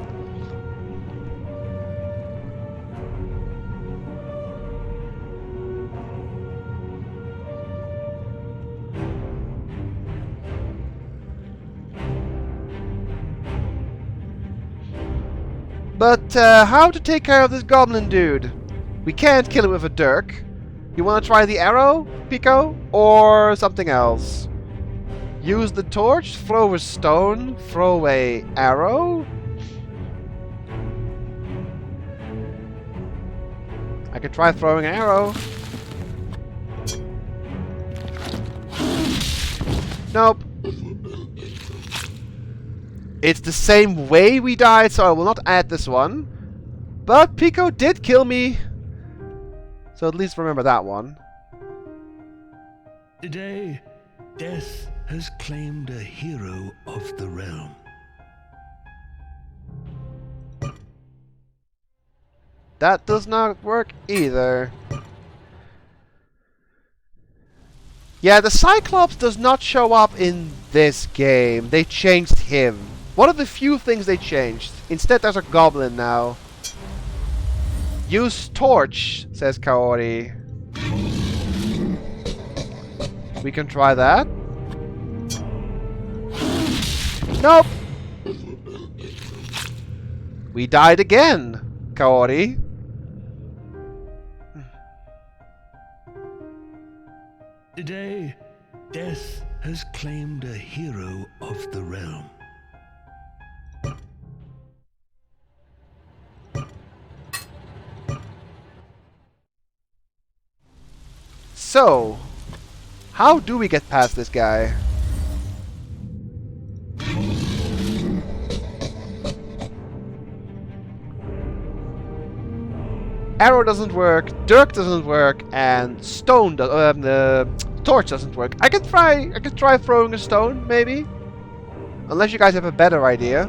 But how to take care of this goblin dude? We can't kill him with a dirk. You want to try the arrow, Pico? Or something else? Use the torch, throw a stone, throw a arrow? I could try throwing an arrow. Nope. It's the same way we died, so I will not add this one. But Pico did kill me. So at least remember that one. Today, death has claimed a hero of the realm. That does not work either. Yeah, the Cyclops does not show up in this game. They changed him. One of the few things they changed. Instead, there's a goblin now. Use torch, says Kaori. We can try that. Nope. We died again, Kaori. Today, death has claimed a hero of the realm. So, how do we get past this guy? Arrow doesn't work, dirk doesn't work, and stone the torch doesn't work. I could try throwing a stone, maybe. Unless you guys have a better idea.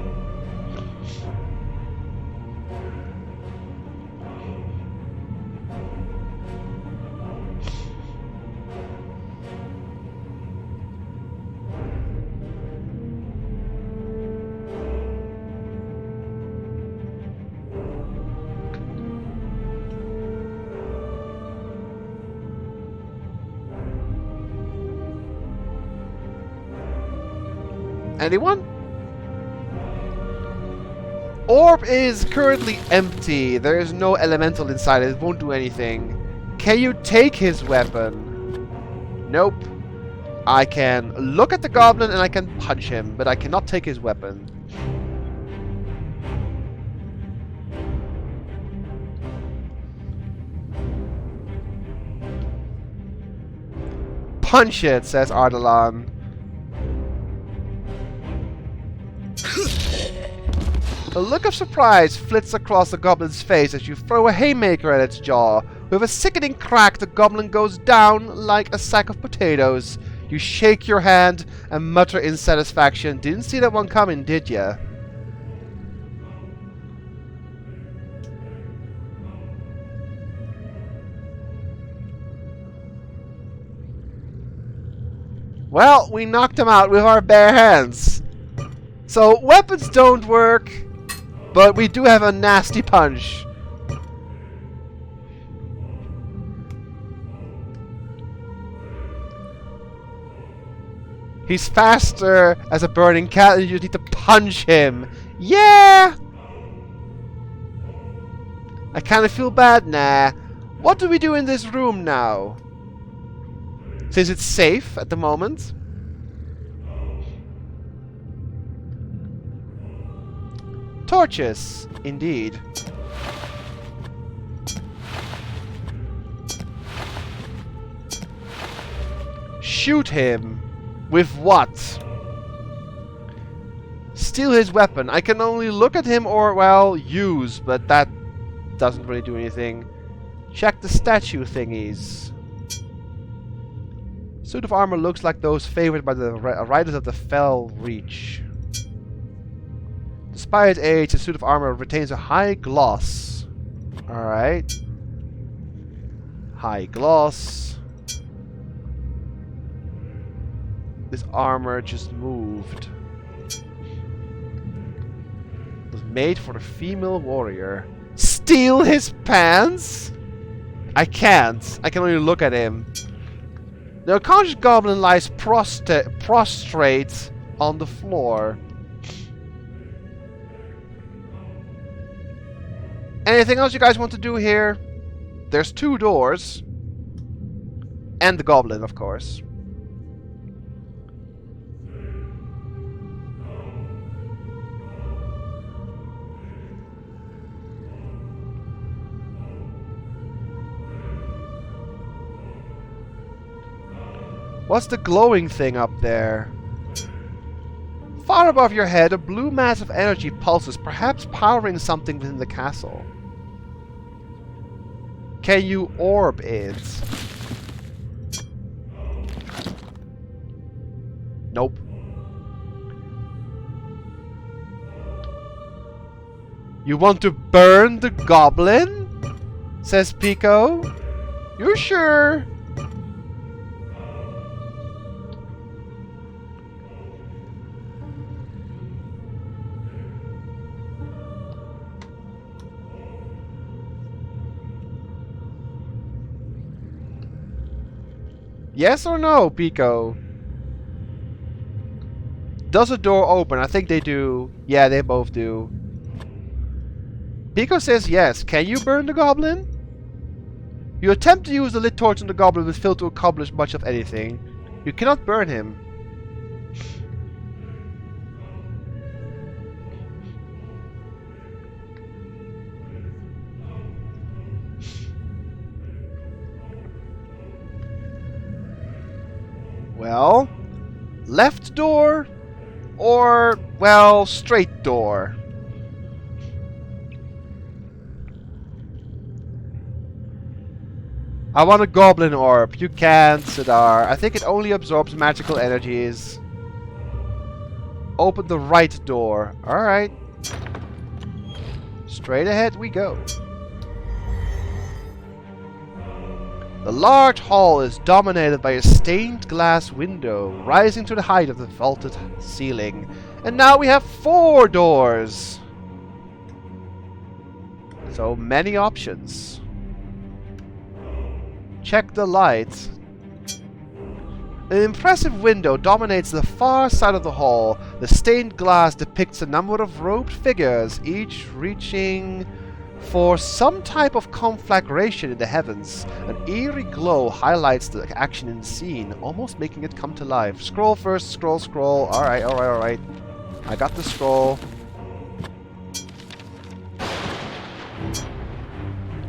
Anyone? Orb is currently empty. There is no elemental inside it. It won't do anything. Can you take his weapon? Nope. I can look at the goblin and I can punch him, but I cannot take his weapon. Punch it, says Ardalan. A look of surprise flits across the goblin's face as you throw a haymaker at its jaw. With a sickening crack, the goblin goes down like a sack of potatoes. You shake your hand and mutter in satisfaction. Didn't see that one coming, did ya? Well, we knocked him out with our bare hands. So, weapons don't work, but we do have a nasty punch. He's faster as a burning cat and you just need to punch him. Yeah! I kind of feel bad now. What do we do in this room now? Since it's safe at the moment. Torches, indeed. Shoot him. With what? Steal his weapon. I can only look at him or, well, use, but that doesn't really do anything. Check the statue thingies. Suit of armor looks like those favored by the riders of the Fell Reach. Despite its age, the suit of armor retains a high gloss. Alright. High gloss. This armor just moved. It was made for the female warrior. Steal his pants? I can't. I can only look at him. The unconscious goblin lies prostrate on the floor. Anything else you guys want to do here? There's 2 doors. And the goblin, of course. What's the glowing thing up there? Far above your head, a blue mass of energy pulses, perhaps powering something within the castle. Can you orb it? Nope. You want to burn the goblin? Says Pico. You sure? Yes or no, Pico? Does a door open? I think they do. Yeah, they both do. Pico says yes. Can you burn the goblin? You attempt to use the lit torch on the goblin with fail to accomplish much of anything. You cannot burn him. Well, left door or, well, straight door. I want a goblin orb. You can't, Sidar. I think it only absorbs magical energies. Open the right door. Alright. Straight ahead we go. The large hall is dominated by a stained glass window rising to the height of the vaulted ceiling. And now we have 4 doors. So many options. Check the light. An impressive window dominates the far side of the hall. The stained glass depicts a number of robed figures, each reaching For some type of conflagration in the heavens, an eerie glow highlights the action in the scene, almost making it come to life. Scroll first, scroll, scroll. Alright, alright, alright. I got the scroll.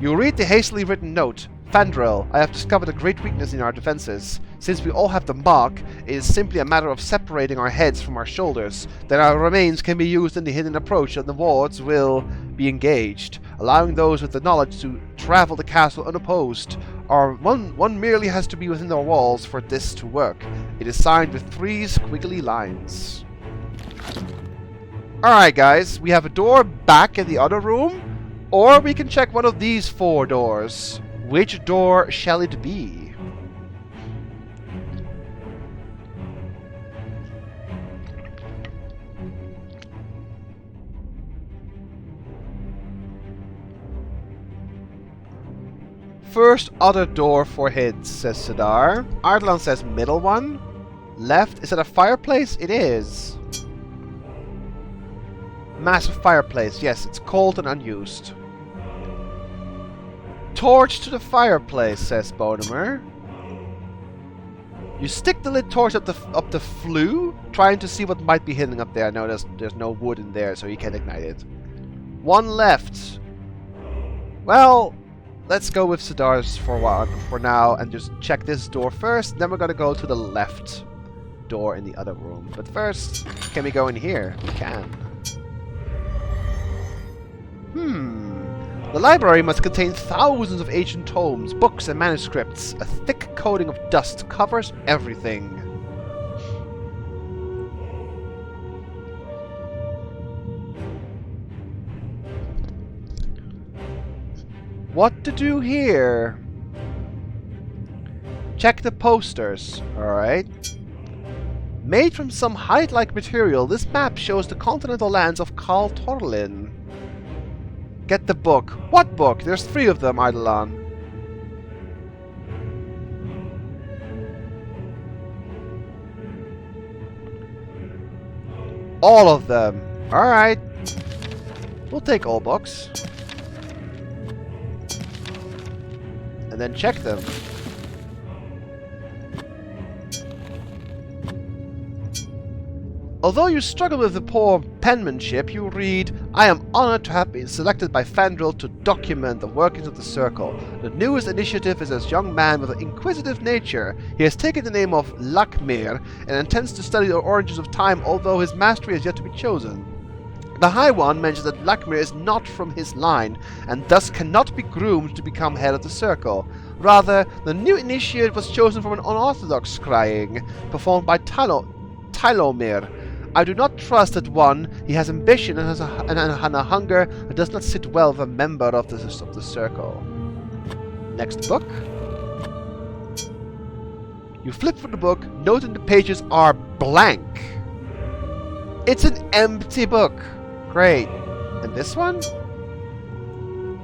You read the hastily written note. Fandrel, I have discovered a great weakness in our defenses. Since we all have the mark, it is simply a matter of separating our heads from our shoulders. Then our remains can be used in the hidden approach and the wards will be engaged, allowing those with the knowledge to travel the castle unopposed. One merely has to be within the walls for this to work. It is signed with 3 squiggly lines. Alright guys, we have a door back in the other room, or we can check one of these 4 doors. Which door shall it be? First other door for hints, says Sidar. Ardalan says middle one. Left, is it a fireplace? It is. Massive fireplace, yes, it's cold and unused. Torch to the fireplace, says Bonemer. You stick the lit torch up the flue, trying to see what might be hidden up there. No, there's no wood in there, so you can't ignite it. 1 left. Well, let's go with Sidar's for now and just check this door first. Then we're gonna go to the left door in the other room. But first, can we go in here? We can. The library must contain thousands of ancient tomes, books, and manuscripts. A thick coating of dust covers everything. What to do here? Check the posters. Alright. Made from some hide-like material, this map shows the continental lands of Kal Torlin. Get the book. What book? There's 3 of them, Ardalan. All of them. Alright. We'll take all books. And then check them. Although you struggle with the poor penmanship, you read, I am honored to have been selected by Fandrel to document the workings of the Circle. The newest initiative is a young man with an inquisitive nature. He has taken the name of Lakmir and intends to study the origins of time, although his mastery is yet to be chosen. The High One mentions that Lakmir is not from his line, and thus cannot be groomed to become head of the Circle. Rather, the new initiate was chosen from an unorthodox scrying, performed by Tylomir. I do not trust that one. He has ambition and a hunger that does not sit well with a member of the Circle. Next book. You flip through the book, noting the pages are blank. It's an empty book. Great. And this one?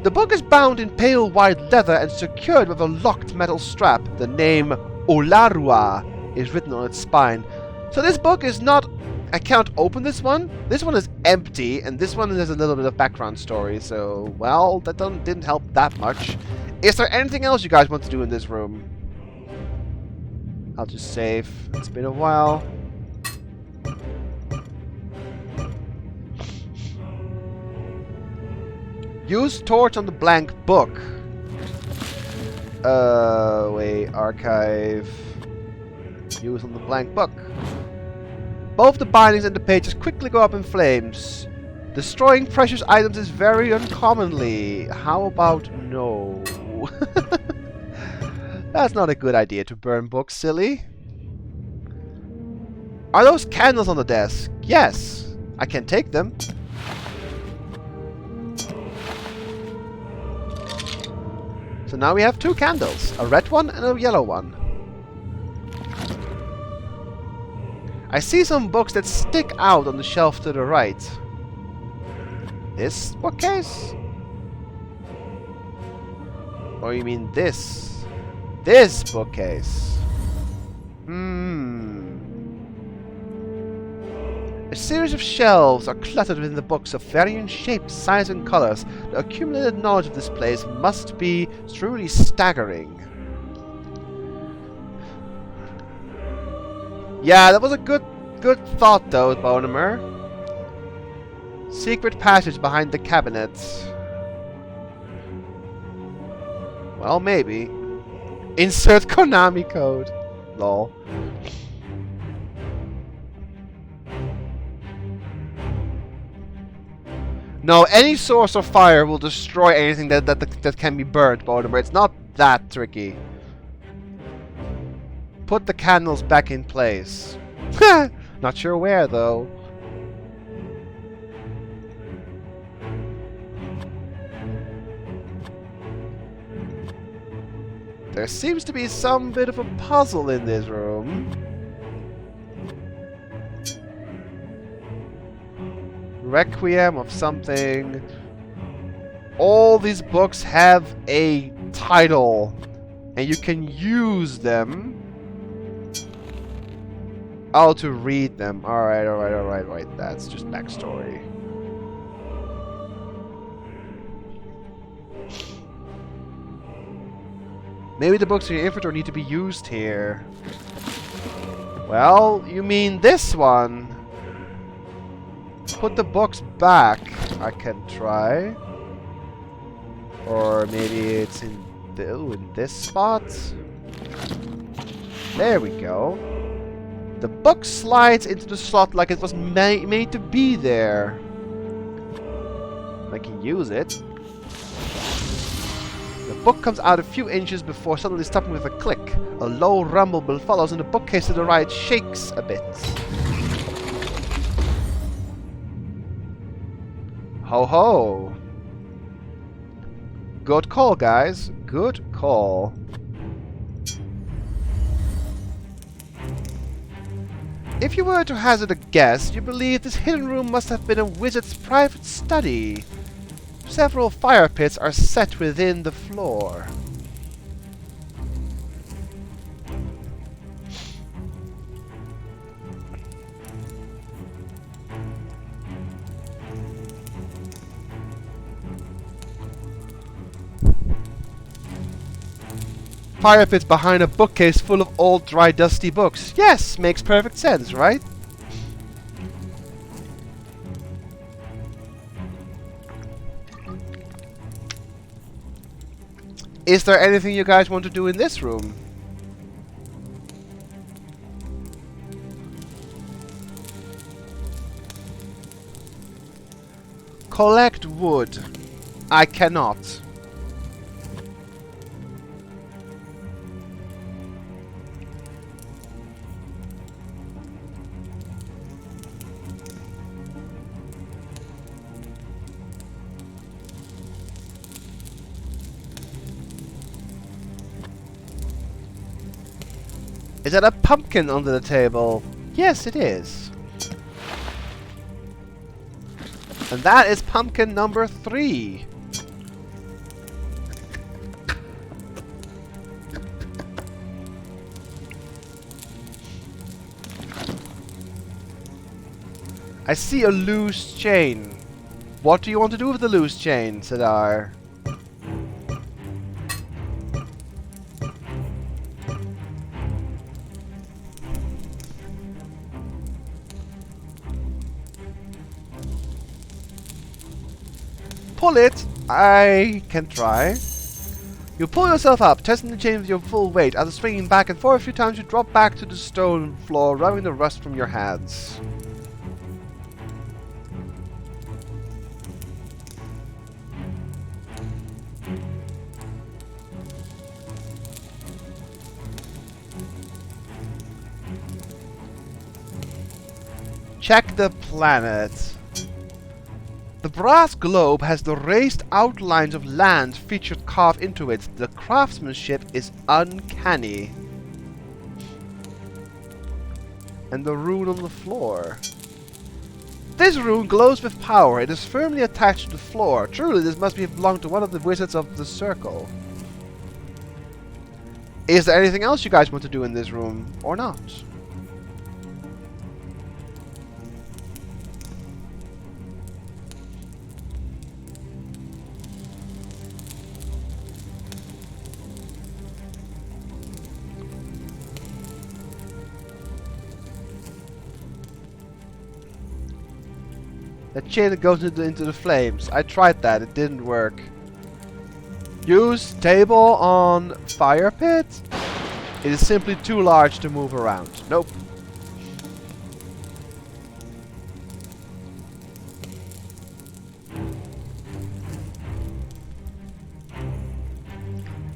The book is bound in pale white leather and secured with a locked metal strap. The name Olarua is written on its spine. So this book is not... I can't open this one. This one is empty, and this one has a little bit of background story, so, well, that didn't help that much. Is there anything else you guys want to do in this room? I'll just save. It's been a while. Use torch on the blank book. Wait, archive. Use on the blank book. Both the bindings and the pages quickly go up in flames. Destroying precious items is very uncommonly. How about no? That's not a good idea to burn books, silly. Are those candles on the desk? Yes. I can take them. So now we have 2 candles. A red one and a yellow one. I see some books that stick out on the shelf to the right. This bookcase? Or you mean this? This bookcase? A series of shelves are cluttered with the books of varying shapes, sizes, and colors. The accumulated knowledge of this place must be truly staggering. Yeah, that was a good thought, though, Bonemer. Secret passage behind the cabinets. Well, maybe. Insert Konami code. Lol. No, any source of fire will destroy anything that can be burned, Bonemer. It's not that tricky. Put the candles back in place. Not sure where, though. There seems to be some bit of a puzzle in this room. Requiem of something. All these books have a title, and you can use them. Oh, to read them. Alright. That's just backstory. Maybe the books in your inventory need to be used here. Well, you mean this one? Put the books back. I can try. Or maybe it's in this spot. There we go. The book slides into the slot like it was made to be there. I can use it. The book comes out a few inches before suddenly stopping with a click. A low rumble follows and the bookcase to the right shakes a bit. Ho ho! Good call, guys. Good call. If you were to hazard a guess, you believe this hidden room must have been a wizard's private study. Several fire pits are set within the floor. Fire pits behind a bookcase full of old, dry, dusty books. Yes, makes perfect sense, right? Is there anything you guys want to do in this room? Collect wood. I cannot. Is that a pumpkin under the table? Yes, it is. And that is pumpkin number 3. I see a loose chain. What do you want to do with the loose chain, Sidar? Pull it! I can try. You pull yourself up, testing the chain with your full weight. After swinging back and forth a few times, you drop back to the stone floor, rubbing the rust from your hands. Check the planet. The brass globe has the raised outlines of land featured carved into it. The craftsmanship is uncanny. And the rune on the floor. This rune glows with power. It is firmly attached to the floor. Truly, this must belong to one of the wizards of the circle. Is there anything else you guys want to do in this room, or not? That chain that goes into the flames. I tried that. It didn't work. Use table on fire pit. It is simply too large to move around. Nope.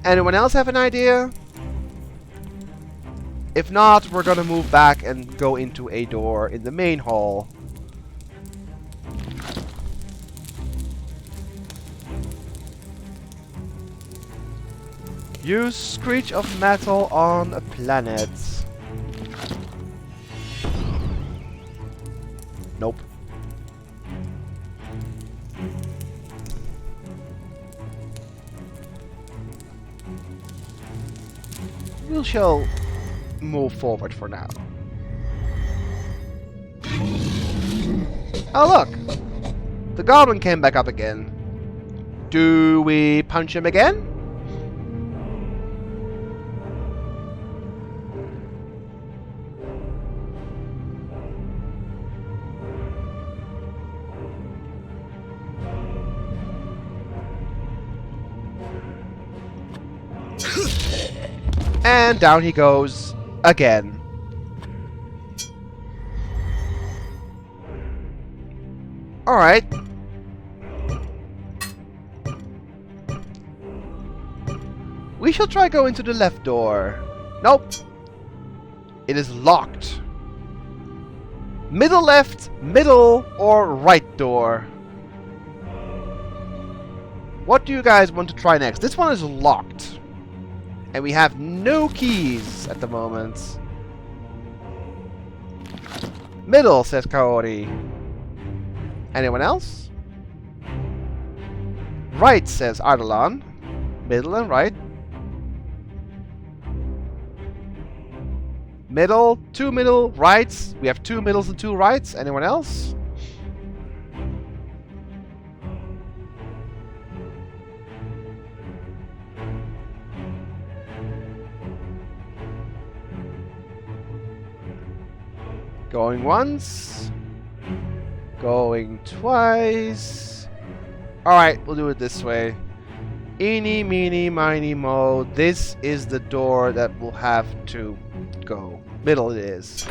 Anyone else have an idea? If not, we're gonna move back and go into a door in the main hall. Use Screech of Metal on a planet. Nope. We shall move forward for now. Oh look! The goblin came back up again. Do we punch him again? And down he goes again. Alright. We shall try go into the left door. Nope. It is locked. Middle left, middle, or right door. What do you guys want to try next? This one is locked. And we have no keys at the moment. Middle, says Kaori. Anyone else? Right, says Ardalan. Middle and right. Middle, two middle, rights. We have two middles and two rights. Anyone else? Going once. Going twice. Alright, we'll do it this way. Eeny, meeny, miny, mo. This is the door that will have to go. Middle it is.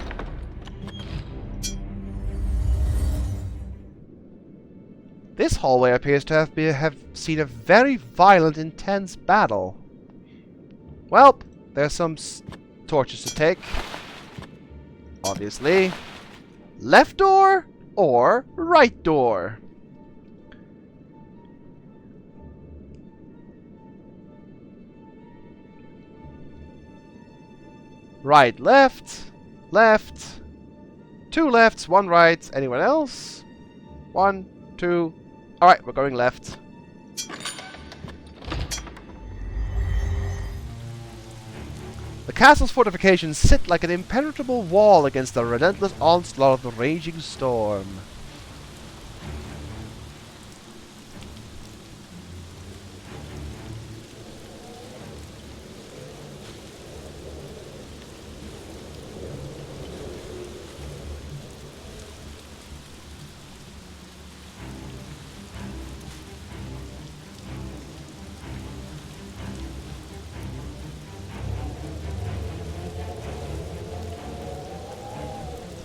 This hallway appears to have seen a very violent, intense battle. Well, there's some torches to take. Obviously. Left door or right door? Right, left, left, two lefts, one right. Anyone else? One, two. Alright, we're going left. The castle's fortifications sit like an impenetrable wall against the relentless onslaught of the raging storm.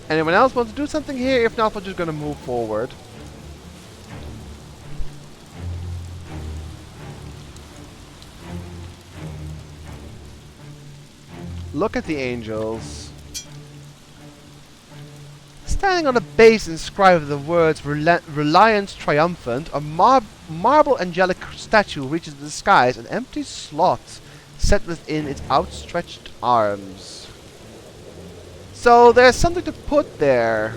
Anyone else want to do something here? If not, we're just going to move forward. Look at the angels. Standing on a base inscribed with the words Reliance Triumphant, a marble angelic statue reaches the skies, an empty slot set within its outstretched arms. So there's something to put there.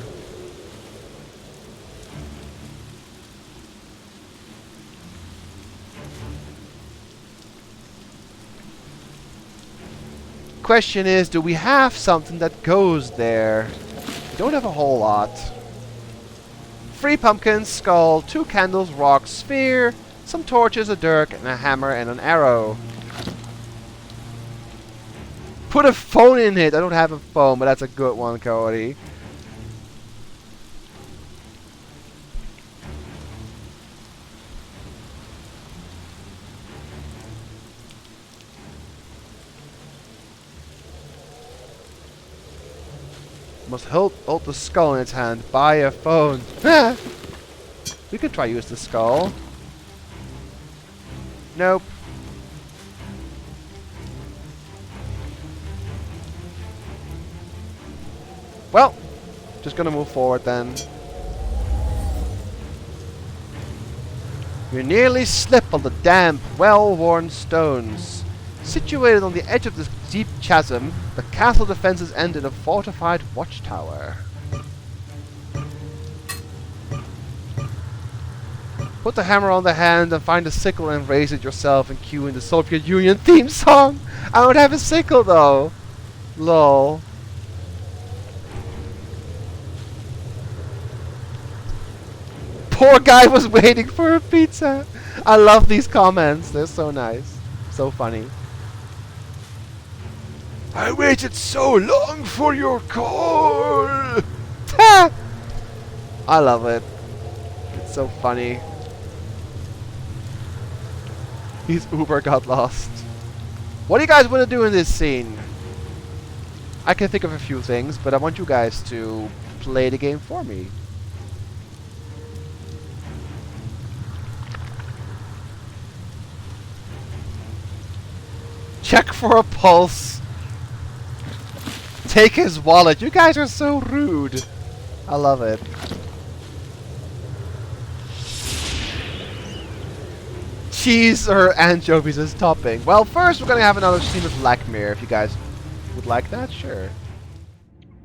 Question is, do we have something that goes there? We don't have a whole lot. 3 pumpkins, skull, 2 candles, rock, sphere, some torches, a dirk, and a hammer and an arrow. Put a phone in it! I don't have a phone, but that's a good one, Cody. Must hold the skull in its hand. Buy a phone. We could try use the skull. Nope. Well, just gonna move forward then. You nearly slip on the damp, well-worn stones. Situated on the edge of this deep chasm, the castle defenses end in a fortified watchtower. Put the hammer on the hand and find a sickle and raise it yourself and cue in the Soviet Union theme song. I don't have a sickle though. Lol. Poor guy was waiting for a pizza. I love these comments. They're so nice. So funny. I waited so long for your call. I love it. It's so funny. His Uber got lost. What do you guys want to do in this scene? I can think of a few things, but I want you guys to play the game for me. Check for a pulse. Take his wallet. You guys are so rude. I love it. Cheese or anchovies as topping. Well, first we're gonna have another scene of Black Mirror. If you guys would like that, sure.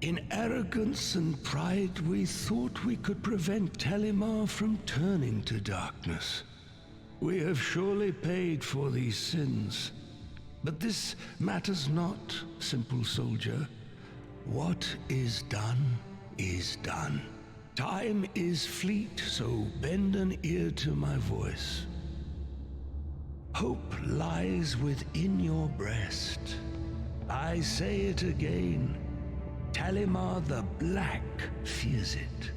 In arrogance and pride, we thought we could prevent Talimar from turning to darkness. We have surely paid for these sins. But this matters not, simple soldier. What is done is done. Time is fleet, so bend an ear to my voice. Hope lies within your breast. I say it again. Talimar the Black fears it.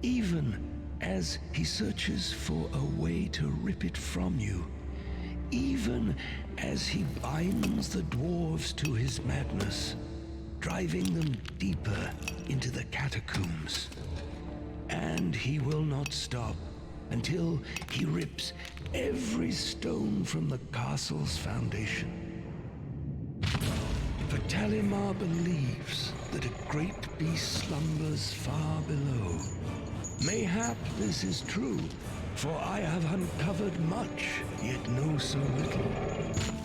Even as he searches for a way to rip it from you. Even as he binds the dwarves to his madness, driving them deeper into the catacombs. And he will not stop until he rips every stone from the castle's foundation. For Talimar believes that a great beast slumbers far below. Mayhap this is true, for I have uncovered much, yet know so little.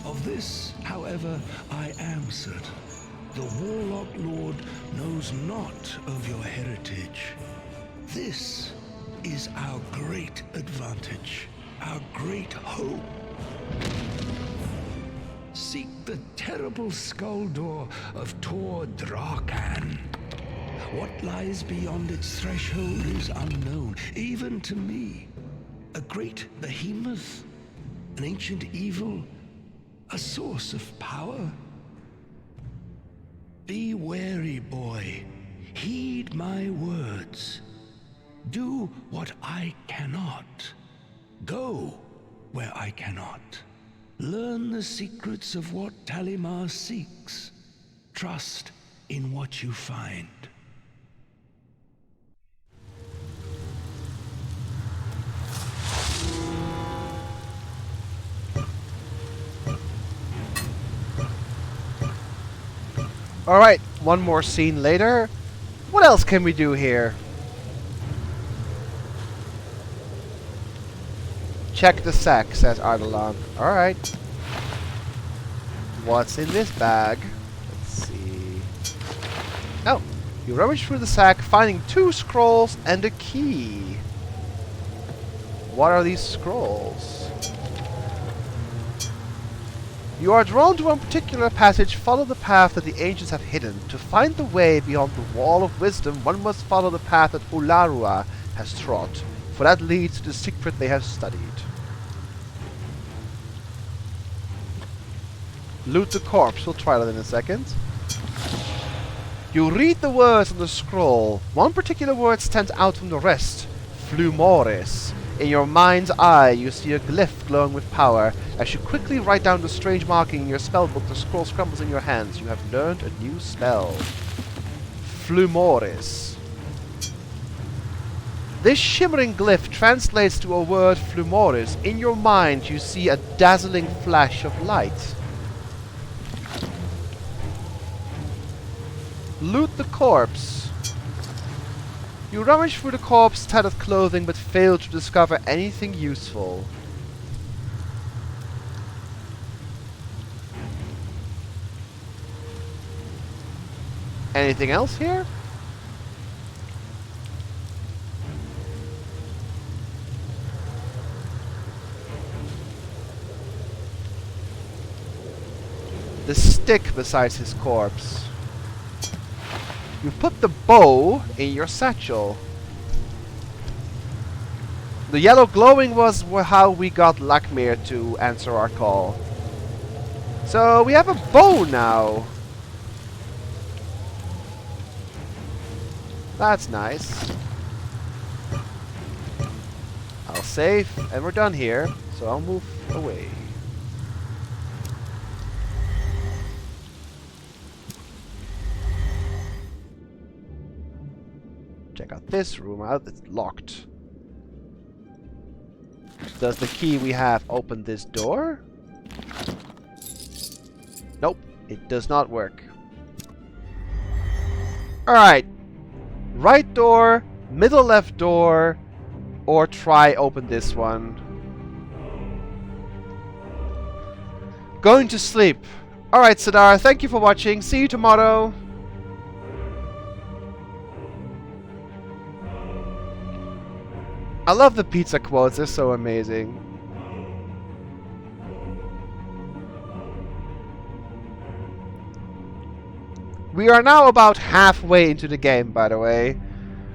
Of this, however, I am certain. The Warlock Lord knows not of your heritage. This is our great advantage, our great hope. Seek the terrible skull door of Tor Drakan. What lies beyond its threshold is unknown, even to me. A great behemoth, an ancient evil, a source of power. Be wary, boy. Heed my words. Do what I cannot. Go where I cannot. Learn the secrets of what Talimar seeks. Trust in what you find. Alright, one more scene later. What else can we do here? Check the sack, says Ardalan. Alright. What's in this bag? Let's see. Oh, you rummage through the sack, finding 2 scrolls and a key. What are these scrolls? You are drawn to one particular passage. Follow the path that the ancients have hidden. To find the way beyond the wall of wisdom, one must follow the path that Ularua has trod, for that leads to the secret they have studied. Loot the corpse. We'll try that in a second. You read the words on the scroll. One particular word stands out from the rest. Flumoris. In your mind's eye, you see a glyph glowing with power. As you quickly write down the strange marking in your spellbook, the scroll scrambles in your hands. You have learned a new spell. Flumoris. This shimmering glyph translates to a word Flumoris. In your mind, you see a dazzling flash of light. Loot the corpse. You rummage through the corpse's tattered clothing but fail to discover anything useful. Anything else here? The stick beside his corpse. You put the bow in your satchel. The yellow glowing was how we got Lakmir to answer our call. So we have a bow now. That's nice. I'll save, and we're done here, so I'll move away. Check out this room out. It's locked. Does the key we have open this door? Nope, it does not work. Alright. Right door, middle left door, or try open this one. Going to sleep. Alright, Sadar, thank you for watching. See you tomorrow. I love the pizza quotes, they're so amazing. We are now about halfway into the game, by the way.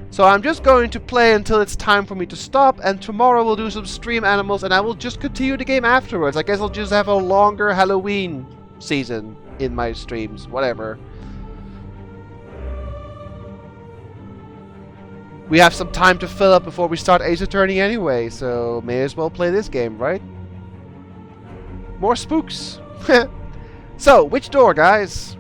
So I'm just going to play until it's time for me to stop, and tomorrow we'll do some stream animals, and I will just continue the game afterwards. I guess I'll just have a longer Halloween season in my streams, whatever. We have some time to fill up before we start Ace Attorney anyway, so may as well play this game, right? More spooks. So, which door, guys?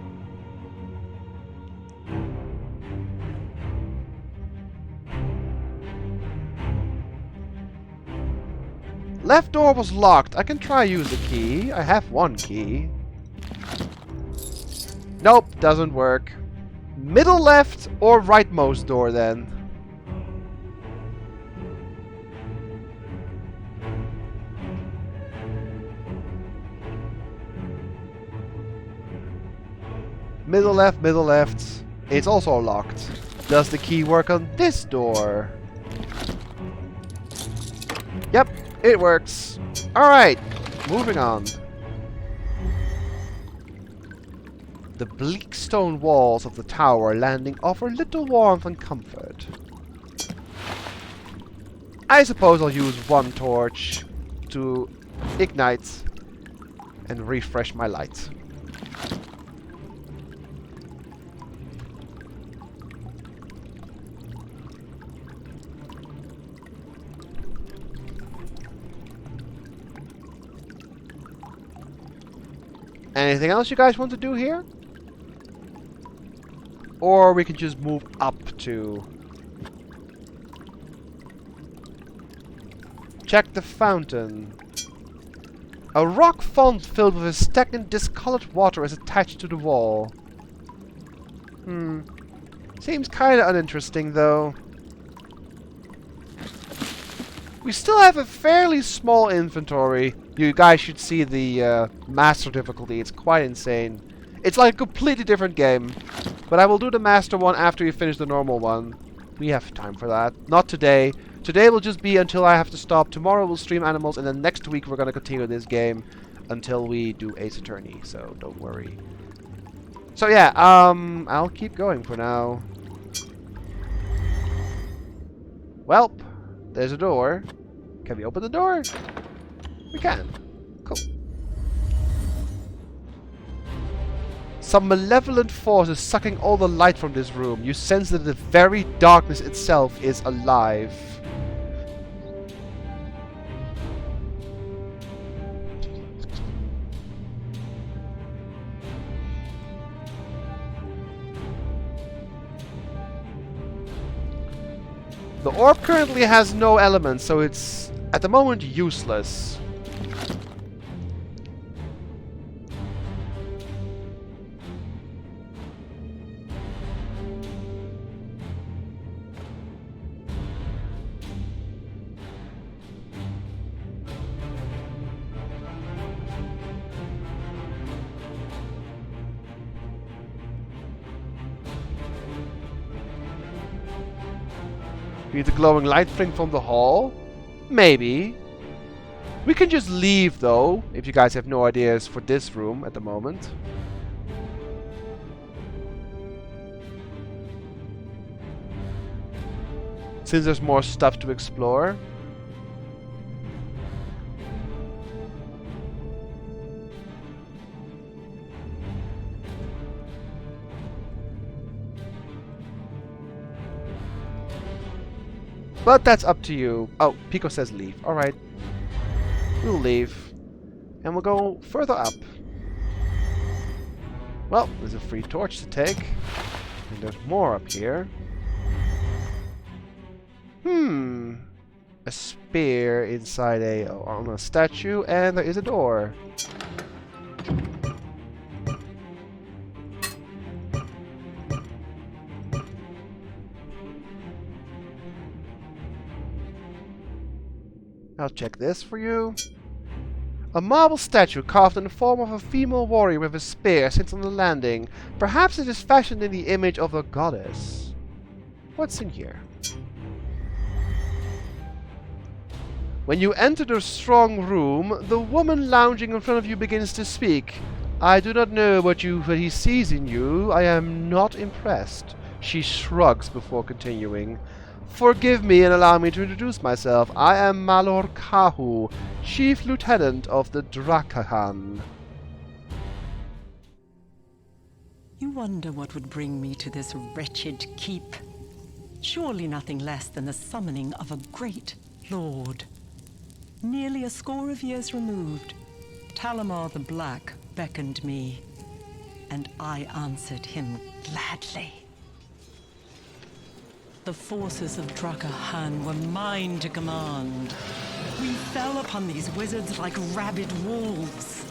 Left door was locked. I can try use the key. I have one key. Nope, doesn't work. Middle left or rightmost door then? Middle left. It's also locked. Does the key work on this door? Yep, it works. Alright, moving on. The bleak stone walls of the tower landing offer little warmth and comfort. I suppose I'll use one torch to ignite and refresh my light. Anything else you guys want to do here? Or we can just move up to... Check the fountain. A rock font filled with a stagnant discolored water is attached to the wall. Seems kinda uninteresting though. We still have a fairly small inventory. You guys should see the master difficulty. It's quite insane. It's like a completely different game. But I will do the master one after we finish the normal one. We have time for that. Not today. Today will just be until I have to stop. Tomorrow we'll stream animals, and then next week we're going to continue this game until we do Ace Attorney. So don't worry. So yeah, I'll keep going for now. Welp. There's a door. Can we open the door? We can. Cool. Some malevolent force is sucking all the light from this room. You sense that the very darkness itself is alive. The orb currently has no elements, so it's at the moment useless. Be the glowing light thing from the hall? Maybe. We can just leave though, if you guys have no ideas for this room at the moment. Since there's more stuff to explore. But that's up to you. Oh, Pico says leave. Alright. We'll leave. And we'll go further up. Well, there's a free torch to take. And there's more up here. A spear inside on a statue, and there is a door. I'll check this for you. A marble statue carved in the form of a female warrior with a spear sits on the landing. Perhaps it is fashioned in the image of a goddess. What's in here? When you enter the strong room, the woman lounging in front of you begins to speak. I do not know what he sees in you. I am not impressed. She shrugs before continuing. Forgive me and allow me to introduce myself. I am Malor Kahu, Chief Lieutenant of the Drakahan. You wonder what would bring me to this wretched keep. Surely nothing less than the summoning of a great lord. Nearly a score of years removed, Talamar the Black beckoned me, and I answered him gladly. The forces of Drakahan were mine to command. We fell upon these wizards like rabid wolves.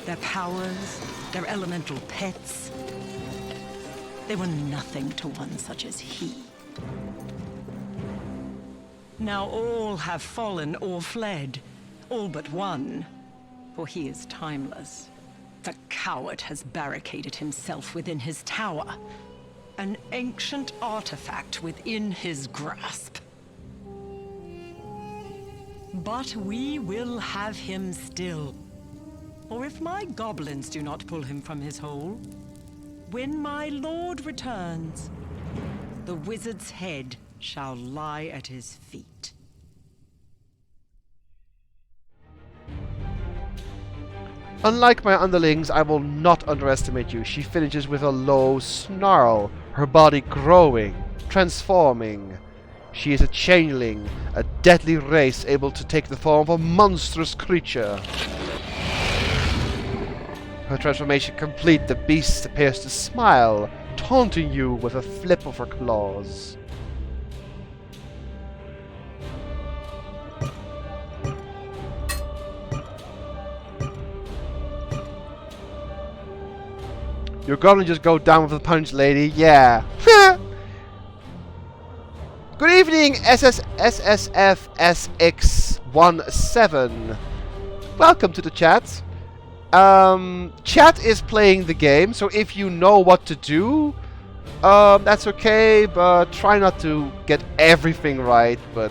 Their powers, their elemental pets, they were nothing to one such as he. Now all have fallen or fled, all but one, for he is timeless. The coward has barricaded himself within his tower, an ancient artifact within his grasp. But we will have him still, or if my goblins do not pull him from his hole, when my lord returns, the wizard's head shall lie at his feet. Unlike my underlings, I will not underestimate you. She finishes with a low snarl, her body growing, transforming. She is a changeling, a deadly race able to take the form of a monstrous creature. Her transformation complete, the beast appears to smile, taunting you with a flip of her claws. Your goblin just go down with a punch, lady. Yeah. Good evening, SSFSX17. Welcome to the chat. Chat is playing the game, so if you know what to do, that's okay, but try not to get everything right, but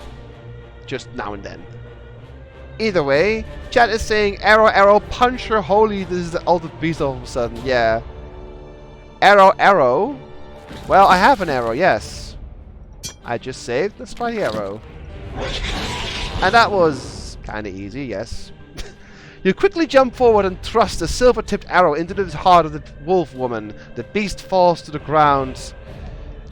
just now and then. Either way, chat is saying arrow, arrow, punch her, holy, this is the ultimate beast all of a sudden, yeah. Arrow, arrow. Well, I have an arrow, yes. I just saved. Let's try the arrow. And that was kind of easy, yes. You quickly jump forward and thrust a silver-tipped arrow into the heart of the wolf woman. The beast falls to the ground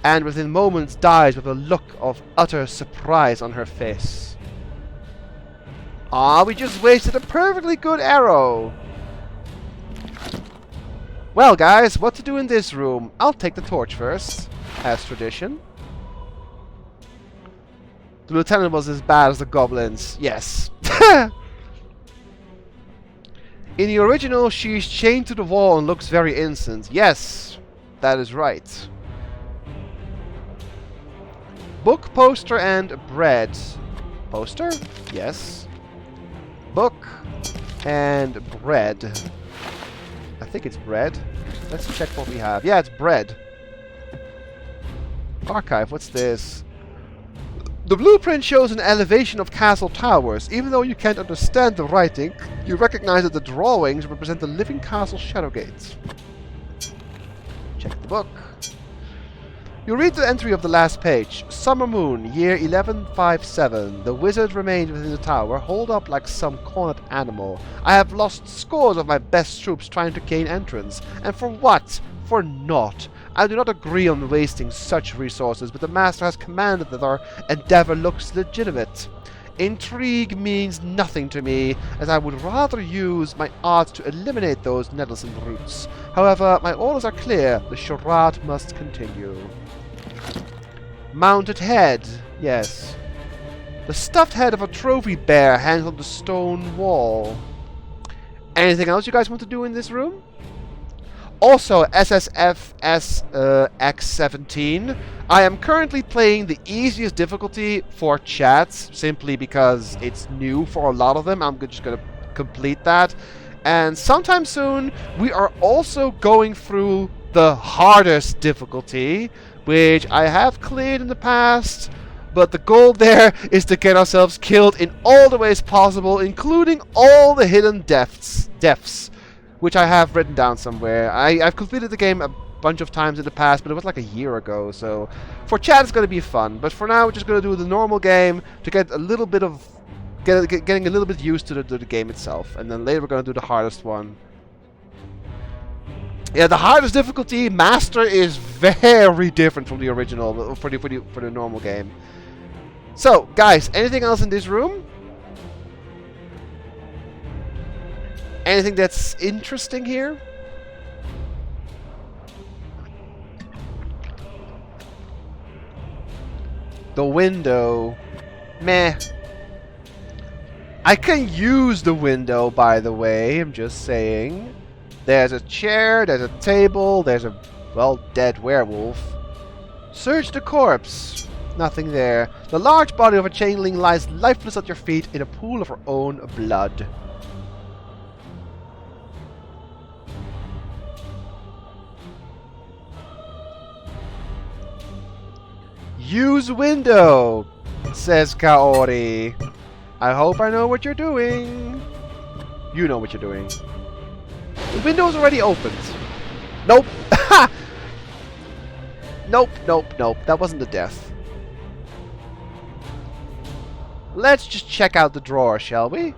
and within moments dies with a look of utter surprise on her face. Ah, we just wasted a perfectly good arrow. Well, guys, what to do in this room? I'll take the torch first, as tradition. The lieutenant was as bad as the goblins. Yes. In the original, she's chained to the wall and looks very innocent. Yes, that is right. Book, poster, and bread. Poster? Yes. Book and bread. I think it's bread. Let's check what we have. Yeah, it's bread. Archive, what's this? The blueprint shows an elevation of castle towers. Even though you can't understand the writing, you recognize that the drawings represent the living castle Shadowgate. Check the book. You read the entry of the last page. Summer moon, year 1157. The wizard remained within the tower, holed up like some cornered animal. I have lost scores of my best troops trying to gain entrance. And for what? For naught. I do not agree on wasting such resources, but the Master has commanded that our endeavor looks legitimate. Intrigue means nothing to me, as I would rather use my art to eliminate those nettlesome roots. However, my orders are clear. The charade must continue. Mounted head. Yes. The stuffed head of a trophy bear hangs on the stone wall. Anything else you guys want to do in this room? Also, SSFS X17. I am currently playing the easiest difficulty for chats, simply because it's new for a lot of them. I'm just going to complete that. And sometime soon, we are also going through the hardest difficulty, which I have cleared in the past. But the goal there is to get ourselves killed in all the ways possible, including all the hidden deaths, which I have written down somewhere. I've completed the game a bunch of times in the past, but it was like a year ago, so for chat it's going to be fun. But for now, we're just going to do the normal game to get a little bit of getting a little bit used to the game itself, and then later we're going to do the hardest one. Yeah, the hardest difficulty, Master, is very different from the original for the normal game. So, guys, anything else in this room? Anything that's interesting here? The window. Meh. I can use the window, by the way. I'm just saying. There's a chair, there's a table, there's a, well, dead werewolf. Search the corpse. Nothing there. The large body of a changeling lies lifeless at your feet in a pool of her own blood. Use window, says Kaori. I hope I know what you're doing. You know what you're doing. The window's already opened. Nope. Nope, nope, nope. That wasn't the death. Let's just check out the drawer, shall we?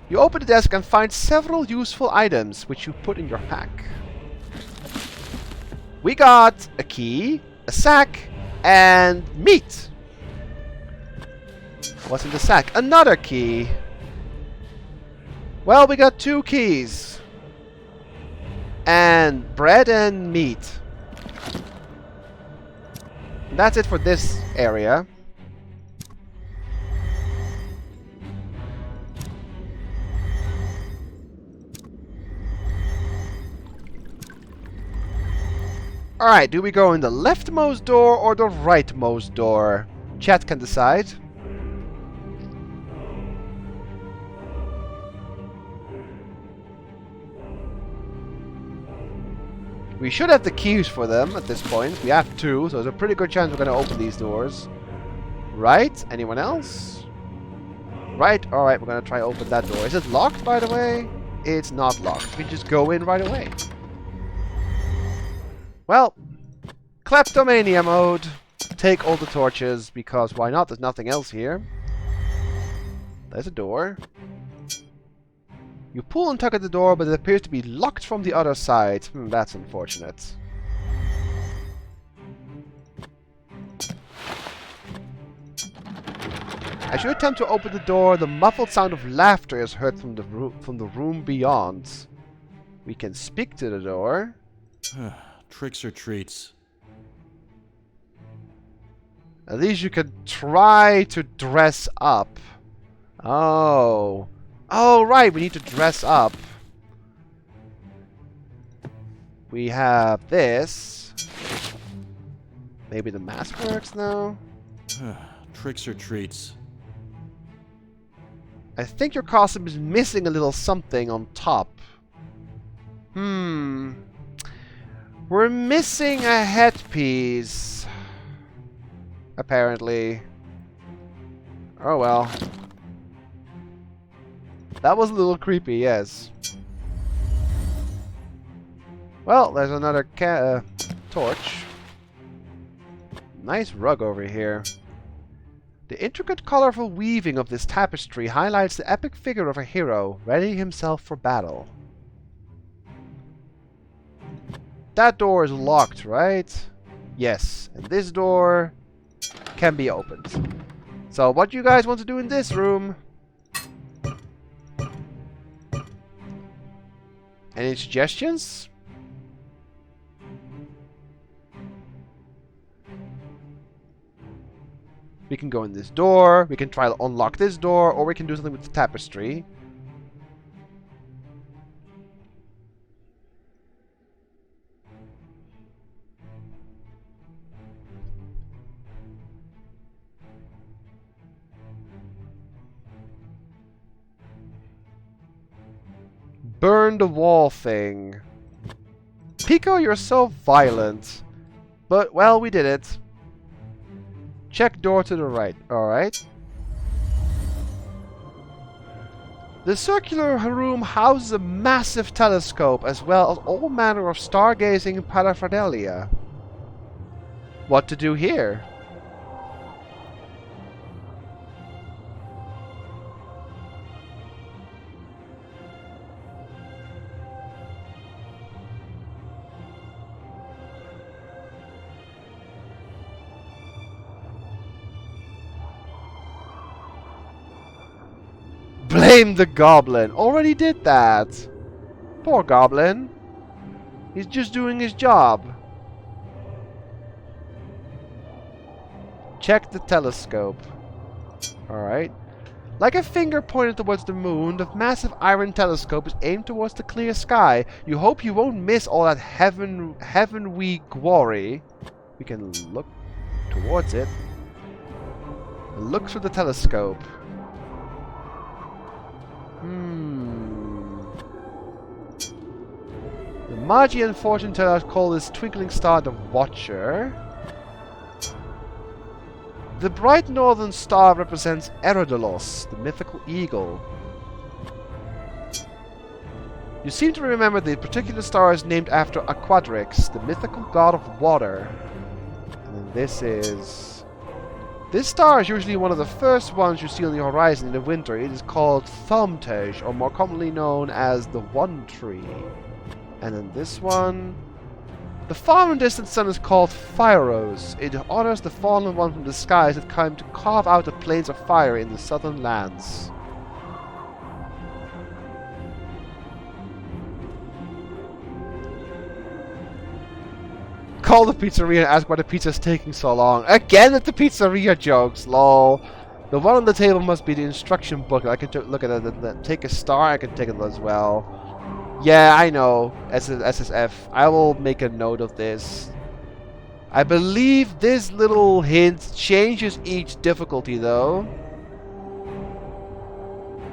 You open the desk and find several useful items, which you put in your pack. We got a key, a sack, and meat. What's in the sack? Another key. Well, we got 2 keys. And bread and meat. And that's it for this area. Alright, do we go in the leftmost door or the rightmost door? Chat can decide. We should have the keys for them at this point. We have 2, so there's a pretty good chance we're going to open these doors. Right? Anyone else? Right? Alright, we're going to try to open that door. Is it locked, by the way? It's not locked. We just go in right away. Well, kleptomania mode. Take all the torches, because why not? There's nothing else here. There's a door. You pull and tug at the door, but it appears to be locked from the other side. That's unfortunate. As you attempt to open the door, the muffled sound of laughter is heard from the room beyond. We can speak to the door. Tricks or treats? At least you can try to dress up. Oh. Oh, right, we need to dress up. We have this. Maybe the mask works now? Tricks or treats? I think your costume is missing a little something on top. We're missing a headpiece. Apparently. Oh well. That was a little creepy, yes. Well, there's another torch. Nice rug over here. The intricate, colorful weaving of this tapestry highlights the epic figure of a hero, readying himself for battle. That door is locked, right? Yes, and this door can be opened. So what do you guys want to do in this room? Any suggestions? We can go in this door, we can try to unlock this door, or we can do something with the tapestry. Burn the wall thing. Pico, you're so violent. But, well, we did it. Check door to the right. Alright. The circular room houses a massive telescope as well as all manner of stargazing paraphernalia. What to do here? Blame the goblin. Already did that. Poor goblin. He's just doing his job. Check the telescope. Alright. Like a finger pointed towards the moon, the massive iron telescope is aimed towards the clear sky. You hope you won't miss all that heavenly glory. We can look towards it. Look through the telescope. The Magian fortune tellers call this twinkling star the Watcher. The bright northern star represents Eridalos, the mythical eagle. You seem to remember the particular star is named after Aquadrix, the mythical god of water. And this is... This star is usually one of the first ones you see on the horizon in the winter. It is called Thumtej, or more commonly known as the One Tree. And then this one... The far and distant sun is called Phyros. It honors the fallen one from the skies that came to carve out the plains of fire in the southern lands. Call the pizzeria and ask why the pizza's taking so long. Again at the pizzeria jokes, lol. The one on the table must be the instruction book. I can look at it and take a star. I can take it as well. Yeah, I know. SSF. I will make a note of this. I believe this little hint changes each difficulty though.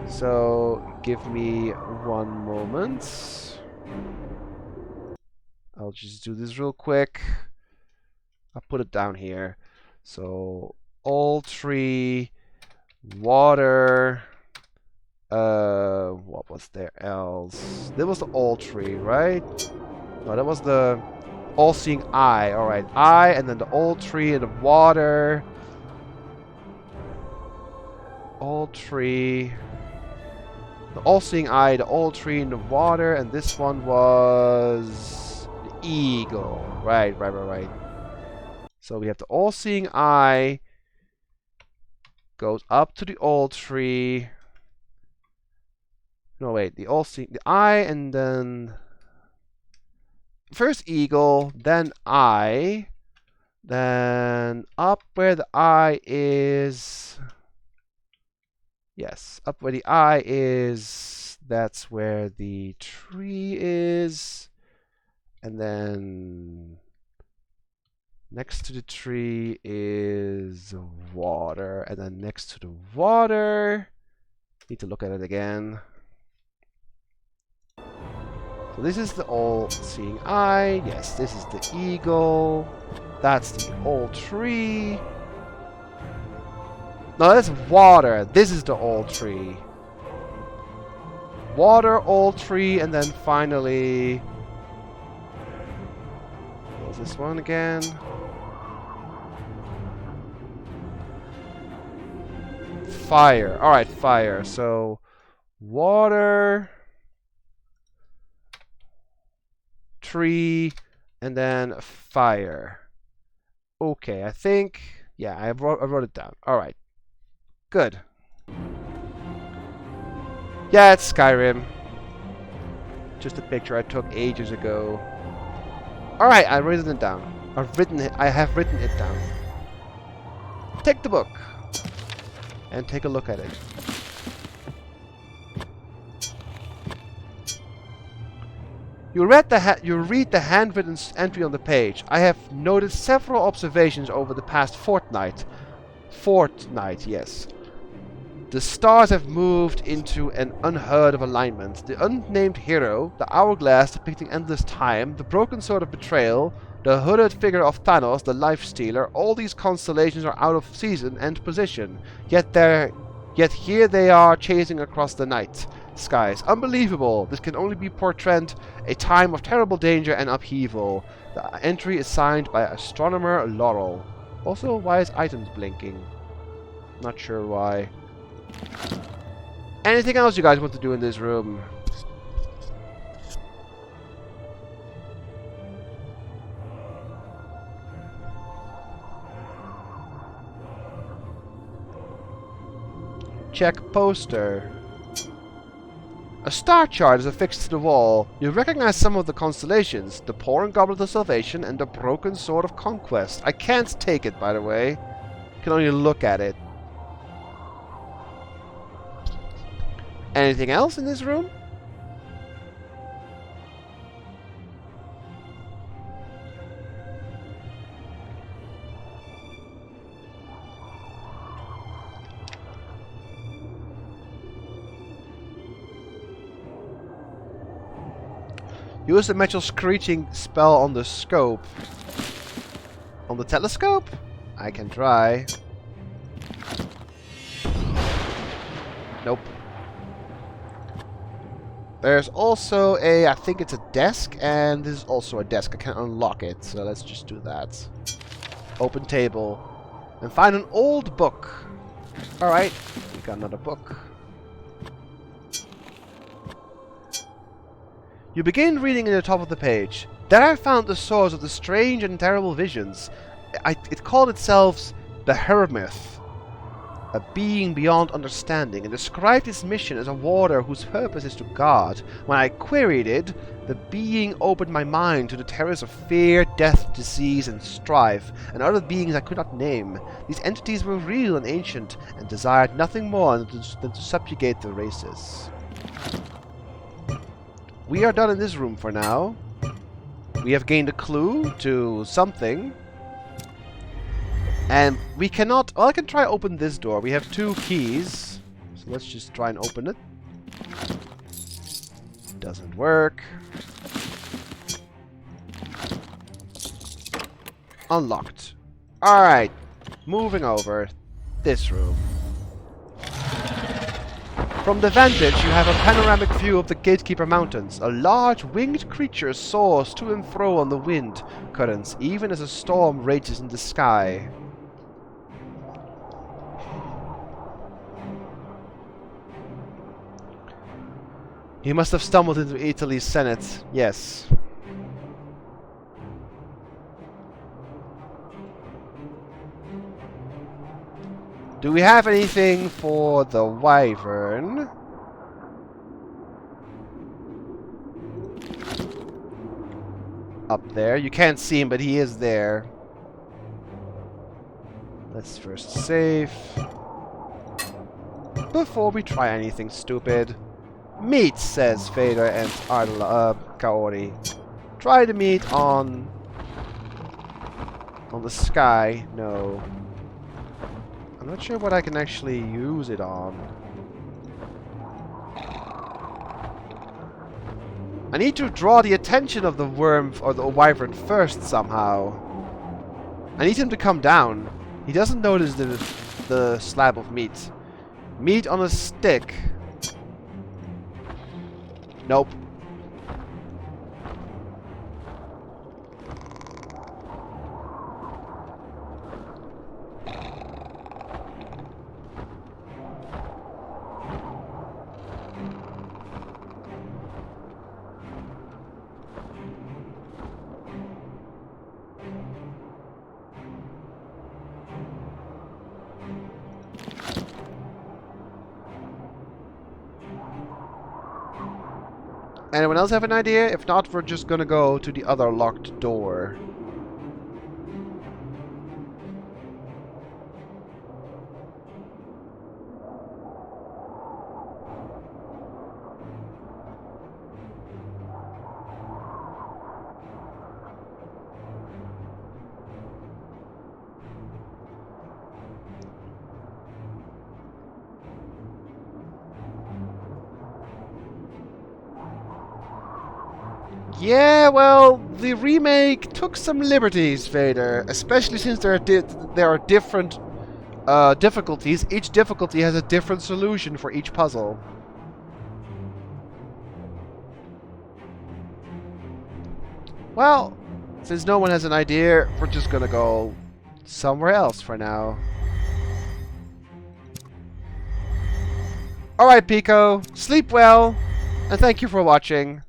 So, give me one moment. I'll just do this real quick. I'll put it down here. So, all tree, water. What was there else? There was the all tree, right? No, that was the all-seeing eye. All right, eye, and then the all tree and the water. All tree. The all-seeing eye, the all tree, and the water, and this one was the eagle. Right. So we have the all-seeing eye. Goes up to the all tree. No, wait, the eye, and then first eagle, then eye, then then up where the eye is... Yes, up where the eye is, that's where the tree is. And then next to the tree is water. And then next to the water, need to look at it again. So this is the all-seeing eye. Yes, this is the eagle. That's the old tree. No, that's water. This is the old tree. Water, old tree, and then finally... What was this one again? Fire. Alright, fire. So, water... tree, and then fire. Okay, I think... Yeah, I wrote it down. Alright. Good. Yeah, it's Skyrim. Just a picture I took ages ago. Alright, I've written it down. I have written it down. Take the book. And take a look at it. You read the handwritten entry on the page. I have noted several observations over the past fortnight. Yes. The stars have moved into an unheard of alignment. The unnamed hero, the hourglass depicting endless time, the broken sword of betrayal, the hooded figure of Thanos, the life stealer, all these constellations are out of season and position. Yet here they are chasing across the night skies. Unbelievable. This can only be portrayed a time of terrible danger and upheaval. The entry is signed by astronomer Laurel. Also, why is items blinking? Not sure why. Anything else you guys want to do in this room? Check poster. A star chart is affixed to the wall. You recognize some of the constellations. The Pouring Goblet of Salvation and the Broken Sword of Conquest. I can't take it, by the way. I can only look at it. Anything else in this room? Use the metal screeching spell on the scope. On the telescope? I can try. Nope. There's also a, I think it's a desk, and this is also a desk. I can unlock it, so let's just do that. Open table. And find an old book. Alright, we got another book. You begin reading in the top of the page. There I found the source of the strange and terrible visions. It called itself the Hermith, a being beyond understanding, and described its mission as a warder whose purpose is to guard. When I queried it, the being opened my mind to the terrors of fear, death, disease, and strife, and other beings I could not name. These entities were real and ancient, and desired nothing more than to subjugate the races. We are done in this room for now. We have gained a clue to something. And we cannot... Well, I can try open this door. We have 2 keys. So let's just try and open it. Doesn't work. Unlocked. Alright. Moving over. This room. From the vantage, you have a panoramic view of the Gatekeeper Mountains. A large winged creature soars to and fro on the wind currents, even as a storm rages in the sky. He must have stumbled into Italy's Senate. Yes. Do we have anything for the Wyvern? Up there. You can't see him, but he is there. Let's first save. Before we try anything stupid. Meat, says Vader and Kaori. Try the meat on the sky. No. I'm not sure what I can actually use it on. I need to draw the attention of the worm or the wyvern first somehow. I need him to come down. He doesn't notice the slab of meat. Meat on a stick. Nope. Anyone else have an idea? If not, we're just gonna go to the other locked door. Yeah, well, the remake took some liberties, Vader. Especially since there are different difficulties. Each difficulty has a different solution for each puzzle. Well, since no one has an idea, we're just gonna go somewhere else for now. Alright, Pico. Sleep well, and thank you for watching.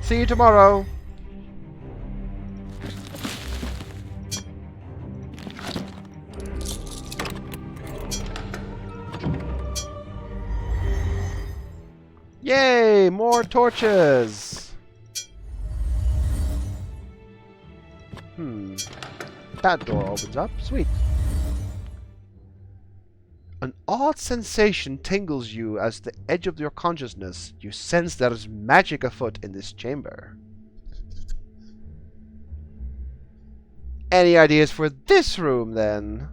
See you tomorrow. Yay! More torches! That door opens up. Sweet. An odd sensation tingles you as the edge of your consciousness. You sense there is magic afoot in this chamber. Any ideas for this room, then?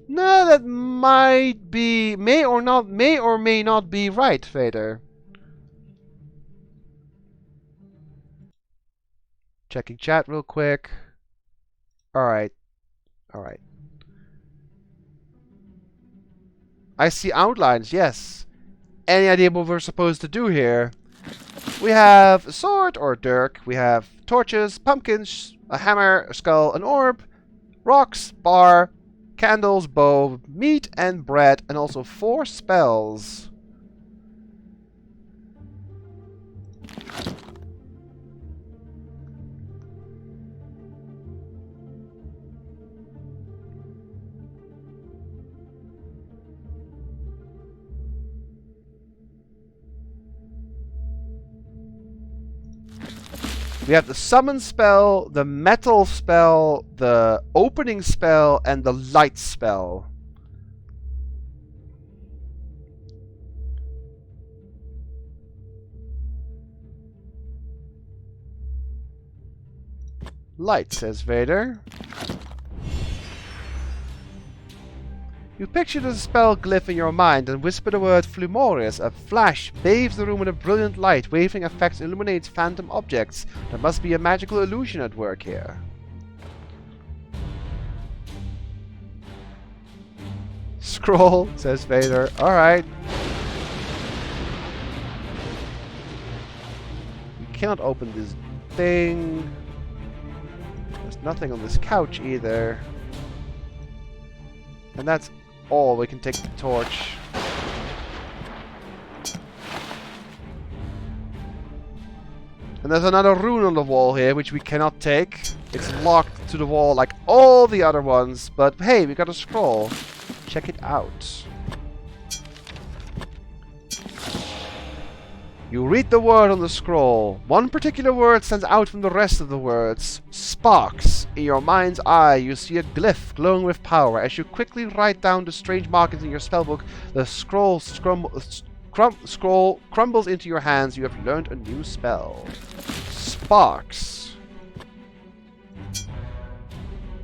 No, that might be, may or may not be right, Vader. Checking chat real quick. Alright. Alright. I see outlines, yes. Any idea what we're supposed to do here? We have a sword or dirk. We have torches, pumpkins, a hammer, a skull, an orb, rocks, bar, candles, bow, meat, and bread, and also 4 spells. We have the summon spell, the metal spell, the opening spell, and the light spell. Light, says Vader. You picture the spell glyph in your mind and whisper the word Flumorius. A flash bathes the room in a brilliant light. Waving effects illuminates phantom objects. There must be a magical illusion at work here. Scroll, says Vader. Alright. You cannot open this thing. There's nothing on this couch either. And that's all. We can take the torch. And there's another rune on the wall here, which we cannot take. It's locked to the wall like all the other ones. But hey, we got a scroll. Check it out. You read the word on the scroll. One particular word stands out from the rest of the words. Sparks. In your mind's eye, you see a glyph glowing with power. As you quickly write down the strange markings in your spellbook, the scroll crumbles into your hands. You have learned a new spell. Sparks.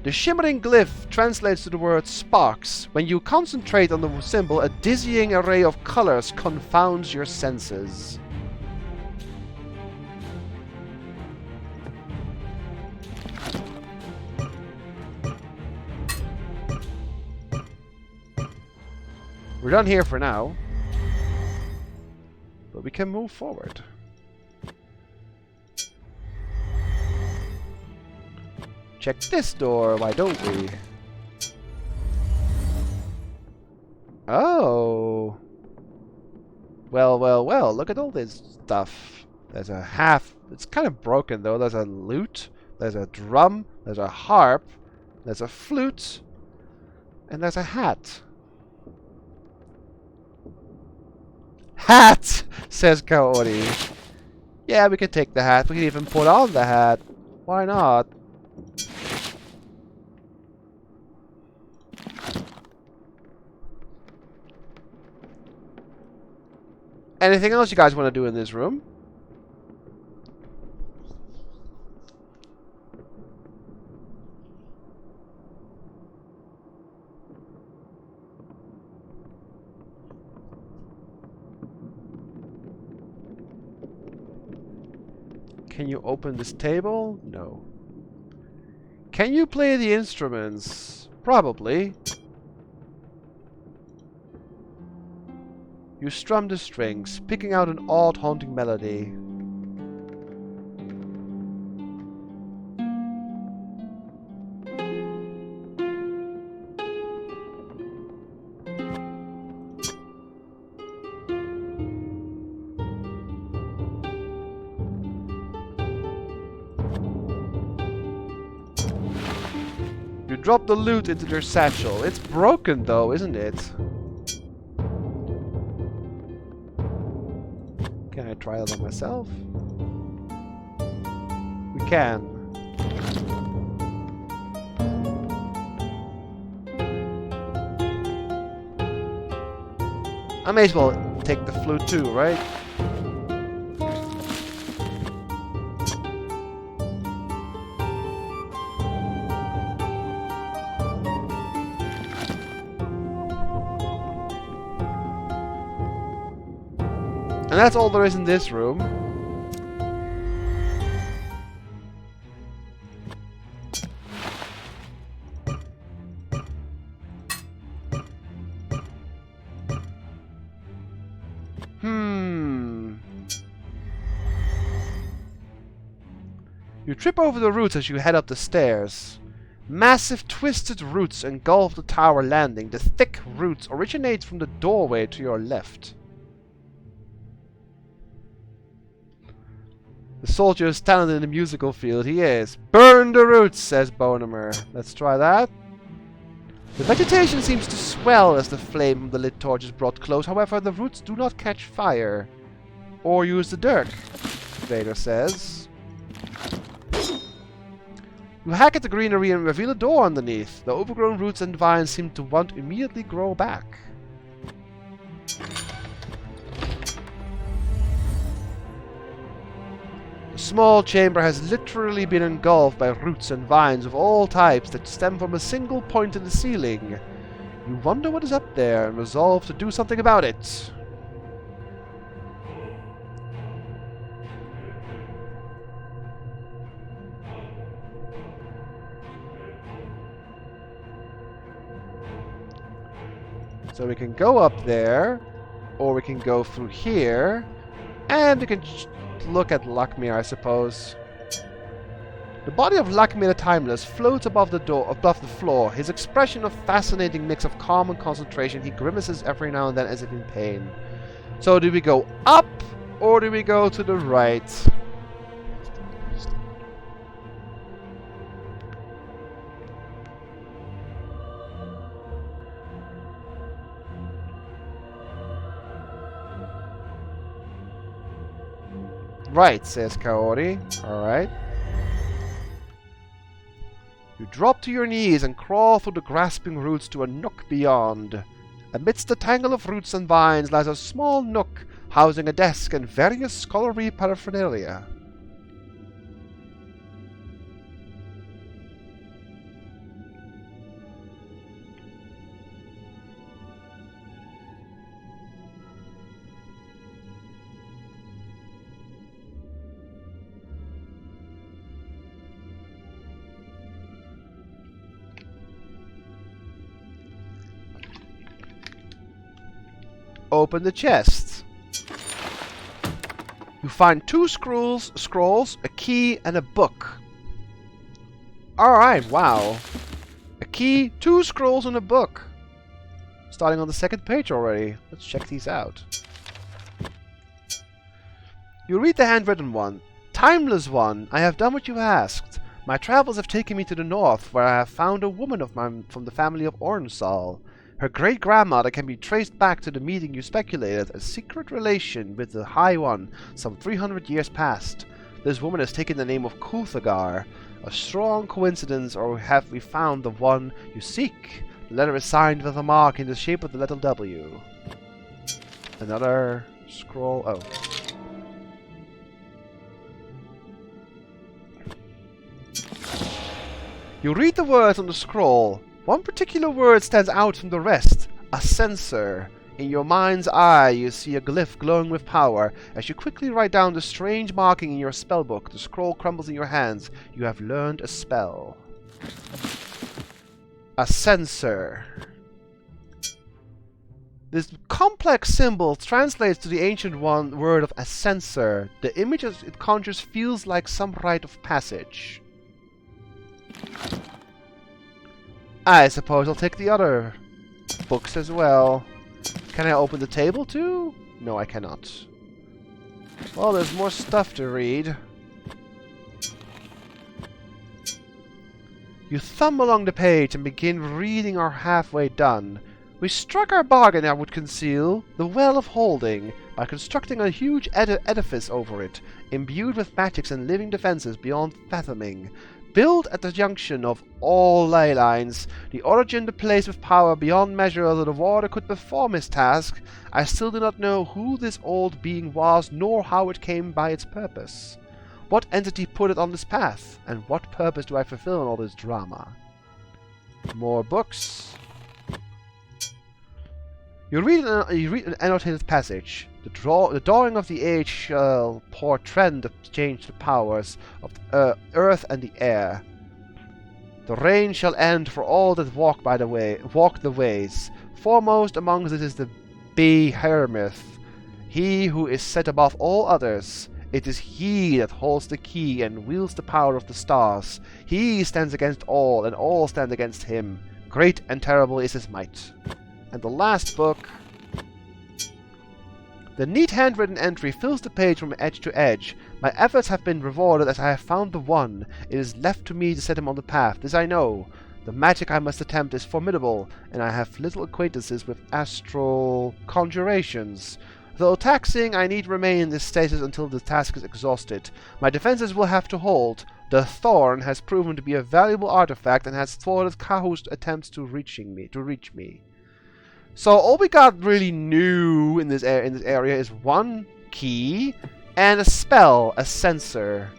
The shimmering glyph translates to the word sparks. When you concentrate on the symbol, a dizzying array of colors confounds your senses. We're done here for now. But we can move forward. Check this door, why don't we? Oh. Well, well, well, look at all this stuff. There's a half... It's kind of broken, though. There's a lute, there's a drum, there's a harp, there's a flute, and there's a hat. Hat! Says Kaori. Yeah, we can take the hat. We can even put on the hat. Why not? Anything else you guys want to do in this room? Can you open this table? No. Can you play the instruments? Probably. You strum the strings, picking out an odd, haunting melody. You drop the lute into their satchel. It's broken though, isn't it? Can I try it on myself? We can. I may as well take the flute too, right? And that's all there is in this room. You trip over the roots as you head up the stairs. Massive twisted roots engulf the tower landing. The thick roots originate from the doorway to your left. The soldier is talented in the musical field. He is. Burn the roots, says Bonemer. Let's try that. The vegetation seems to swell as the flame from the lit torch is brought close. However, the roots do not catch fire. Or use the dirt, Vader says. You hack at the greenery and reveal a door underneath. The overgrown roots and vines seem to want to immediately grow back. The small chamber has literally been engulfed by roots and vines of all types that stem from a single point in the ceiling. You wonder what is up there and resolve to do something about it. So we can go up there, or we can go through here, and we can look at Lakmir, I suppose. The body of Lakme the Timeless floats above the floor, his expression a fascinating mix of calm and concentration. He grimaces every now and then as if in pain. So do we go up, or do we go to the right? Right, says Kaori. Alright. You drop to your knees and crawl through the grasping roots to a nook beyond. Amidst the tangle of roots and vines lies a small nook housing a desk and various scholarly paraphernalia. Open the chest. You find 2 scrolls, a key, and a book. Alright, wow. A key, 2 scrolls, and a book. Starting on the 2nd page already. Let's check these out. You read the handwritten one. Timeless one, I have done what you asked. My travels have taken me to the north, where I have found a woman of mine from the family of Ornsal. Her great-grandmother can be traced back to the meeting you speculated, a secret relation with the High One, some 300 years past. This woman has taken the name of Kulthagar. A strong coincidence, or have we found the one you seek? The letter is signed with a mark in the shape of the letter W. Another scroll. Oh. You read the words on the scroll. One particular word stands out from the rest. A censor. In your mind's eye you see a glyph glowing with power. As you quickly write down the strange marking in your spellbook, the scroll crumbles in your hands. You have learned a spell. A censor. This complex symbol translates to the ancient word of ascensor. The image it conjures feels like some rite of passage. I suppose I'll take the other books as well. Can I open the table too? No, I cannot. Well, there's more stuff to read. You thumb along the page and begin reading or halfway done. We struck our bargain, I would conceal, the Well of Holding, by constructing a huge edifice over it, imbued with magics and living defenses beyond fathoming. Built at the junction of all ley lines, the origin the place with power beyond measure so the warder could perform his task, I still do not know who this old being was, nor how it came by its purpose. What entity put it on this path, and what purpose do I fulfill in all this drama? More books. You read an annotated passage. The dawning of the age shall portend the change to powers of the earth and the air. The reign shall end for all that walk the ways. Foremost among it is the Behemoth, he who is set above all others. It is he that holds the key and wields the power of the stars. He stands against all, and all stand against him. Great and terrible is his might. And the last book. The neat handwritten entry fills the page from edge to edge. My efforts have been rewarded as I have found the one. It is left to me to set him on the path. This I know. The magic I must attempt is formidable, and I have little acquaintances with astral conjurations. Though taxing, I need remain in this status until the task is exhausted. My defenses will have to hold. The thorn has proven to be a valuable artifact and has thwarted Kahu's attempts to reach me. So all we got really new in this area is one key and a spell, a censor.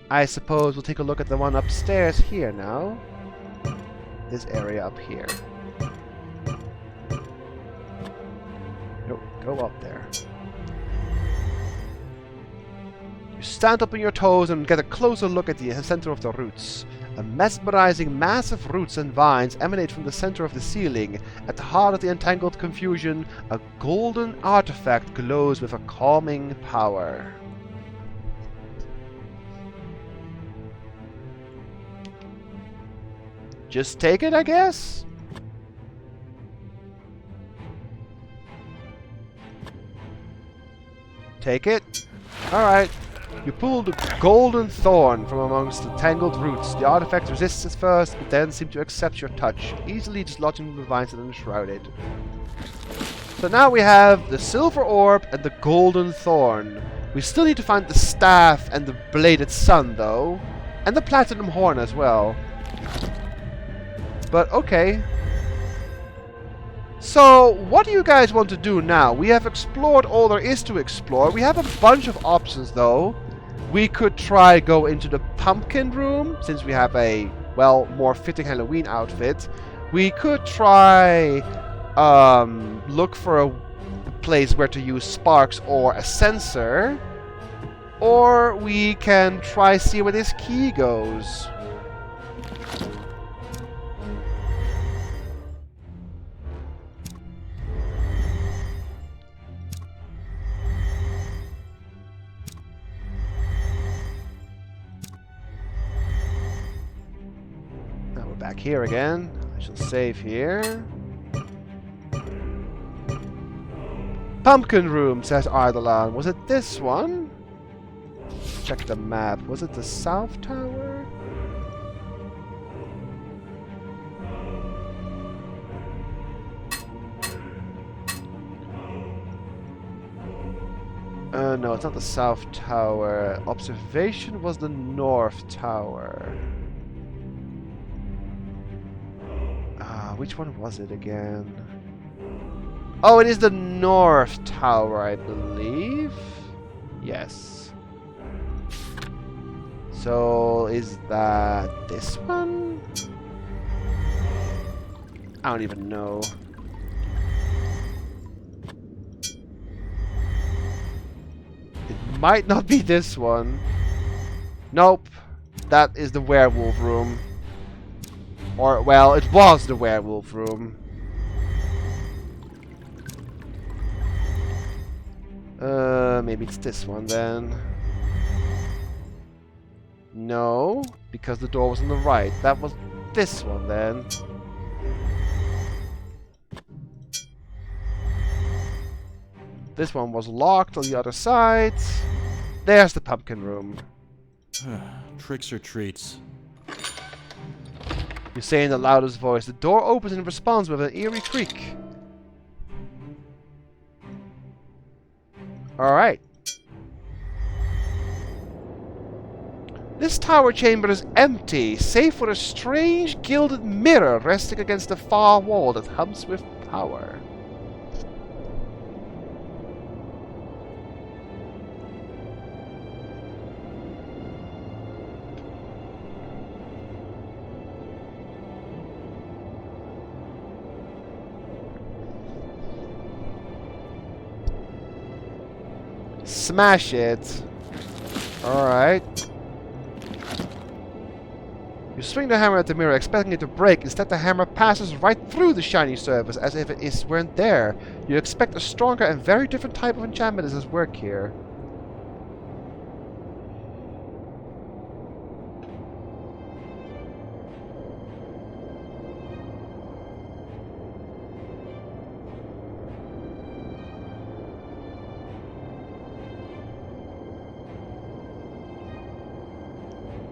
I suppose we'll take a look at the one upstairs here now. This area up here. Nope, go up there. You stand up on your toes and get a closer look at the center of the roots. A mesmerizing mass of roots and vines emanate from the center of the ceiling. At the heart of the entangled confusion, a golden artifact glows with a calming power. Just take it, I guess? Take it? Alright. You pull the golden thorn from amongst the tangled roots. The artifact resists at first, but then seems to accept your touch, easily dislodging the vines that enshroud it. So now we have the silver orb and the golden thorn. We still need to find the staff and the bladed sun, though. And the platinum horn as well. But okay. So, what do you guys want to do now? We have explored all there is to explore. We have a bunch of options, though. We could try go into the pumpkin room, since we have a, well, more fitting Halloween outfit. We could try look for a place where to use sparks or a sensor. Or we can try see where this key goes. Now we're back here again. I shall save here. Pumpkin room, says Ardalan. Was it this one? Check the map. Was it the south tower? No, it's not the south tower. Observation was the north tower. Which one was it again? Oh, it is the north tower, I believe. Yes. So, is that this one? I don't even know. It might not be this one. Nope. That is the werewolf room. Or, well, it was the werewolf room. Maybe it's this one then. No, because the door was on the right. That was this one then. This one was locked on the other side. There's the pumpkin room. Tricks or treats? You say in the loudest voice. The door opens in response with an eerie creak. Alright. This tower chamber is empty, save for a strange gilded mirror resting against the far wall that hums with power. Smash it. Alright. You swing the hammer at the mirror, expecting it to break. Instead, the hammer passes right through the shiny surface, as if it weren't there. You expect a stronger and very different type of enchantment is at work here.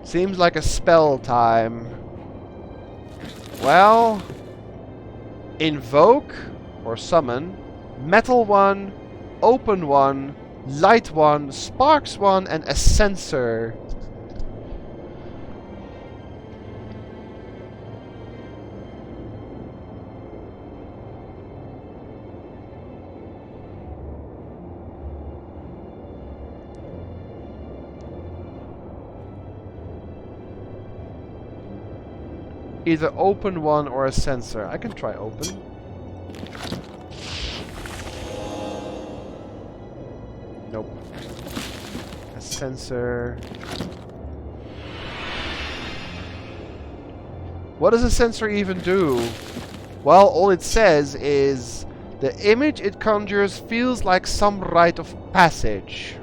Seems like a spell time. Well, invoke or summon, metal one, open one, light one, sparks one, and a sensor. Either open one or a sensor. I can try open. Nope. A sensor. What does a sensor even do? Well, all it says is the image it conjures feels like some rite of passage.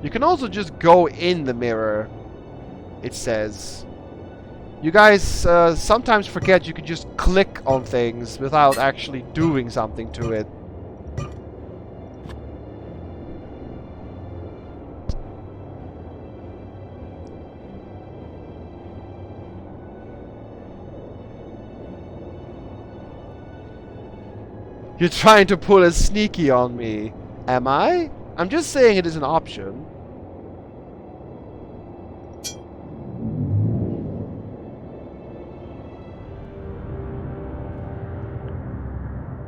You can also just go in the mirror, it says. You guys sometimes forget you can just click on things without actually doing something to it. You're trying to pull a sneaky on me. Am I? I'm just saying it is an option.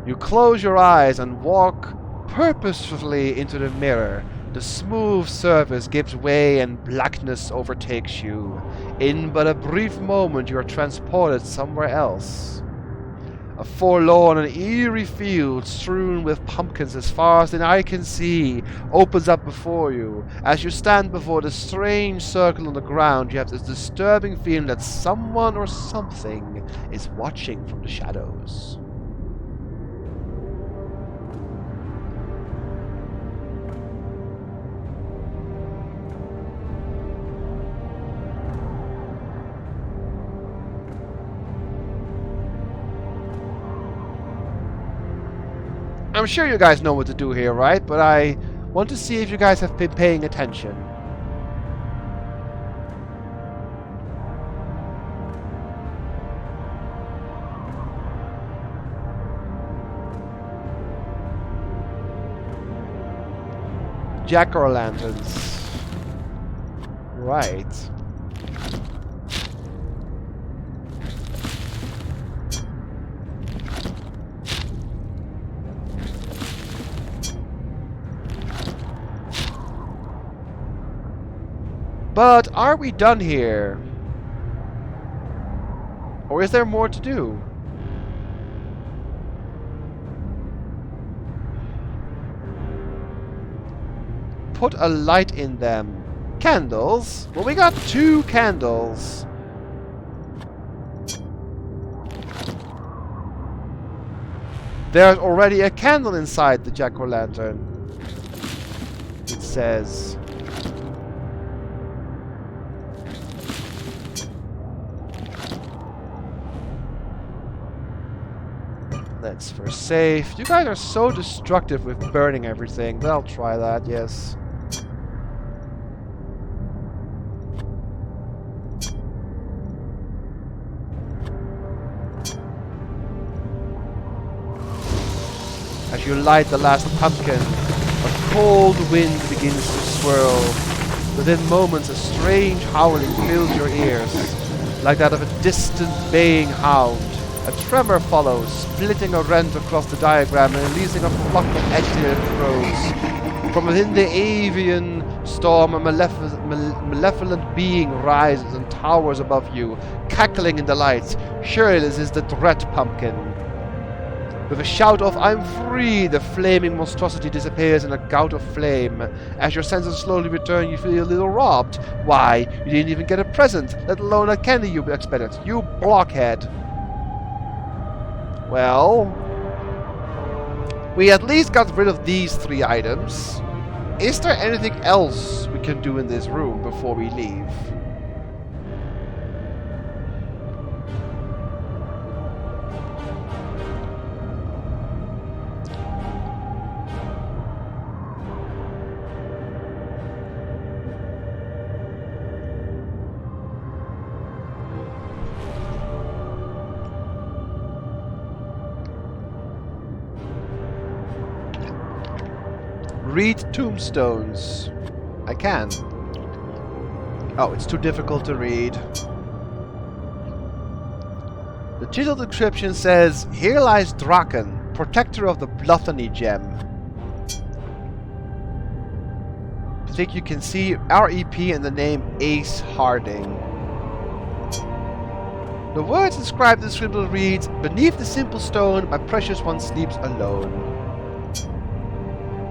You close your eyes and walk purposefully into the mirror. The smooth surface gives way and blackness overtakes you. In but a brief moment you are transported somewhere else. A forlorn and eerie field strewn with pumpkins as far as the eye can see opens up before you. As you stand before the strange circle on the ground, you have this disturbing feeling that someone or something is watching from the shadows. I'm sure you guys know what to do here, right? But I want to see if you guys have been paying attention. Jack-o'-lanterns. Right. But are we done here? Or is there more to do? Put a light in them. Candles? Well, we got 2 candles. There's already a candle inside the jack-o'-lantern. It says. Let's first save. You guys are so destructive with burning everything, but I'll try that, yes. As you light the last pumpkin, a cold wind begins to swirl. Within moments, a strange howling fills your ears, like that of a distant baying hound. A tremor follows, splitting a rent across the diagram and releasing a flock of egg-tailed crows. From within the avian storm, a malevolent being rises and towers above you, cackling in delight. Surely this is the Dread Pumpkin. With a shout of "I'm free!" the flaming monstrosity disappears in a gout of flame. As your senses slowly return, you feel a little robbed. Why, you didn't even get a present, let alone a candy you expected. You blockhead. Well, we at least got rid of these 3 items. Is there anything else we can do in this room before we leave? Read tombstones. I can. Oh, it's too difficult to read. The chiseled inscription says, "Here lies Draken, protector of the Bloodthony gem." I think you can see REP and the name Ace Harding. The words inscribed in the scribble reads, "Beneath the simple stone, my precious one sleeps alone."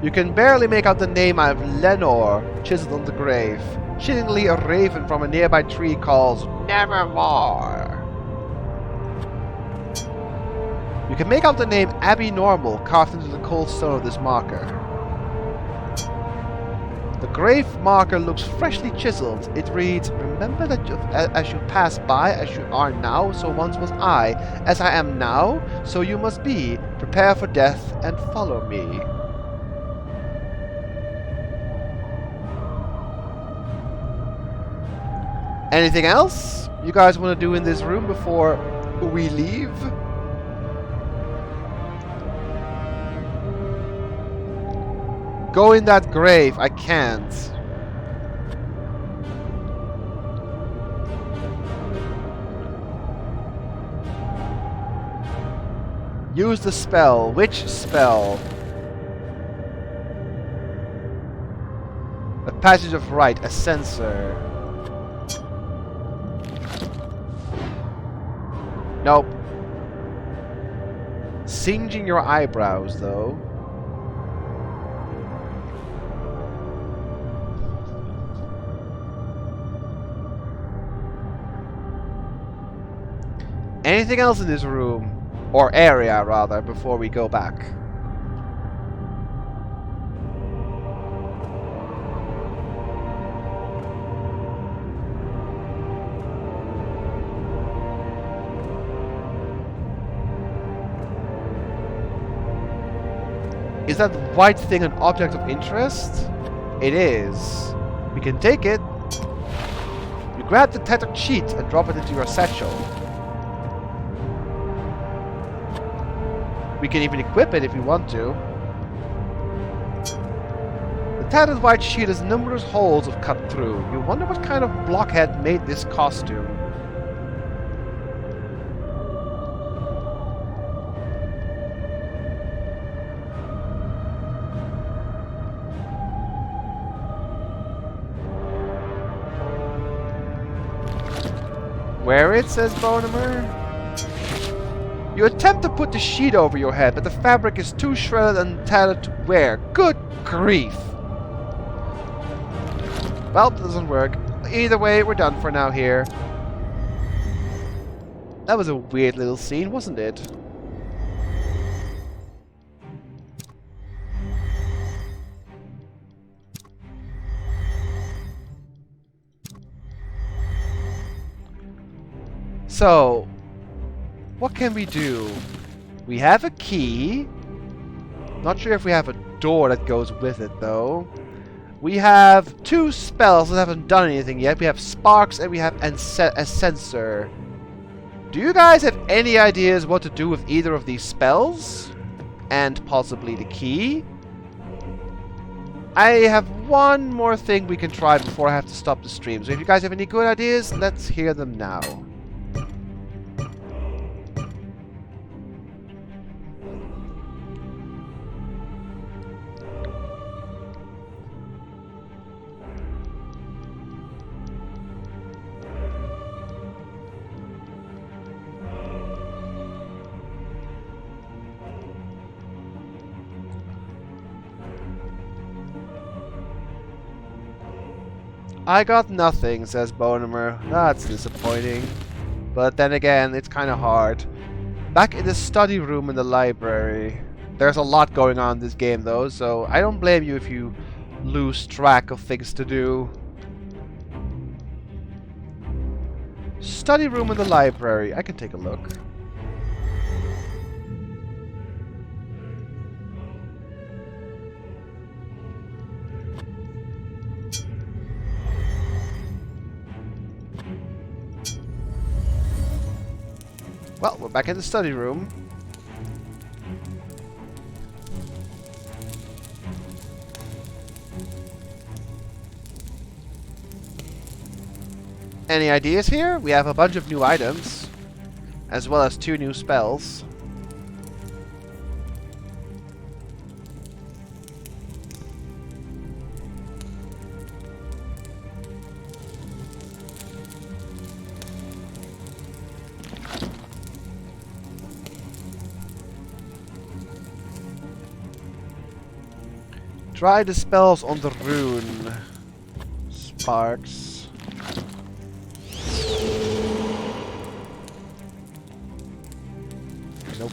You can barely make out the name of Lenore chiseled on the grave. Chillingly, a raven from a nearby tree calls, "Nevermore." You can make out the name Abby Normal carved into the cold stone of this marker. The grave marker looks freshly chiseled. It reads, "Remember that as you pass by, as you are now, so once was I. As I am now, so you must be. Prepare for death and follow me." Anything else you guys want to do in this room before we leave? Go in that grave. I can't. Use the spell. Which spell? A passage of right. A censor. Nope. Singeing your eyebrows, though. Anything else in this room? Or area, rather, before we go back? Is that white thing an object of interest? It is. We can take it. You grab the tattered sheet and drop it into your satchel. We can even equip it if we want to. The tattered white sheet has numerous holes of cut through. You wonder what kind of blockhead made this costume. Wear it, says Bonemer. You attempt to put the sheet over your head, but the fabric is too shredded and tattered to wear. Good grief! Well, it doesn't work. Either way, we're done for now here. That was a weird little scene, wasn't it? So, what can we do? We have a key. Not sure if we have a door that goes with it, though. We have 2 spells that haven't done anything yet. We have Sparks and we have a Sensor. Do you guys have any ideas what to do with either of these spells? And possibly the key? I have one more thing we can try before I have to stop the stream. So if you guys have any good ideas, let's hear them now. I got nothing, says Bonemer. That's disappointing. But then again, it's kind of hard. Back in the study room in the library. There's a lot going on in this game, though, so I don't blame you if you lose track of things to do. Study room in the library. I can take a look. Well, we're back in the study room. Any ideas here? We have a bunch of new items, as well as 2 new spells. Try the spells on the rune. Sparks. Nope.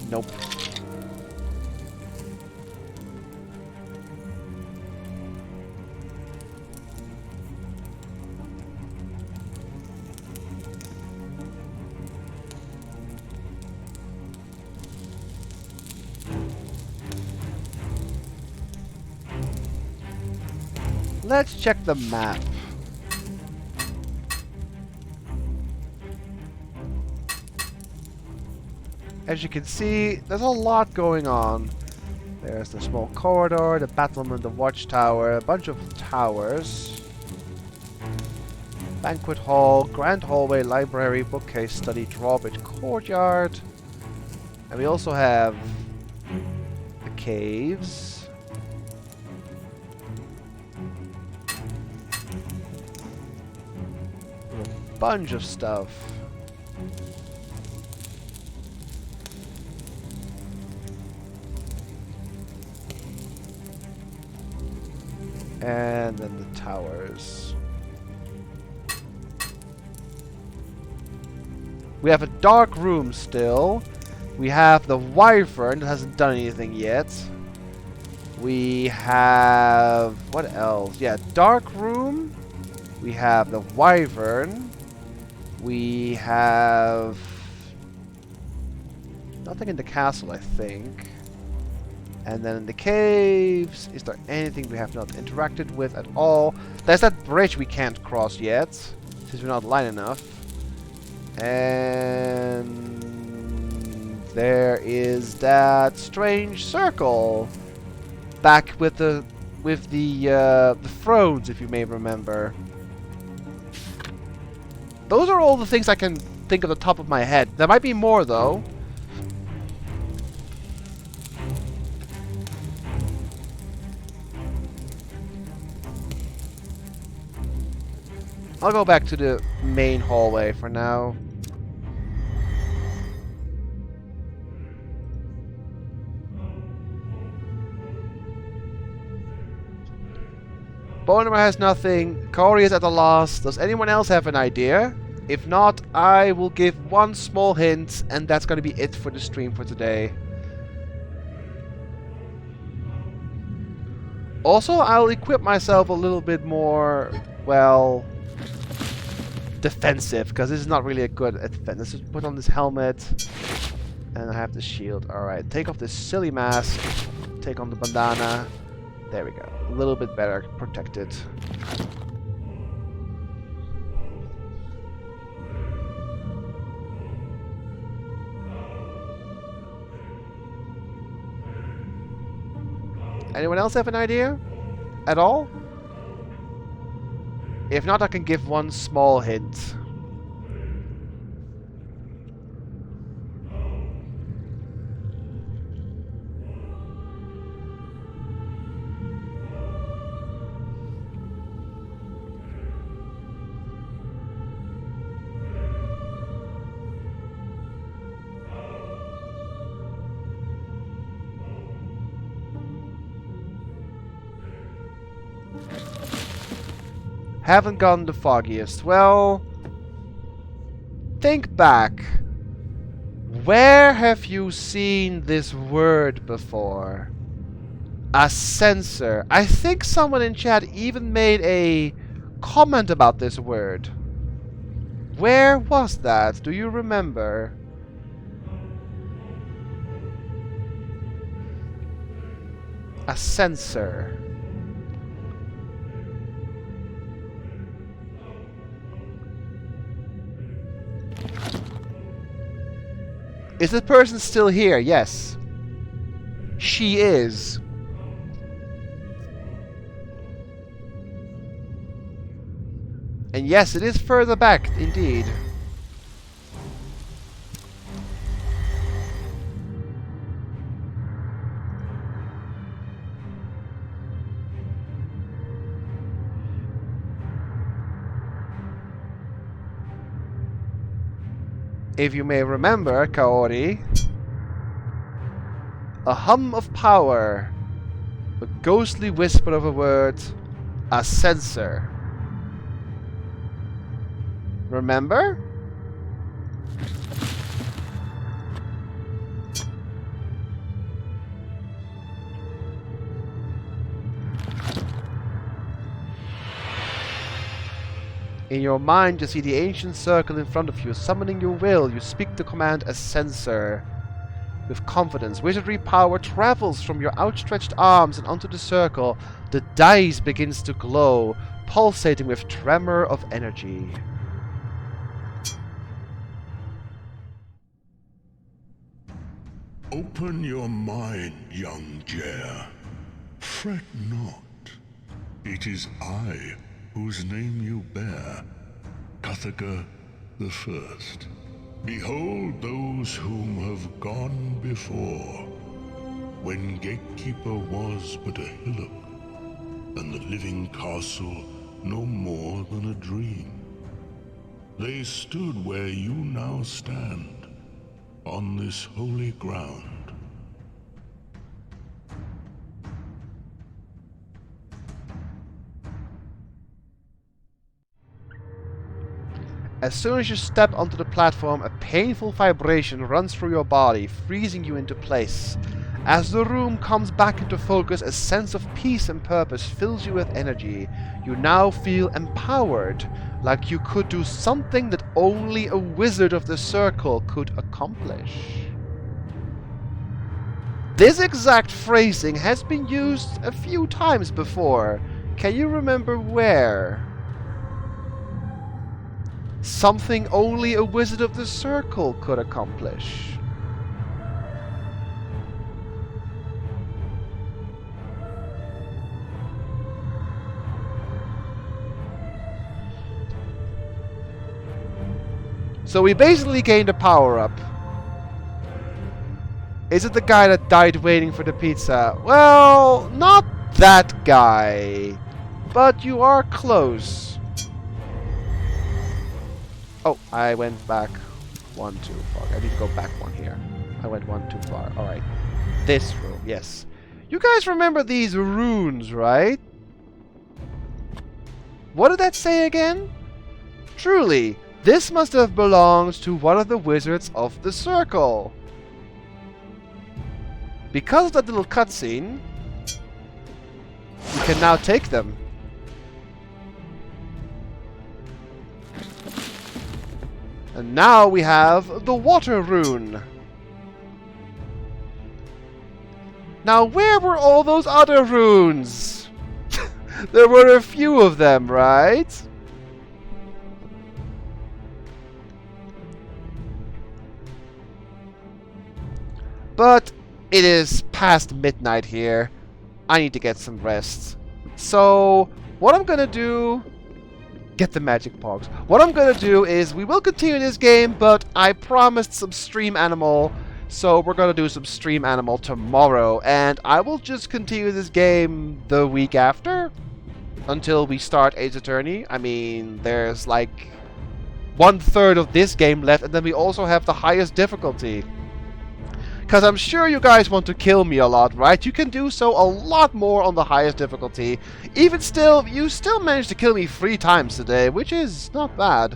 Nope. Let's check the map. As you can see, there's a lot going on. There's the small corridor, the battlement, the watchtower, a bunch of towers. Banquet hall, grand hallway, library, bookcase, study, drawbridge, courtyard. And we also have the caves. A bunch of stuff. And then the towers. We have a dark room still. We have the Wyvern that hasn't done anything yet. We have... what else? Yeah, dark room. We have the Wyvern. We have... nothing in the castle, I think. And then in the caves, is there anything we have not interacted with at all? There's that bridge we can't cross yet, since we're not light enough. And there is that strange circle back with the thrones, if you may remember. Those are all the things I can think of the top of my head. There might be more though. I'll go back to the main hallway for now. Bonemer has nothing. Kaori is at a loss. Does anyone else have an idea? If not, I will give one small hint, and that's going to be it for the stream for today. Also, I'll equip myself a little bit more, well, defensive, because this is not really a good defense. Let's just put on this helmet, and I have the shield. Alright, take off this silly mask, take on the bandana. There we go. A little bit better protected. Anyone else have an idea? At all? If not, I can give one small hint. Haven't gotten the foggiest. Well, think back. Where have you seen this word before? A censor. I think someone in chat even made a comment about this word. Where was that? Do you remember? A censor. Is this person still here? Yes. She is. And yes, it is further back, indeed. If you may remember, Kaori, a hum of power, a ghostly whisper of a word, a censor. Remember? In your mind, you see the ancient circle in front of you. Summoning your will, you speak the command, a censor. With confidence, wizardry power travels from your outstretched arms and onto the circle. The dice begins to glow, pulsating with tremor of energy. Open your mind, young Jer. Fret not. It is I whose name you bear, Cuthaka the First. Behold those whom have gone before, when Gatekeeper was but a hillock, and the living castle no more than a dream. They stood where you now stand, on this holy ground. As soon as you step onto the platform, a painful vibration runs through your body, freezing you into place. As the room comes back into focus, a sense of peace and purpose fills you with energy. You now feel empowered, like you could do something that only a wizard of the circle could accomplish. This exact phrasing has been used a few times before. Can you remember where? Something only a wizard of the circle could accomplish. So we basically gained a power-up. Is it the guy that died waiting for the pizza? Well, not that guy. But you are close. Oh, I went back one too far. I need to go back one here. I went one too far. Alright. This room, yes. You guys remember these runes, right? What did that say again? Truly, this must have belonged to one of the wizards of the circle. Because of that little cutscene, you can now take them. And now we have the water rune. Now where were all those other runes? There were a few of them, right? But it is past midnight here. I need to get some rest. So what I'm gonna do... Get the magic pogs. What I'm gonna do is we will continue this game, but I promised some stream animal, so we're gonna do some stream animal tomorrow, and I will just continue this game the week after until we start Ace Attorney. I mean, there's like 1/3 of this game left, and then we also have the highest difficulty. Because I'm sure you guys want to kill me a lot, right? You can do so a lot more on the highest difficulty. Even still, you still managed to kill me 3 times today, which is not bad.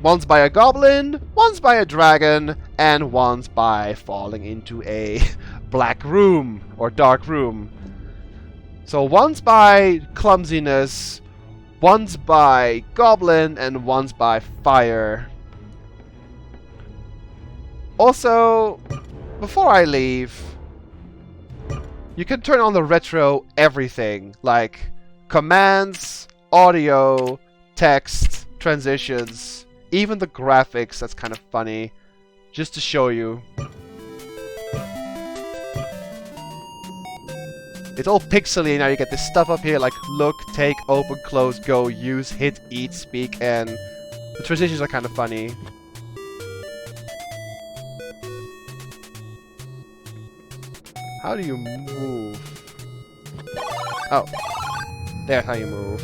Once by a goblin, once by a dragon, and once by falling into a black room, or dark room. So once by clumsiness, once by goblin, and once by fire. Also, before I leave, you can turn on the retro everything, like commands, audio, text, transitions, even the graphics. That's kind of funny, just to show you. It's all pixely now. You get this stuff up here like look, take, open, close, go, use, hit, eat, speak, and the transitions are kind of funny. How do you move? Oh. There's how you move.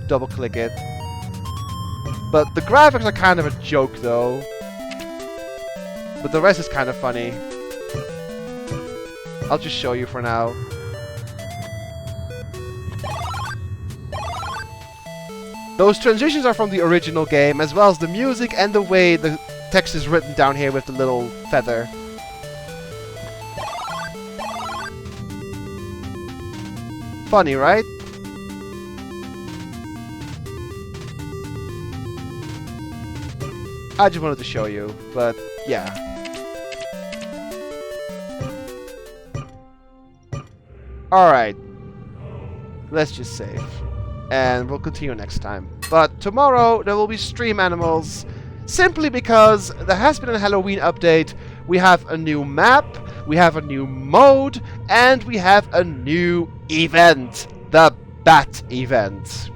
Double click it. But the graphics are kind of a joke though. But the rest is kind of funny. I'll just show you for now. Those transitions are from the original game, as well as the music and the way the text is written down here with the little feather. Funny, right? I just wanted to show you, but yeah. Alright. Let's just save. And we'll continue next time. But tomorrow there will be stream animals, simply because there has been a Halloween update. We have a new map, we have a new mode, and we have a new event. The Bat event.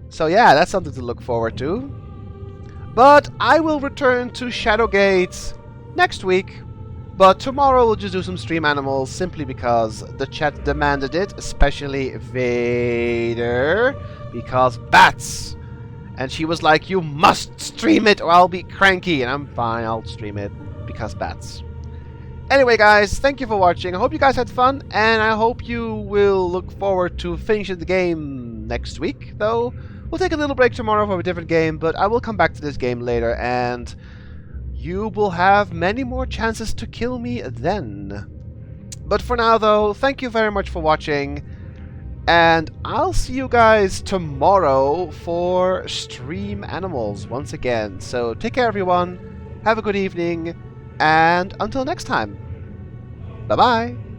So yeah, that's something to look forward to. But I will return to Shadowgate next week. But tomorrow we'll just do some stream animals simply because the chat demanded it, especially Vader, because bats. And she was like, you must stream it or I'll be cranky. And I'm fine, I'll stream it because bats. Anyway, guys, thank you for watching. I hope you guys had fun, and I hope you will look forward to finishing the game next week, though. We'll take a little break tomorrow for a different game, but I will come back to this game later, and you will have many more chances to kill me then. But for now, though, thank you very much for watching, and I'll see you guys tomorrow for Stream Animals once again. So take care, everyone. Have a good evening, and until next time. Bye-bye.